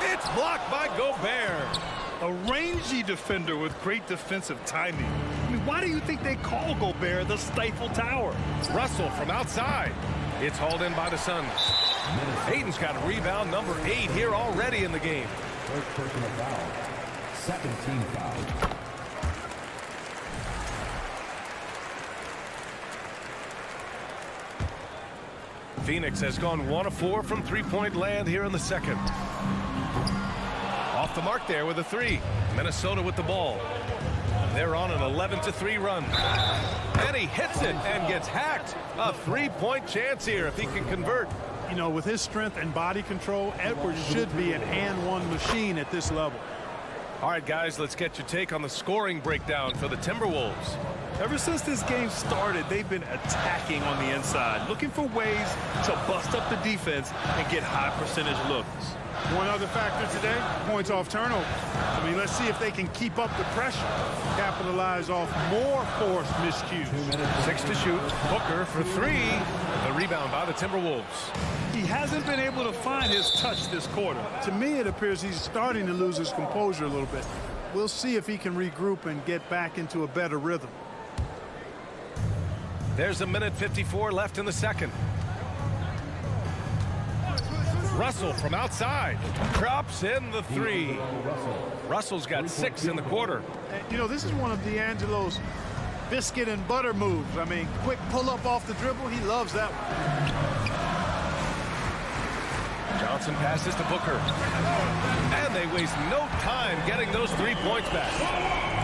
S1: It's blocked by Gobert.
S2: A rangy defender with great defensive timing. I mean, why do you think they call Gobert the Stifle Tower?
S1: Russell from outside. It's hauled in by the Suns. Ayton's got rebound number 8 here already in the game.
S4: First personal foul. Second team foul.
S1: Phoenix has gone 1 of 4 from three-point land here in the second. Off the mark there with a 3. Minnesota with the ball. They're on an 11-3 run. And he hits it and gets hacked. A 3-point chance here if he can convert.
S12: You know, with his strength and body control, Edwards should be an and-one machine at this level.
S1: All right, guys, let's get your take on the scoring breakdown for the Timberwolves.
S2: Ever since this game started, they've been attacking on the inside, looking for ways to bust up the defense and get high percentage looks.
S12: One other factor today, points off turnover. I mean, let's see if they can keep up the pressure, capitalize off more forced miscues.
S1: 6 to shoot. Booker for 3. The rebound by the Timberwolves.
S2: He hasn't been able to find his touch this quarter.
S12: To me, it appears he's starting to lose his composure a little bit. We'll see if he can regroup and get back into a better rhythm.
S1: There's a minute 54 left in the second. Russell from outside drops in the 3. Russell's got 6 in the quarter.
S12: And, you know, this is one of D'Angelo's biscuit and butter moves. I mean, quick pull up off the dribble. He loves that one.
S1: Johnson passes to Booker. And they waste no time getting those 3 points back.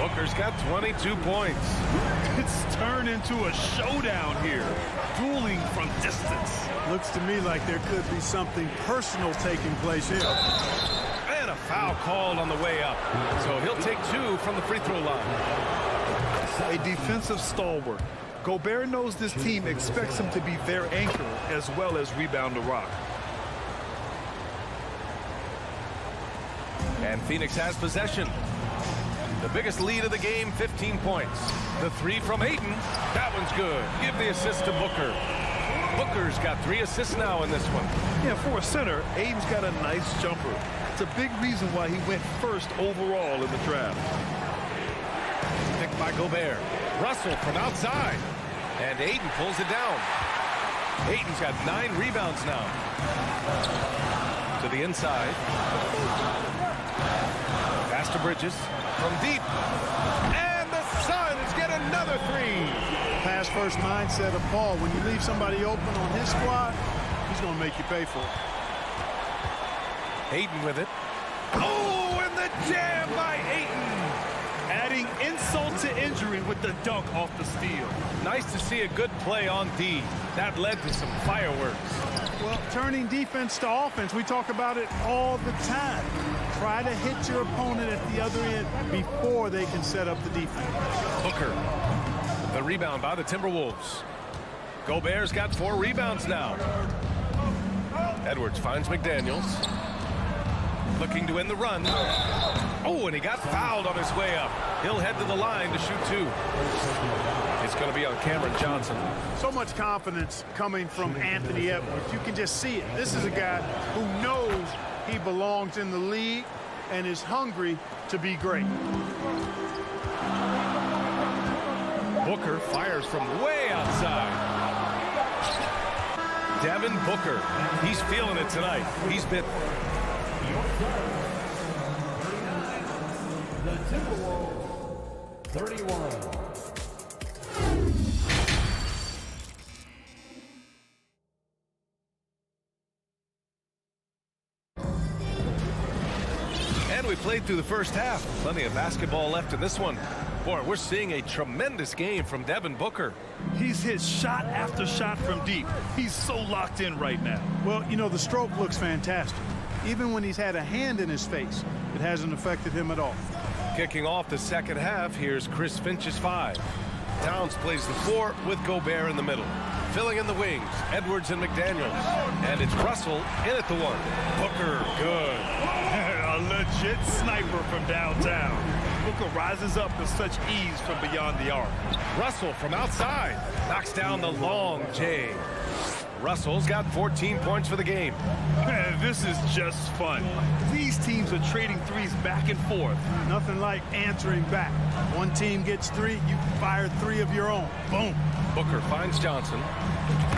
S1: Booker's got 22 points.
S2: It's turned into a showdown here. Dueling from distance.
S12: Looks to me like there could be something personal taking place here.
S1: And a foul called on the way up. So he'll take 2 from the free throw line.
S2: A defensive stalwart. Gobert knows this team expects him to be their anchor as well as rebound the rock.
S1: And Phoenix has possession. The biggest lead of the game, 15 points. The 3 from Ayton. That one's good. Give the assist to Booker. Booker's got 3 assists now in this one.
S2: Yeah, for a center, Ayton's got a nice jumper. It's a big reason why he went first overall in the draft.
S1: Picked by Gobert. Russell from outside. And Ayton pulls it down. Ayton's got 9 rebounds now. To the inside. Pass to Bridges. From deep. And the Suns get another 3.
S12: Pass first mindset of Paul. When you leave somebody open on his squad, he's going to make you pay for it.
S1: Ayton with it. Oh, and the jam by Ayton.
S2: Adding insult to injury with the dunk off the steal.
S1: Nice to see a good play on D. That led to some fireworks.
S12: Well, turning defense to offense, we talk about it all the time. Try to hit your opponent at the other end before they can set up the defense.
S1: Booker. The rebound by the Timberwolves. Gobert's got 4 rebounds now. Edwards finds McDaniels. Looking to win the run. Oh, and he got fouled on his way up. He'll head to the line to shoot 2. It's going to be on Cameron Johnson.
S12: So much confidence coming from Anthony Edwards. You can just see it. This is a guy who knows he belongs in the league and is hungry to be great.
S1: Booker fires from way outside. Devin Booker. He's feeling it tonight. He's been...
S4: The Timberwolves, 31.
S1: And we played through the first half. Plenty of basketball left in this one. Boy, we're seeing a tremendous game from Devin Booker.
S2: He's hit shot after shot from deep. He's so locked in right now.
S12: Well, you know, the stroke looks fantastic. Even when he's had a hand in his face, it hasn't affected him at all.
S1: Kicking off the second half, here's Chris Finch's 5. Towns plays the 4 with Gobert in the middle. Filling in the wings, Edwards and McDaniels. And it's Russell in at the 1. Booker, good.
S2: A legit sniper from downtown. Booker rises up with such ease from beyond the arc.
S1: Russell from outside knocks down the long J. Russell's got 14 points for the game.
S2: Man, this is just fun. These teams are trading threes back and forth.
S12: Nothing like answering back. One team gets 3, you fire 3 of your own. Boom.
S1: Booker finds Johnson.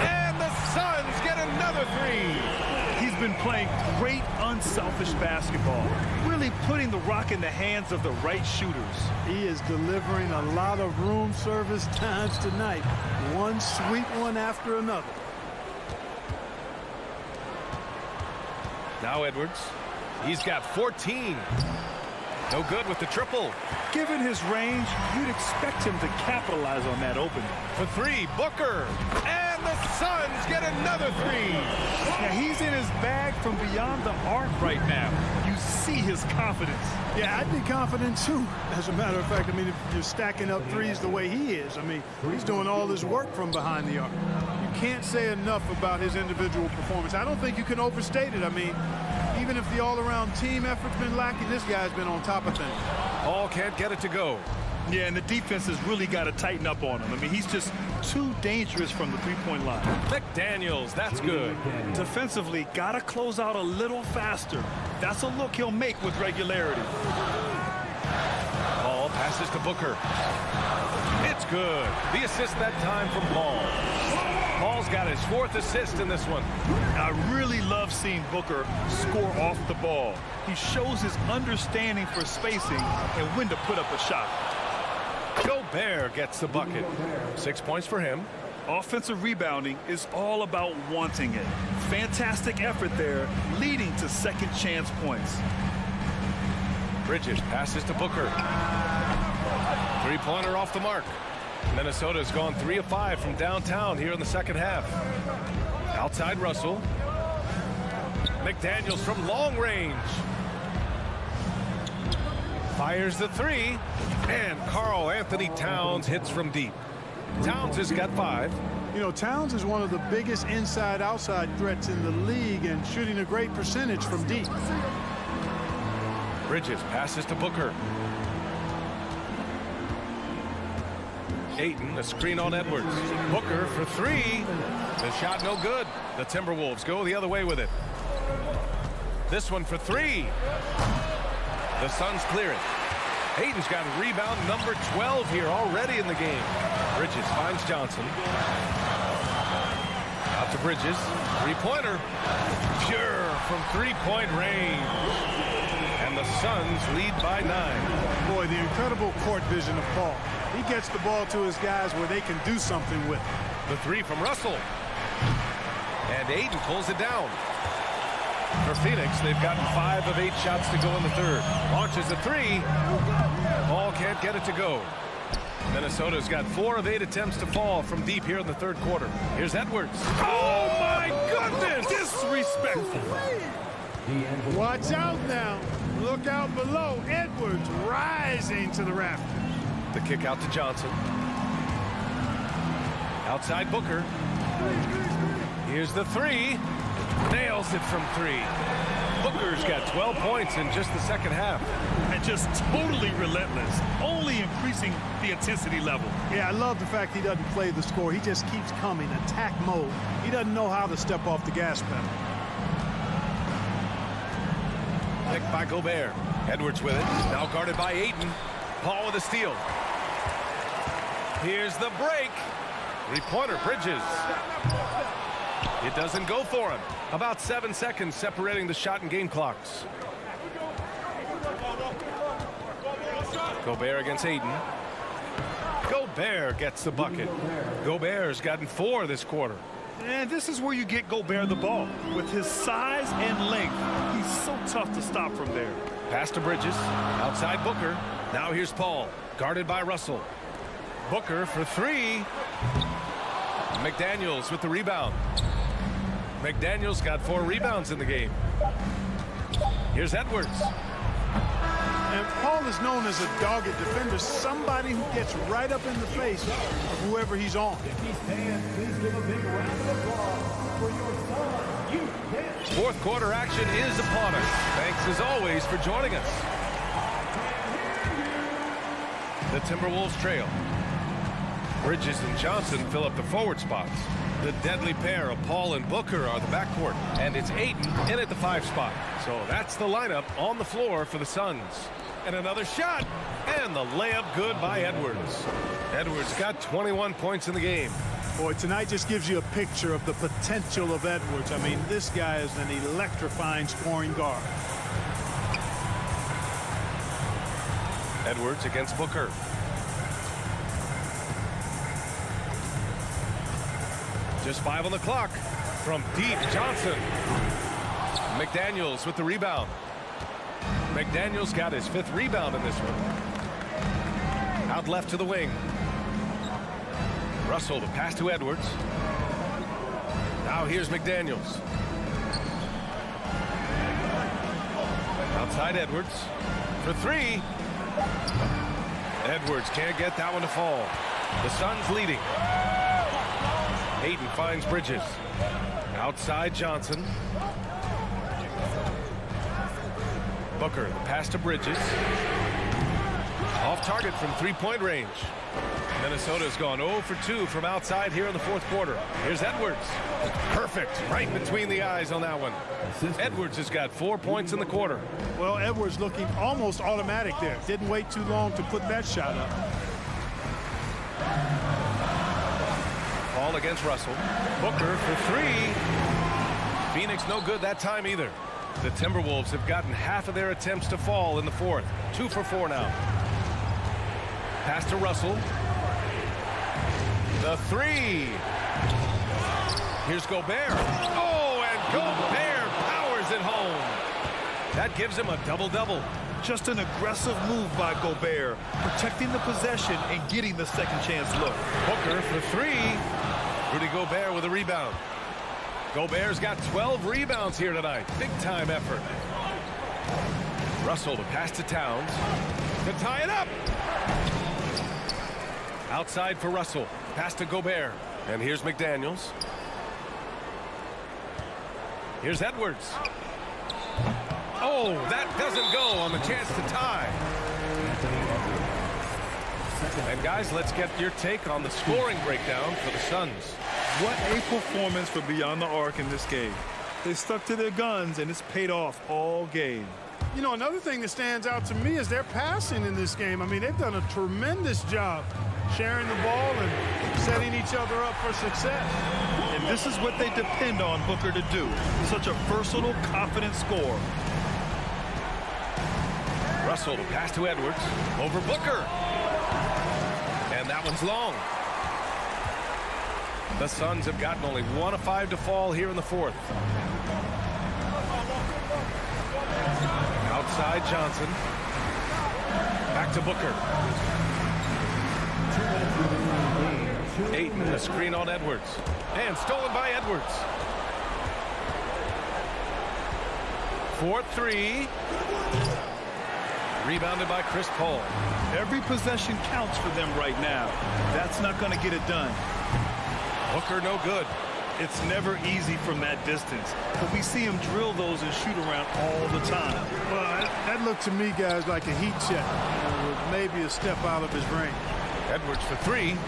S1: And the Suns get another 3.
S2: He's been playing great, unselfish basketball. Really putting the rock in the hands of the right shooters.
S12: He is delivering a lot of room service times tonight. One sweet one after another.
S1: Now Edwards. He's got 14. No good with the triple.
S2: Given his range, you'd expect him to capitalize on that opening.
S1: For 3, Booker. And the Suns get another 3.
S2: Now he's in his bag from beyond the arc right now. You see his confidence.
S12: Yeah, I'd be confident too. As a matter of fact, I mean, if you're stacking up threes the way he is, I mean, he's doing all this work from behind the arc. You can't say enough about his individual performance. I don't think you can overstate it. I mean, even if the all-around team effort's been lacking, this guy's been on top of things.
S1: Paul can't get it to go.
S2: Yeah, and the defense has really got to tighten up on him. I mean, he's just too dangerous from the three-point line.
S1: McDaniels, that's good.
S2: Defensively, got to close out a little faster. That's a look he'll make with regularity.
S1: Paul passes to Booker. It's good. The assist that time from Paul. Paul's got his 4th assist in this one.
S2: I really love seeing Booker score off the ball. He shows his understanding for spacing and when to put up a shot.
S1: Gobert gets the bucket. 6 points for him.
S2: Offensive rebounding is all about wanting it. Fantastic effort there, leading to second chance points.
S1: Bridges passes to Booker. 3-pointer off the mark. Minnesota's gone 3 of 5 from downtown here in the second half. Outside Russell. McDaniels from long range. Fires the 3. And Karl Anthony Towns hits from deep. Towns has got 5.
S12: You know, Towns is one of the biggest inside-outside threats in the league and shooting a great percentage from deep.
S1: Bridges passes to Booker. Ayton, a screen on Edwards. Booker for 3. The shot no good. The Timberwolves go the other way with it. This one for 3. The Suns clear it. Ayton's got rebound number 12 here already in the game. Bridges finds Johnson. Out to Bridges. 3-pointer. Pure from 3-point range. And the Suns lead by 9.
S12: Boy, the incredible court vision of Paul. He gets the ball to his guys where they can do something with it.
S1: The 3 from Russell. And Ayton pulls it down. For Phoenix, they've gotten 5 of 8 shots to go in the third. Launches a 3. Paul can't get it to go. Minnesota's got 4 of 8 attempts to fall from deep here in the third quarter. Here's Edwards. Oh, my goodness! Disrespectful.
S12: Watch out now. Look out below. Edwards rising to the rafters.
S1: The kick out to Johnson. Outside Booker. Here's the 3. Nails it from 3. Booker's got 12 points in just the second half.
S2: And just totally relentless, only increasing the intensity level.
S12: Yeah, I love the fact he doesn't play the score. He just keeps coming, attack mode. He doesn't know how to step off the gas pedal.
S1: Picked by Gobert. Edwards with it. Now guarded by Ayton. Paul with a steal. Here's the break. 3-pointer, Bridges. It doesn't go for him. About 7 seconds separating the shot and game clocks. Gobert against Ayton. Gobert gets the bucket. Gobert's gotten 4 this quarter.
S2: And this is where you get Gobert the ball. With his size and length, he's so tough to stop from there.
S1: Pass to Bridges. Outside Booker. Now here's Paul. Guarded by Russell. Booker for 3. McDaniels with the rebound. McDaniels got 4 rebounds in the game. Here's Edwards.
S12: And Paul is known as a dogged defender, somebody who gets right up in the face of whoever he's on.
S1: Fourth quarter action is upon us. Thanks as always for joining us. The Timberwolves trail. Bridges and Johnson fill up the forward spots. The deadly pair of Paul and Booker are the backcourt, and it's Ayton in at the 5 spot. So that's the lineup on the floor for the Suns. And another shot, and the layup good by Edwards. Edwards got 21 points in the game.
S12: Boy, tonight just gives you a picture of the potential of Edwards. I mean, this guy is an electrifying scoring guard.
S1: Edwards against Booker. Just 5 on the clock. From deep, Johnson. McDaniels with the rebound. McDaniels got his 5th rebound in this one. Out left to the wing. Russell to pass to Edwards. Now here's McDaniels. Outside Edwards for 3. Edwards can't get that one to fall. The Suns leading. Hayden finds Bridges. Outside Johnson. Booker, the pass to Bridges. Off target from three-point range. Minnesota's gone 0 for 2 from outside here in the fourth quarter. Here's Edwards. Perfect. Right between the eyes on that one. Edwards has got 4 points in the quarter.
S12: Well, Edwards looking almost automatic there. Didn't wait too long to put that shot up.
S1: Ball against Russell. Booker for three. Phoenix no good that time either. The Timberwolves have gotten half of their attempts to fall in the fourth. 2 for 4 now. Pass to Russell. The three. Here's Gobert. Oh, and Gobert powers it home. That gives him a double-double.
S2: Just an aggressive move by Gobert, protecting the possession and getting the second chance look.
S1: Booker for three. Rudy Gobert with a rebound. Gobert's got 12 rebounds here tonight. Big-time effort. Russell to pass to Towns. To tie it up. Outside for Russell. Pass to Gobert. And here's McDaniels. Here's Edwards. Oh, that doesn't go on the chance to tie. And guys, let's get your take on the scoring breakdown for the Suns.
S2: What a performance for Beyond the Arc in this game. They stuck to their guns, and it's paid off all game.
S12: You know, another thing that stands out to me is their passing in this game. I mean, they've done a tremendous job sharing the ball and setting each other up for success.
S2: And this is what they depend on Booker to do. Such a versatile, confident scorer.
S1: Russell to pass to Edwards. Over Booker. And that one's long. The Suns have gotten only 1 of 5 to fall here in the fourth. Outside Johnson. Back to Booker. Ayton, a screen on Edwards. And stolen by Edwards. 4-3. Rebounded by Chris Paul.
S2: Every possession counts for them right now. That's not going to get it done.
S1: Booker no good.
S2: It's never easy from that distance, but we see him drill those and shoot around all the time.
S12: Well, that looked to me, guys, like a heat check. With maybe a step out of his range.
S1: Edwards for three.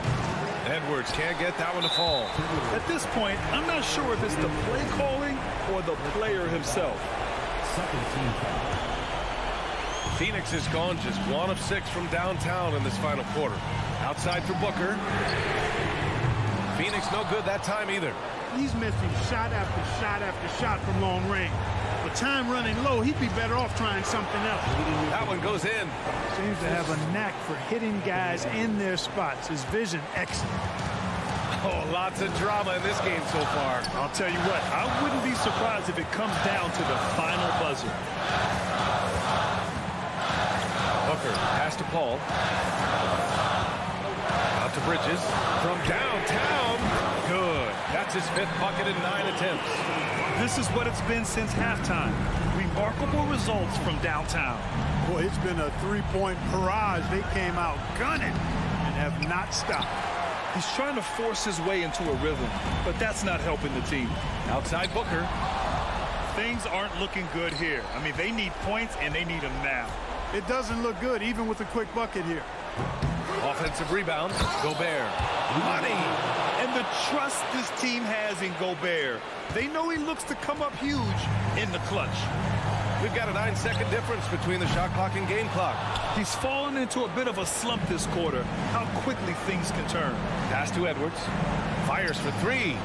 S1: Edwards can't get that one to fall.
S2: At this point, I'm not sure if it's the play calling or the player himself.
S4: Second team foul.
S1: Phoenix has gone just 1 of 6 from downtown in this final quarter. Outside for Booker. Phoenix no good that time either.
S12: He's missing shot after shot after shot from long range. With time running low, he'd be better off trying something else.
S1: That one goes in.
S12: Seems to have a knack for hitting guys in their spots. His vision excellent.
S1: Oh, lots of drama in this game so far.
S2: I'll tell you what, I wouldn't be surprised if it comes down to the final buzzer.
S1: Booker, pass to Paul. Out to Bridges. From downtown. Good. That's his 5th bucket in 9 attempts.
S2: This is what it's been since halftime. Remarkable results from downtown.
S12: Boy, it's been a three-point barrage. They came out gunning and have not stopped.
S2: He's trying to force his way into a rhythm, but that's not helping the team.
S1: Outside Booker.
S2: Things aren't looking good here. I mean, they need points, and they need them now.
S12: It doesn't look good, even with a quick bucket here.
S1: Offensive rebound. Gobert. Money.
S2: And the trust this team has in Gobert. They know he looks to come up huge in the clutch.
S1: We've got a 9-second difference between the shot clock and game clock.
S2: He's fallen into a bit of a slump this quarter. How quickly things can turn.
S1: Pass to Edwards. Fires for three.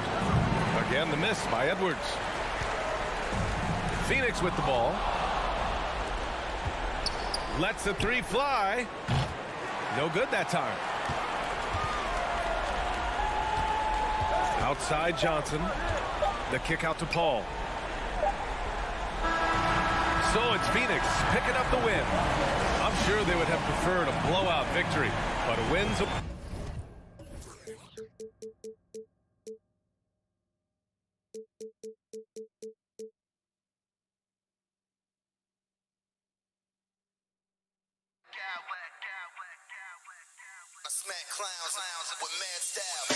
S1: Again, the miss by Edwards. Phoenix with the ball. Lets the three fly. No good that time. Outside Johnson. The kick out to Paul. So it's Phoenix picking up the win. I'm sure they would have preferred a blowout victory, but a win's a...
S5: I smack clowns with mad style.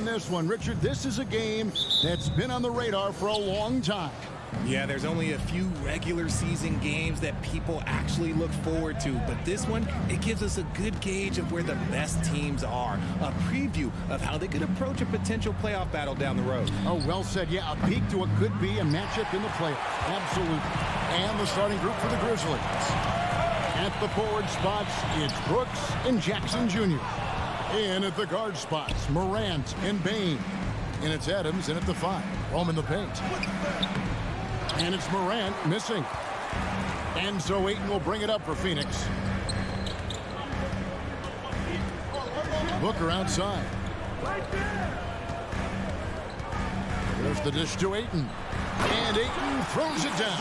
S6: This one, Richard, this is a game that's been on the radar for a long time.
S3: Yeah, there's only a few regular season games that people actually look forward to, but this one, it gives us a good gauge of where the best teams are, a preview of how they could approach a potential playoff battle down the road.
S6: Oh, well said. Yeah, a peek to what could be a matchup in the playoffs. Absolutely. And the starting group for the Grizzlies. At the forward spots, it's Brooks and Jackson Jr. In at the guard spots, Morant and Bain. And it's Adams in at the 5. Roaming the paint. And it's Morant missing. And so Ayton will bring it up for Phoenix. Booker outside. There's the dish to Ayton. And Ayton throws it down.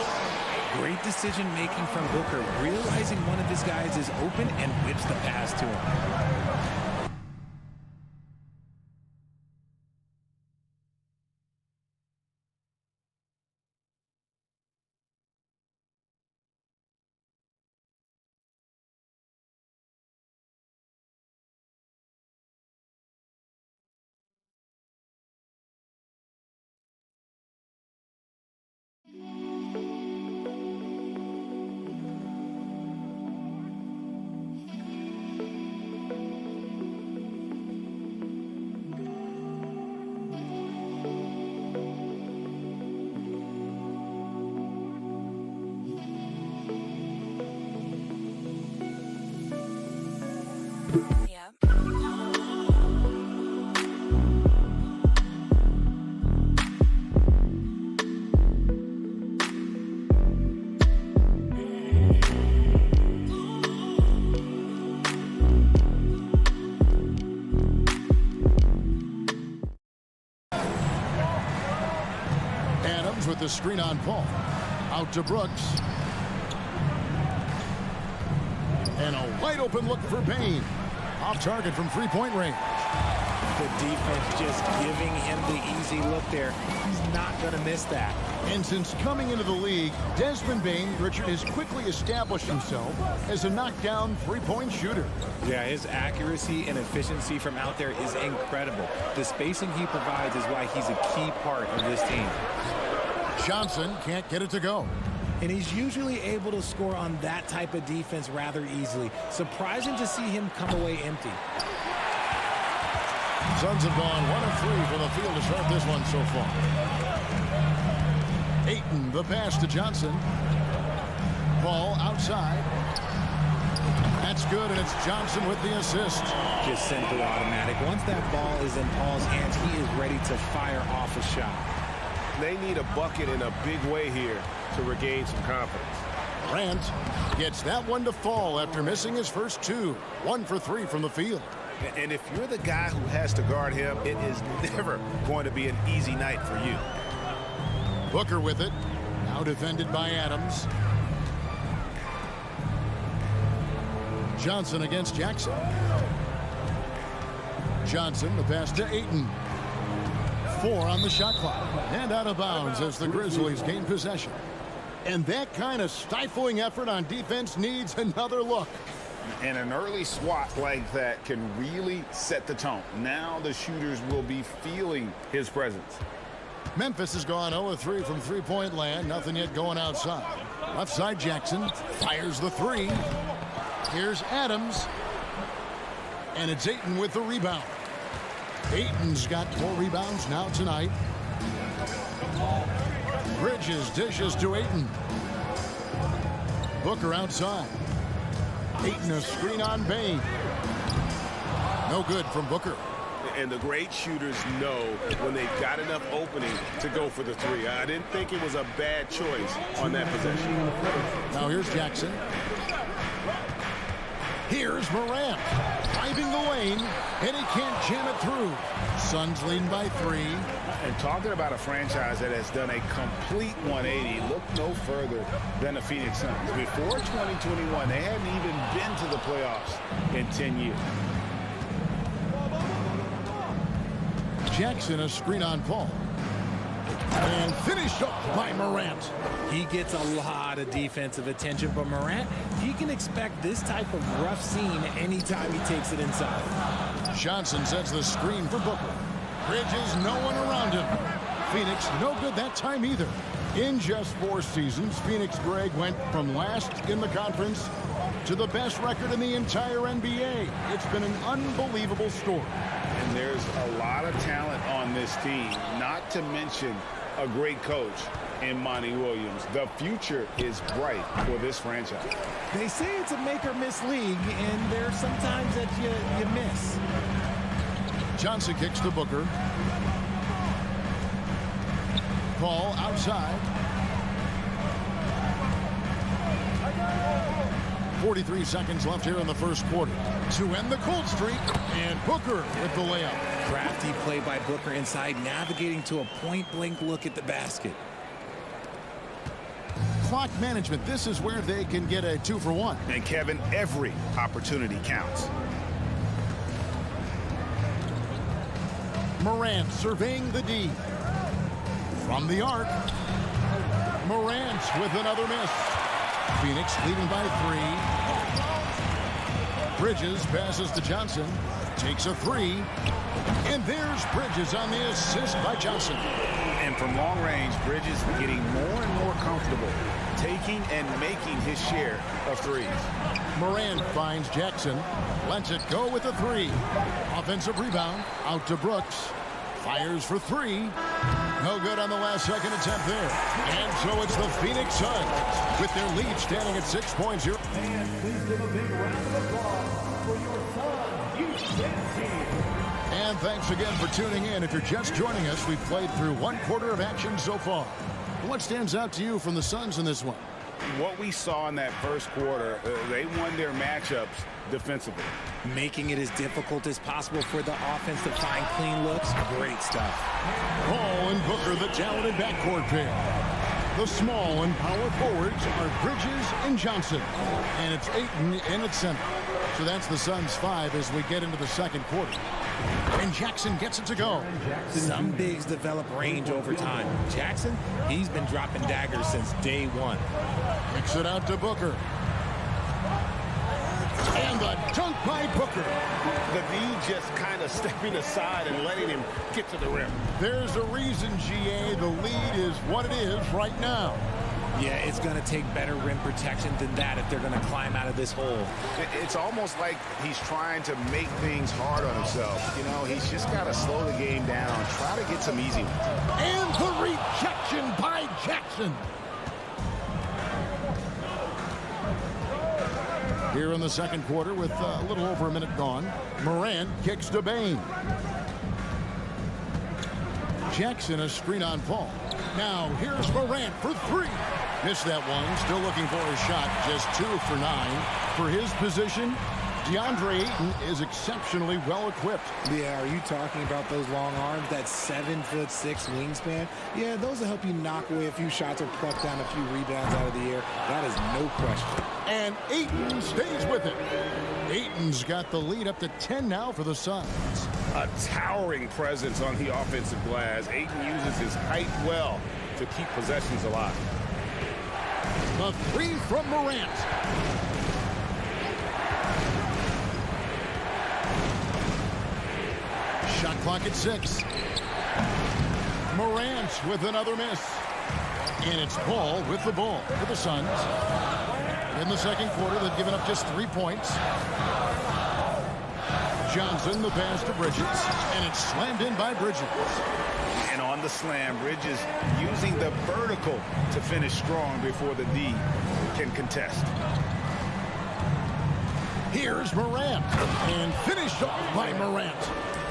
S3: Great decision making from Booker, realizing one of his guys is open and whips the pass to him.
S6: With the screen on Paul. Out to Brooks. And a wide open look for Bain. Off target from three-point range.
S3: The defense just giving him the easy look there. He's not going to miss that.
S6: And since coming into the league, Desmond Bain, Richard, has quickly established himself as a knockdown three-point shooter.
S3: Yeah, his accuracy and efficiency from out there is incredible. The spacing he provides is why he's a key part of this team.
S6: Johnson can't get it to go.
S3: And he's usually able to score on that type of defense rather easily. Surprising to see him come away empty.
S6: Suns have gone 1 of 3 from the field to start this one so far. Ayton, the pass to Johnson. Ball outside. That's good, and it's Johnson with the assist.
S3: Just simply automatic. Once that ball is in Paul's hands, he is ready to fire off a shot.
S1: They need a bucket in a big way here to regain some confidence.
S6: Grant gets that one to fall after missing his first 2. 1 for 3 from the field.
S1: And if you're the guy who has to guard him, it is never going to be an easy night for you.
S6: Booker with it. Now defended by Adams. Johnson against Jackson. Johnson, the pass to Ayton. 4 on the shot clock. And out of bounds as the Grizzlies gain possession. And that kind of stifling effort on defense needs another look.
S7: And an early swat like that can really set the tone. Now the shooters will be feeling his presence.
S6: Memphis has gone 0-3 from three-point land. Nothing yet going outside. Left side, Jackson fires the 3. Here's Adams. And it's Ayton with the rebound. Ayton's got 4 rebounds now tonight. Bridges dishes to Ayton. Booker outside. Ayton a screen on Bain. No good from Booker.
S13: And the great shooters know when they've got enough opening to go for the 3. I didn't think it was a bad choice on that possession.
S6: Now here's Jackson. Here's Morant driving the lane, and he can't jam it through. Suns leading by 3.
S7: And talking about a franchise that has done a complete 180, look no further than the Phoenix Suns. Before 2021, they hadn't even been to the playoffs in 10 years.
S6: Jackson a screen on Paul. And finished up by Morant.
S3: He gets a lot of defensive attention, but Morant, he can expect this type of rough scene anytime he takes it inside.
S6: Johnson sets the screen for Booker. Bridges, no one around him. Phoenix, no good that time either. In just 4 seasons, Phoenix, Greg, went from last in the conference to the best record in the entire NBA. It's been an unbelievable story.
S7: And there's a lot of talent on this team, not to mention a great coach in Monty Williams. The future is bright for this franchise.
S3: They say it's a make-or-miss league, and there's sometimes that you miss.
S6: Johnson kicks to Booker. Paul outside. 43 seconds left here in the first quarter to end the cold streak, and Booker with the layup.
S3: Crafty play by Booker inside, navigating to a point-blank look at the basket.
S6: Clock management, this is where they can get a 2-for-1.
S7: And Kevin, every opportunity counts.
S6: Morant surveying the D. From the arc. Morant with another miss. Phoenix leading by 3. Bridges passes to Johnson. Takes a 3. And there's Bridges on the assist by Johnson.
S7: And from long range, Bridges getting more and more comfortable, taking and making his share of 3s.
S6: Morant finds Jackson. Lets it go with a 3. Offensive rebound. Out to Brooks. Fires for 3. No good on the last second attempt there. And so it's the Phoenix Suns with their lead standing at 6.0.
S4: And please give a big round of applause for your Suns U10 team.
S6: And thanks again for tuning in. If you're just joining us, we've played through 1 quarter of action so far. What stands out to you from the Suns in this one?
S7: What we saw in that first quarter, they won their matchups defensively.
S3: Making it as difficult as possible for the offense to find clean looks. Great stuff.
S6: Paul and Booker, the talented backcourt pair. The small and power forwards are Bridges and Johnson. And it's Ayton in at center. So that's the Suns 5 as we get into the second quarter. And Jackson gets it to go.
S3: Some bigs develop range over time. Jackson, he's been dropping daggers since day 1.
S6: Kicks it out to Booker. And the dunk by Booker.
S13: The D just kind of stepping aside and letting him get to the rim.
S6: There's a reason, GA, the lead is what it is right now.
S3: Yeah, it's going to take better rim protection than that if they're going to climb out of this hole.
S7: It's almost like he's trying to make things hard on himself. You know, he's just got to slow the game down, try to get some easy ones.
S6: And the rejection by Jackson. Here in the second quarter with a little over a minute gone, Morant kicks to Bain. Jackson a screen on Paul. Now here's Morant for 3. Missed that one. Still looking for a shot. Just 2 for 9. For his position, DeAndre Ayton is exceptionally well equipped.
S3: Yeah, are you talking about those long arms, that 7'6" wingspan? Yeah, those will help you knock away a few shots or pluck down a few rebounds out of the air. That is no question.
S6: And Ayton stays with it. Ayton's got the lead up to 10 now for the Suns.
S13: a towering presence on the offensive glass. Ayton uses his height well to keep possessions alive.
S6: The three from Morant. Shot clock at 6. Morant with another miss. And it's Paul with the ball for the Suns. In the second quarter, they've given up just 3 points. Johnson, the pass to Bridges, and it's slammed in by Bridges.
S7: And on the slam, Bridges using the vertical to finish strong before the D can contest.
S6: Here's Morant, and finished off by Morant.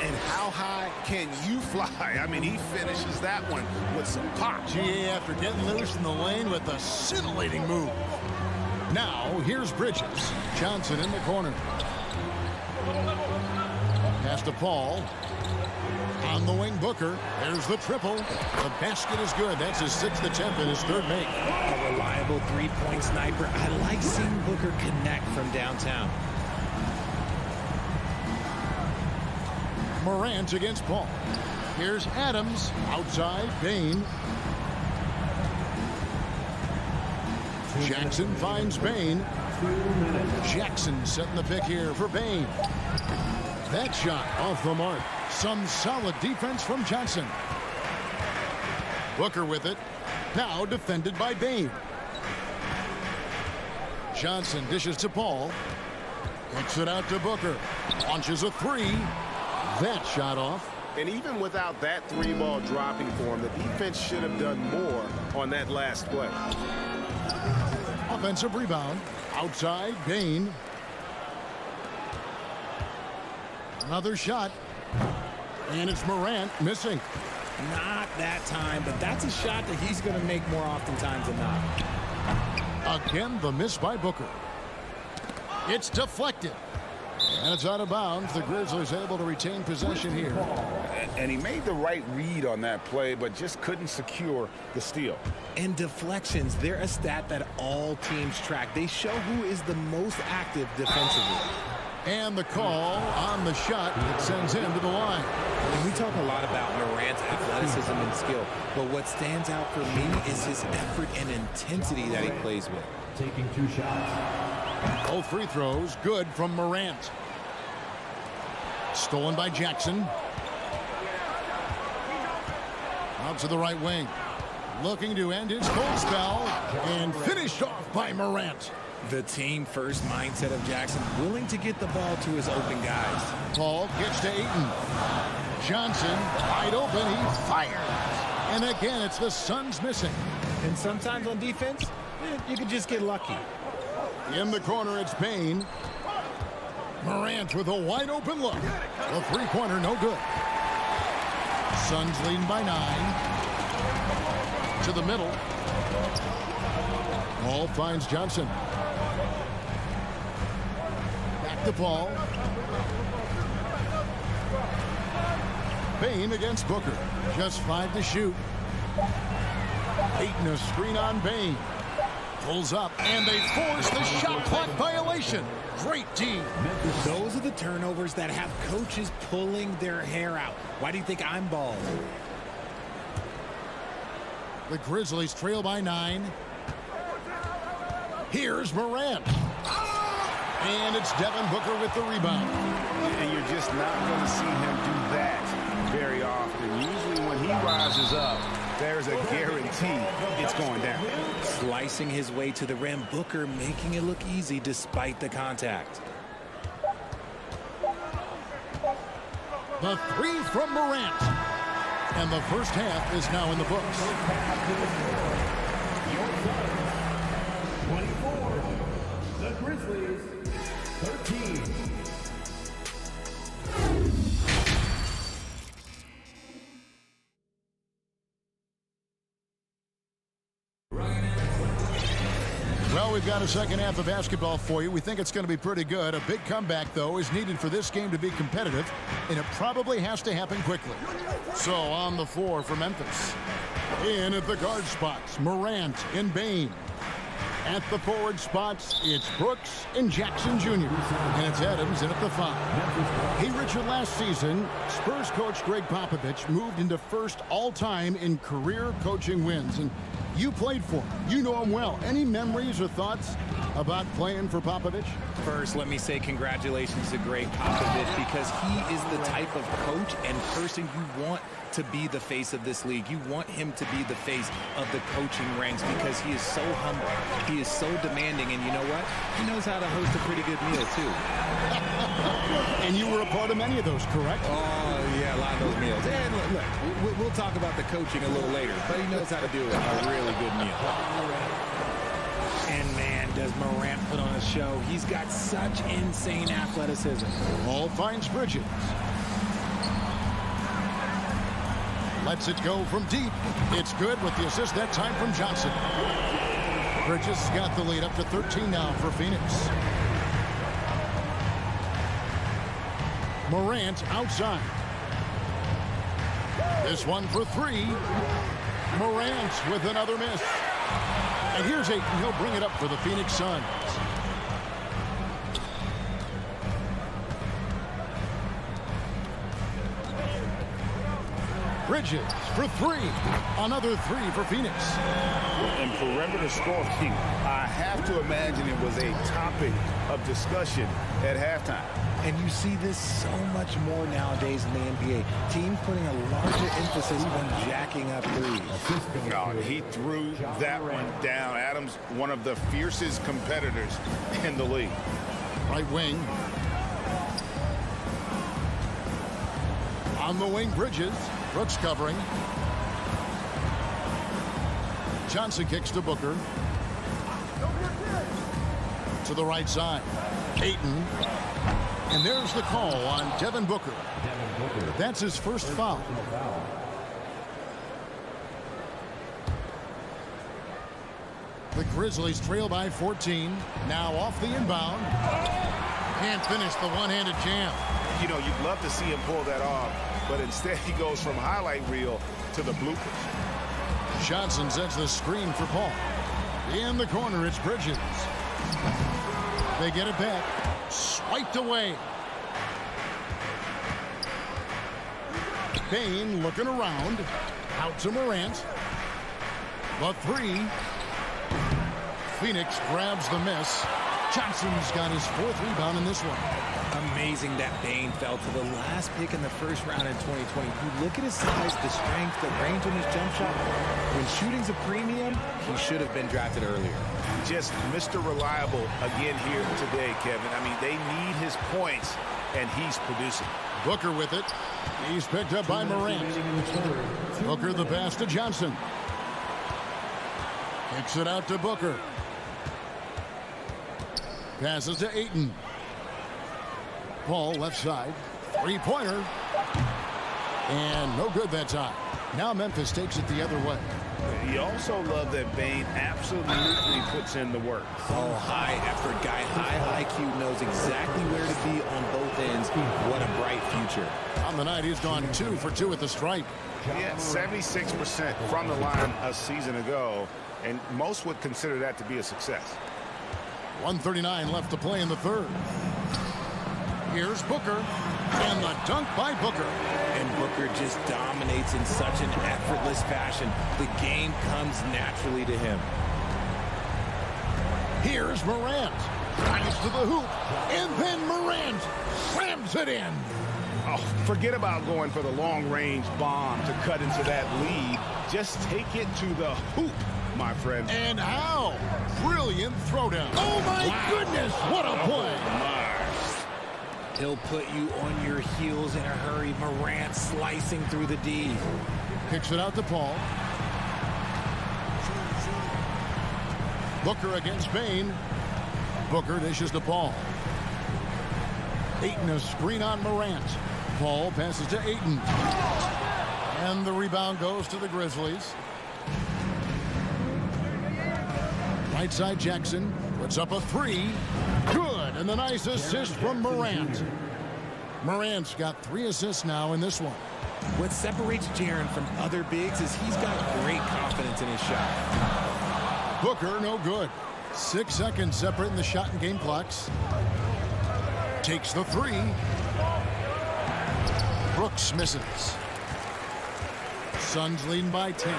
S13: And how high can you fly? I mean, he finishes that one with some pop.
S6: GA after getting loose in the lane with a scintillating move. Now, here's Bridges. Johnson in the corner. Pass to Paul. On the wing, Booker. There's the triple. The basket is good. That's his 6th attempt and his 3rd make.
S3: A reliable three-point sniper. I like seeing Booker connect from downtown.
S6: Morant against Paul. Here's Adams. Outside, Bain. Jackson finds Bain. Jackson setting the pick here for Bain. That shot off the mark. Some solid defense from Johnson. Booker with it. Now defended by Bain. Johnson dishes to Paul. Kicks it out to Booker. Launches a 3. That shot off.
S13: And even without that 3-ball dropping for him, the defense should have done more on that last play.
S6: Offensive rebound. Outside, Bain. Another shot. And it's Morant missing.
S3: Not that time, but that's a shot that he's going to make more oftentimes than not.
S6: Again, the miss by Booker. It's deflected. And it's out of bounds. The Grizzlies able to retain possession here.
S7: And he made the right read on that play, but just couldn't secure the steal.
S3: And deflections, they're a stat that all teams track. They show who is the most active defensively.
S6: And the call on the shot that sends him to the line.
S3: And we talk a lot about Morant's athleticism and skill, but what stands out for me is his effort and intensity that he plays with.
S4: Taking 2 shots.
S6: Both free throws good from Morant. Stolen by Jackson. Out to the right wing. Looking to end his cold spell. And finished off by Morant.
S3: The team first mindset of Jackson, willing to get the ball to his open guys.
S6: Paul gets to Ayton. Johnson wide open. He fires. And again, it's the Suns missing.
S3: And sometimes on defense, you can just get lucky.
S6: In the corner, it's Bain. Morant with a wide open look. The three-pointer, no good. Suns leading by 9. To the middle. Paul finds Johnson. Back to Paul. Bain against Booker. Just 5 to shoot. Ayton a screen on Bain. Pulls up, and they force the shot clock violation. Great team.
S3: Those are the turnovers that have coaches pulling their hair out. Why do you think I'm bald?
S6: The Grizzlies trail by 9. Here's Morant. And it's Devin Booker with the rebound.
S7: And you're just not going to see him do that very often. Usually when he rises up, there's a guarantee it's going down.
S3: Slicing his way to the rim, Booker making it look easy despite the contact.
S6: The 3 from Morant. And the first half is now in the books.
S4: 24. The Grizzlies, 13.
S6: Well, we've got a second half of basketball for you. We think it's going to be pretty good. A big comeback, though, is needed for this game to be competitive, and it probably has to happen quickly. So on the floor for Memphis. In at the guard spots, Morant and Bain. At the forward spots, it's Brooks and Jackson Jr. And it's Adams in at the 5. Hey, Richard, last season, Spurs coach Greg Popovich moved into first all-time in career coaching wins. And you played for him. You know him well. Any memories or thoughts about playing for Popovich?
S3: First, let me say congratulations to Greg Popovich, because he is the type of coach and person you want to be the face of this league. You want him to be the face of the coaching ranks, because he is so humble. He is so demanding, and you know what? He knows how to host a pretty good meal, too.
S6: And you were a part of many of those, correct?
S3: Oh, yeah, a lot of those meals. And look, we'll talk about the coaching a little later, but he knows how to do a really good meal. And man, does Morant put on a show. He's got such insane athleticism.
S6: Ball finds Bridges. Lets it go from deep. It's good with the assist that time from Johnson. Bridges got the lead up to 13 now for Phoenix. Morant outside. This one for 3. Morant with another miss. And here's Ayton. He'll bring it up for the Phoenix Suns. Bridges for 3. Another 3 for Phoenix.
S7: And perimeter scoring, I have to imagine it was a topic of discussion at halftime.
S3: And you see this so much more nowadays in the NBA. Teams putting a larger emphasis on jacking up threes.
S7: No, he threw that one down. Adams, one of the fiercest competitors in the league.
S6: Right wing. On the wing, Bridges. Brooks covering. Johnson kicks to Booker. To the right side. Ayton. And there's the call on Devin Booker. That's his first foul. The Grizzlies trail by 14. Now off the inbound. Can't finish the one-handed jam.
S7: You know, you'd love to see him pull that off, but instead he goes from highlight reel to the bloopers.
S6: Johnson sets the screen for Paul. In the corner, it's Bridges. They get it back. Swiped away. Bane looking around. Out to Morant. The 3. Phoenix grabs the miss. Johnson's got his 4th rebound in this one.
S3: Amazing that Bane fell to the last pick in the first round in 2020. You look at his size, the strength, the range on his jump shot. When shooting's a premium, he should have been drafted earlier.
S7: Just Mr. Reliable again here today, Kevin. I mean, they need his points, and he's producing.
S6: Booker with it. He's picked up by Morant. Booker the pass to Johnson. Kicks it out to Booker. Passes to Ayton. Paul left side. 3-pointer. And no good that time. Now Memphis takes it the other way.
S7: You also love that Bane absolutely puts in the work.
S3: Oh, high effort guy, high IQ, knows exactly where to be on both ends. What a bright future.
S6: On the night, he's gone 2 for 2 at the stripe.
S7: Yeah, 76% from the line a season ago, and most would consider that to be a success.
S6: 1:39 left to play in the third. Here's Booker, and the dunk by Booker.
S3: And Booker just dominates in such an effortless fashion. The game comes naturally to him.
S6: Here's Morant. Drives to the hoop, and then Morant slams it in.
S7: Oh, forget about going for the long-range bomb to cut into that lead. Just take it to the hoop, my friend.
S6: And how? Brilliant throwdown. Oh, my goodness. What a play.
S3: He'll put you on your heels in a hurry. Morant slicing through the D.
S6: Kicks it out to Paul. Booker against Bane. Booker dishes to Paul. Ayton a screen on Morant. Paul passes to Ayton. And the rebound goes to the Grizzlies. Right side Jackson puts up a 3. Good, and the nice assist from Morant. Morant's got 3 assists now in this one.
S3: What separates Jaren from other bigs is he's got great confidence in his shot.
S6: Booker no good. 6 seconds separating the shot and game clocks. Takes the three. Brooks misses. Suns leading by 10.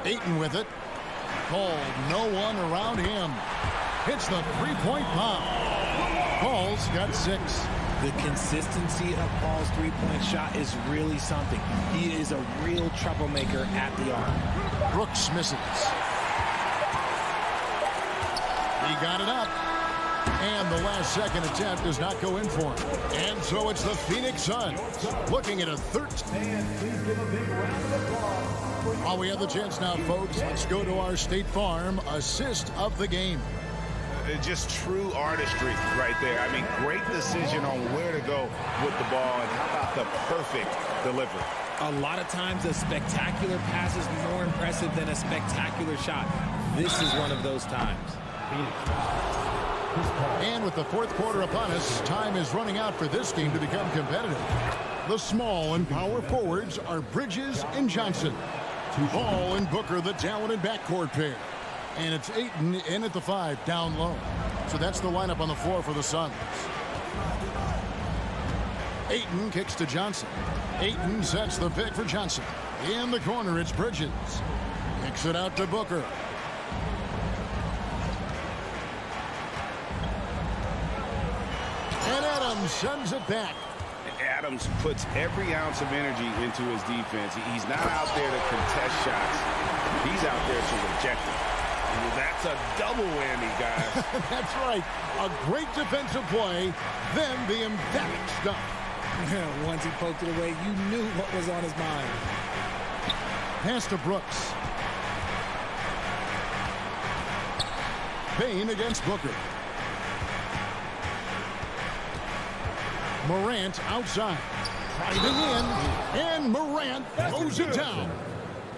S6: Ayton with it. Called. No one around him. Hits the three-point bomb. Paul's got 6.
S3: The consistency of Paul's three-point shot is really something. He is a real troublemaker at the arc.
S6: Brooks misses. He got it up. And the last second attempt does not go in for him. And so it's the Phoenix Suns looking at a 13.
S4: Please give a big round of applause for
S6: While we have the chance now, folks, let's go to our State Farm assist of the game.
S7: Just true artistry right there. I mean, great decision on where to go with the ball, and how about the perfect delivery.
S3: A lot of times a spectacular pass is more impressive than a spectacular shot. This is one of those times.
S6: And with the fourth quarter upon us, time is running out for this game to become competitive. The small and power forwards are Bridges and Johnson. Ball and Booker, the talented backcourt pair. And it's Ayton in at the 5, down low. So that's the lineup on the floor for the Suns. Ayton kicks to Johnson. Ayton sets the pick for Johnson. In the corner, it's Bridges. Kicks it out to Booker. And Adams sends it back.
S7: Adams puts every ounce of energy into his defense. He's not out there to contest shots. He's out there to reject them. That's a double whammy, guys.
S6: That's right. A great defensive play, then the emphatic stuff.
S3: Once he poked it away, you knew what was on his mind.
S6: Pass to Brooks. Payne against Booker. Morant outside. Driving in, and Morant throws it down.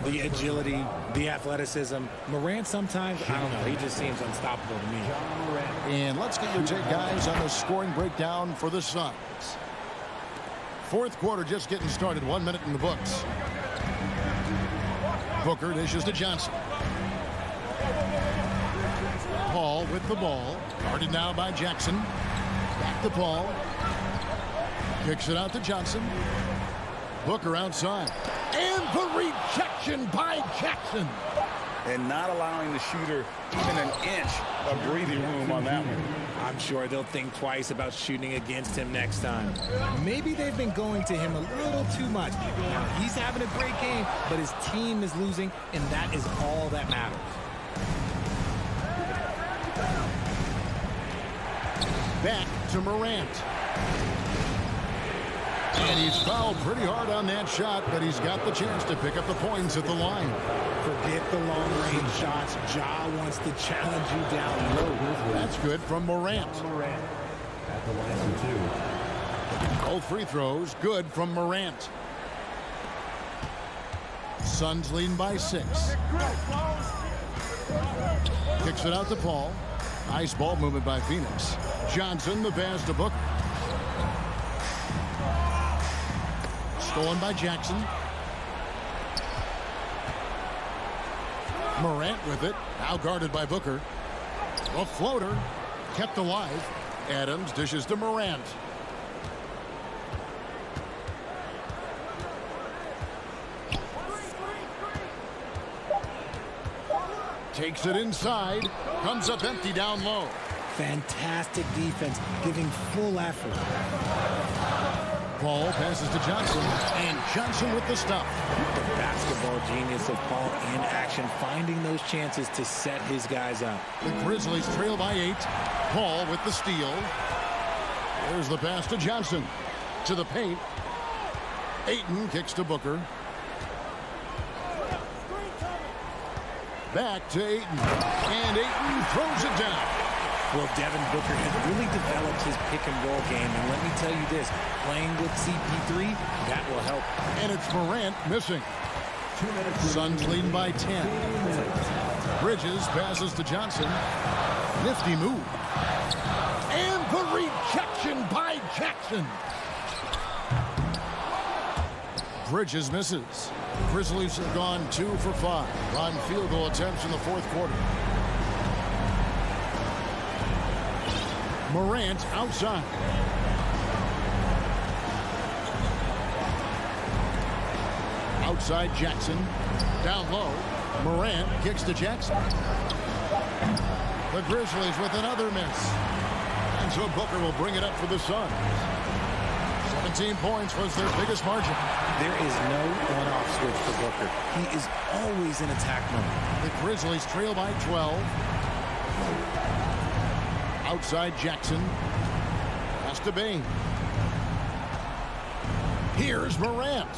S3: The agility, the athleticism. Morant sometimes, I don't know, he just seems unstoppable to me.
S6: And let's get your take, guys, on the scoring breakdown for the Suns. Fourth quarter just getting started. 1 minute in the books. Booker dishes to Johnson. Paul with the ball. Guarded now by Jackson. Back to Paul. Kicks it out to Johnson. Booker outside. And the rejection by Jackson.
S7: And not allowing the shooter even an inch of breathing room on that one.
S3: I'm sure they'll think twice about shooting against him next time. Maybe they've been going to him a little too much. Now, he's having a great game, but his team is losing, and that is all that matters.
S6: Back to Morant. And he's fouled pretty hard on that shot, but he's got the chance to pick up the points at the line.
S3: Forget the long-range shots. Ja wants to challenge you down low.
S6: That's good from Morant.
S4: at the line for 2.
S6: Both free throws good from Morant. Suns leading by 6. Kicks it out to Paul. Nice ball movement by Phoenix. Johnson, the pass to Booker. Stolen by Jackson. Morant with it. Now guarded by Booker. A floater. Kept alive. Adams dishes to Morant. Takes it inside. Comes up empty down low.
S3: Fantastic defense, giving full effort.
S6: Paul passes to Johnson, and Johnson with the stop.
S3: The basketball genius of Paul in action, finding those chances to set his guys up.
S6: The Grizzlies trail by 8. Paul with the steal. There's the pass to Johnson. To the paint. Ayton kicks to Booker. Back to Ayton. And Ayton throws it down.
S3: Well, Devin Booker has really developed his pick-and-roll game. And let me tell you this, playing with CP3, that will help.
S6: And it's Morant missing. Suns leading by 10. Bridges passes to Johnson. Nifty move. And the rejection by Jackson. Bridges misses. Grizzlies have gone 2 for 5 on field goal attempts in the fourth quarter. Morant outside. Outside Jackson. Down low. Morant kicks to Jackson. The Grizzlies with another miss. And so Booker will bring it up for the Suns. 17 points was their biggest margin.
S3: There is no on-off switch for Booker. He is always in attack mode.
S6: The Grizzlies trail by 12. Outside Jackson. Pass to Bain. Here's Morant.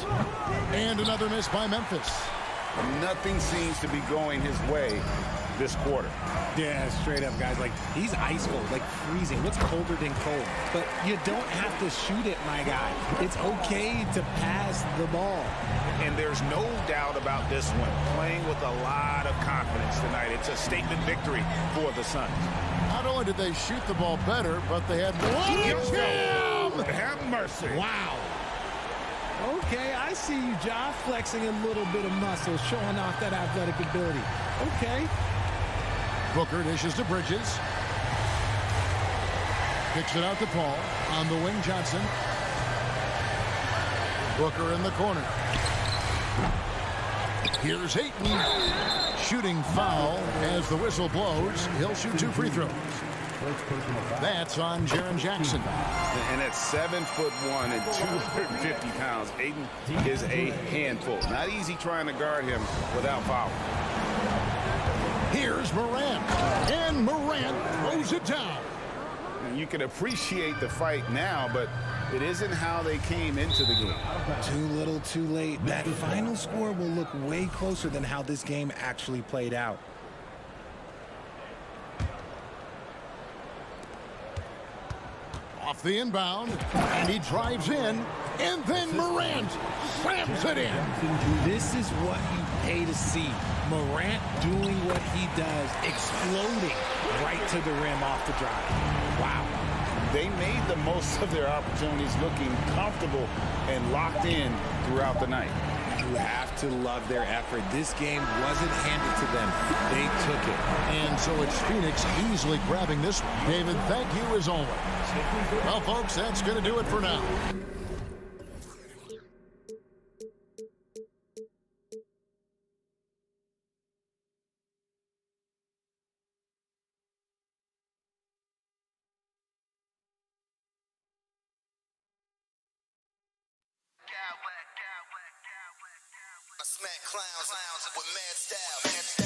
S6: And another miss by Memphis.
S7: Nothing seems to be going his way this quarter.
S3: Yeah, straight up, guys. Like, he's ice cold, like freezing. What's colder than cold? But you don't have to shoot it, my guy. It's okay to pass the ball.
S7: And there's no doubt about this one. Playing with a lot of confidence tonight. It's a statement victory for the Suns.
S6: Not only did they shoot the ball better, but they had one.
S7: Have mercy.
S3: Wow. Okay, I see you, Ja, flexing a little bit of muscle, showing off that athletic ability. Okay.
S6: Booker dishes to Bridges. Kicks it out to Paul. On the wing, Johnson. Booker in the corner. Here's Hayton. Shooting foul as the whistle blows. He'll shoot 2 free throws. That's on Jaren Jackson.
S7: And at 7'1" and 250 pounds, Ayton is a handful. Not easy trying to guard him without foul.
S6: Here's Morant. And Morant throws it down.
S7: And you can appreciate the fight now, but it isn't how they came into the game.
S3: Too little, too late. That final score will look way closer than how this game actually played out.
S6: Off the inbound, and he drives in, and then Morant slams it in.
S3: This is what you pay to see. Morant doing what he does, exploding right to the rim off the drive. Wow.
S7: They made the most of their opportunities, looking comfortable and locked in throughout the night.
S3: You have to love their effort. This game wasn't handed to them. They took it.
S6: And so it's Phoenix easily grabbing this one. David, thank you as always. Well, folks, that's going to do it for now.
S5: I smack clowns with mad style.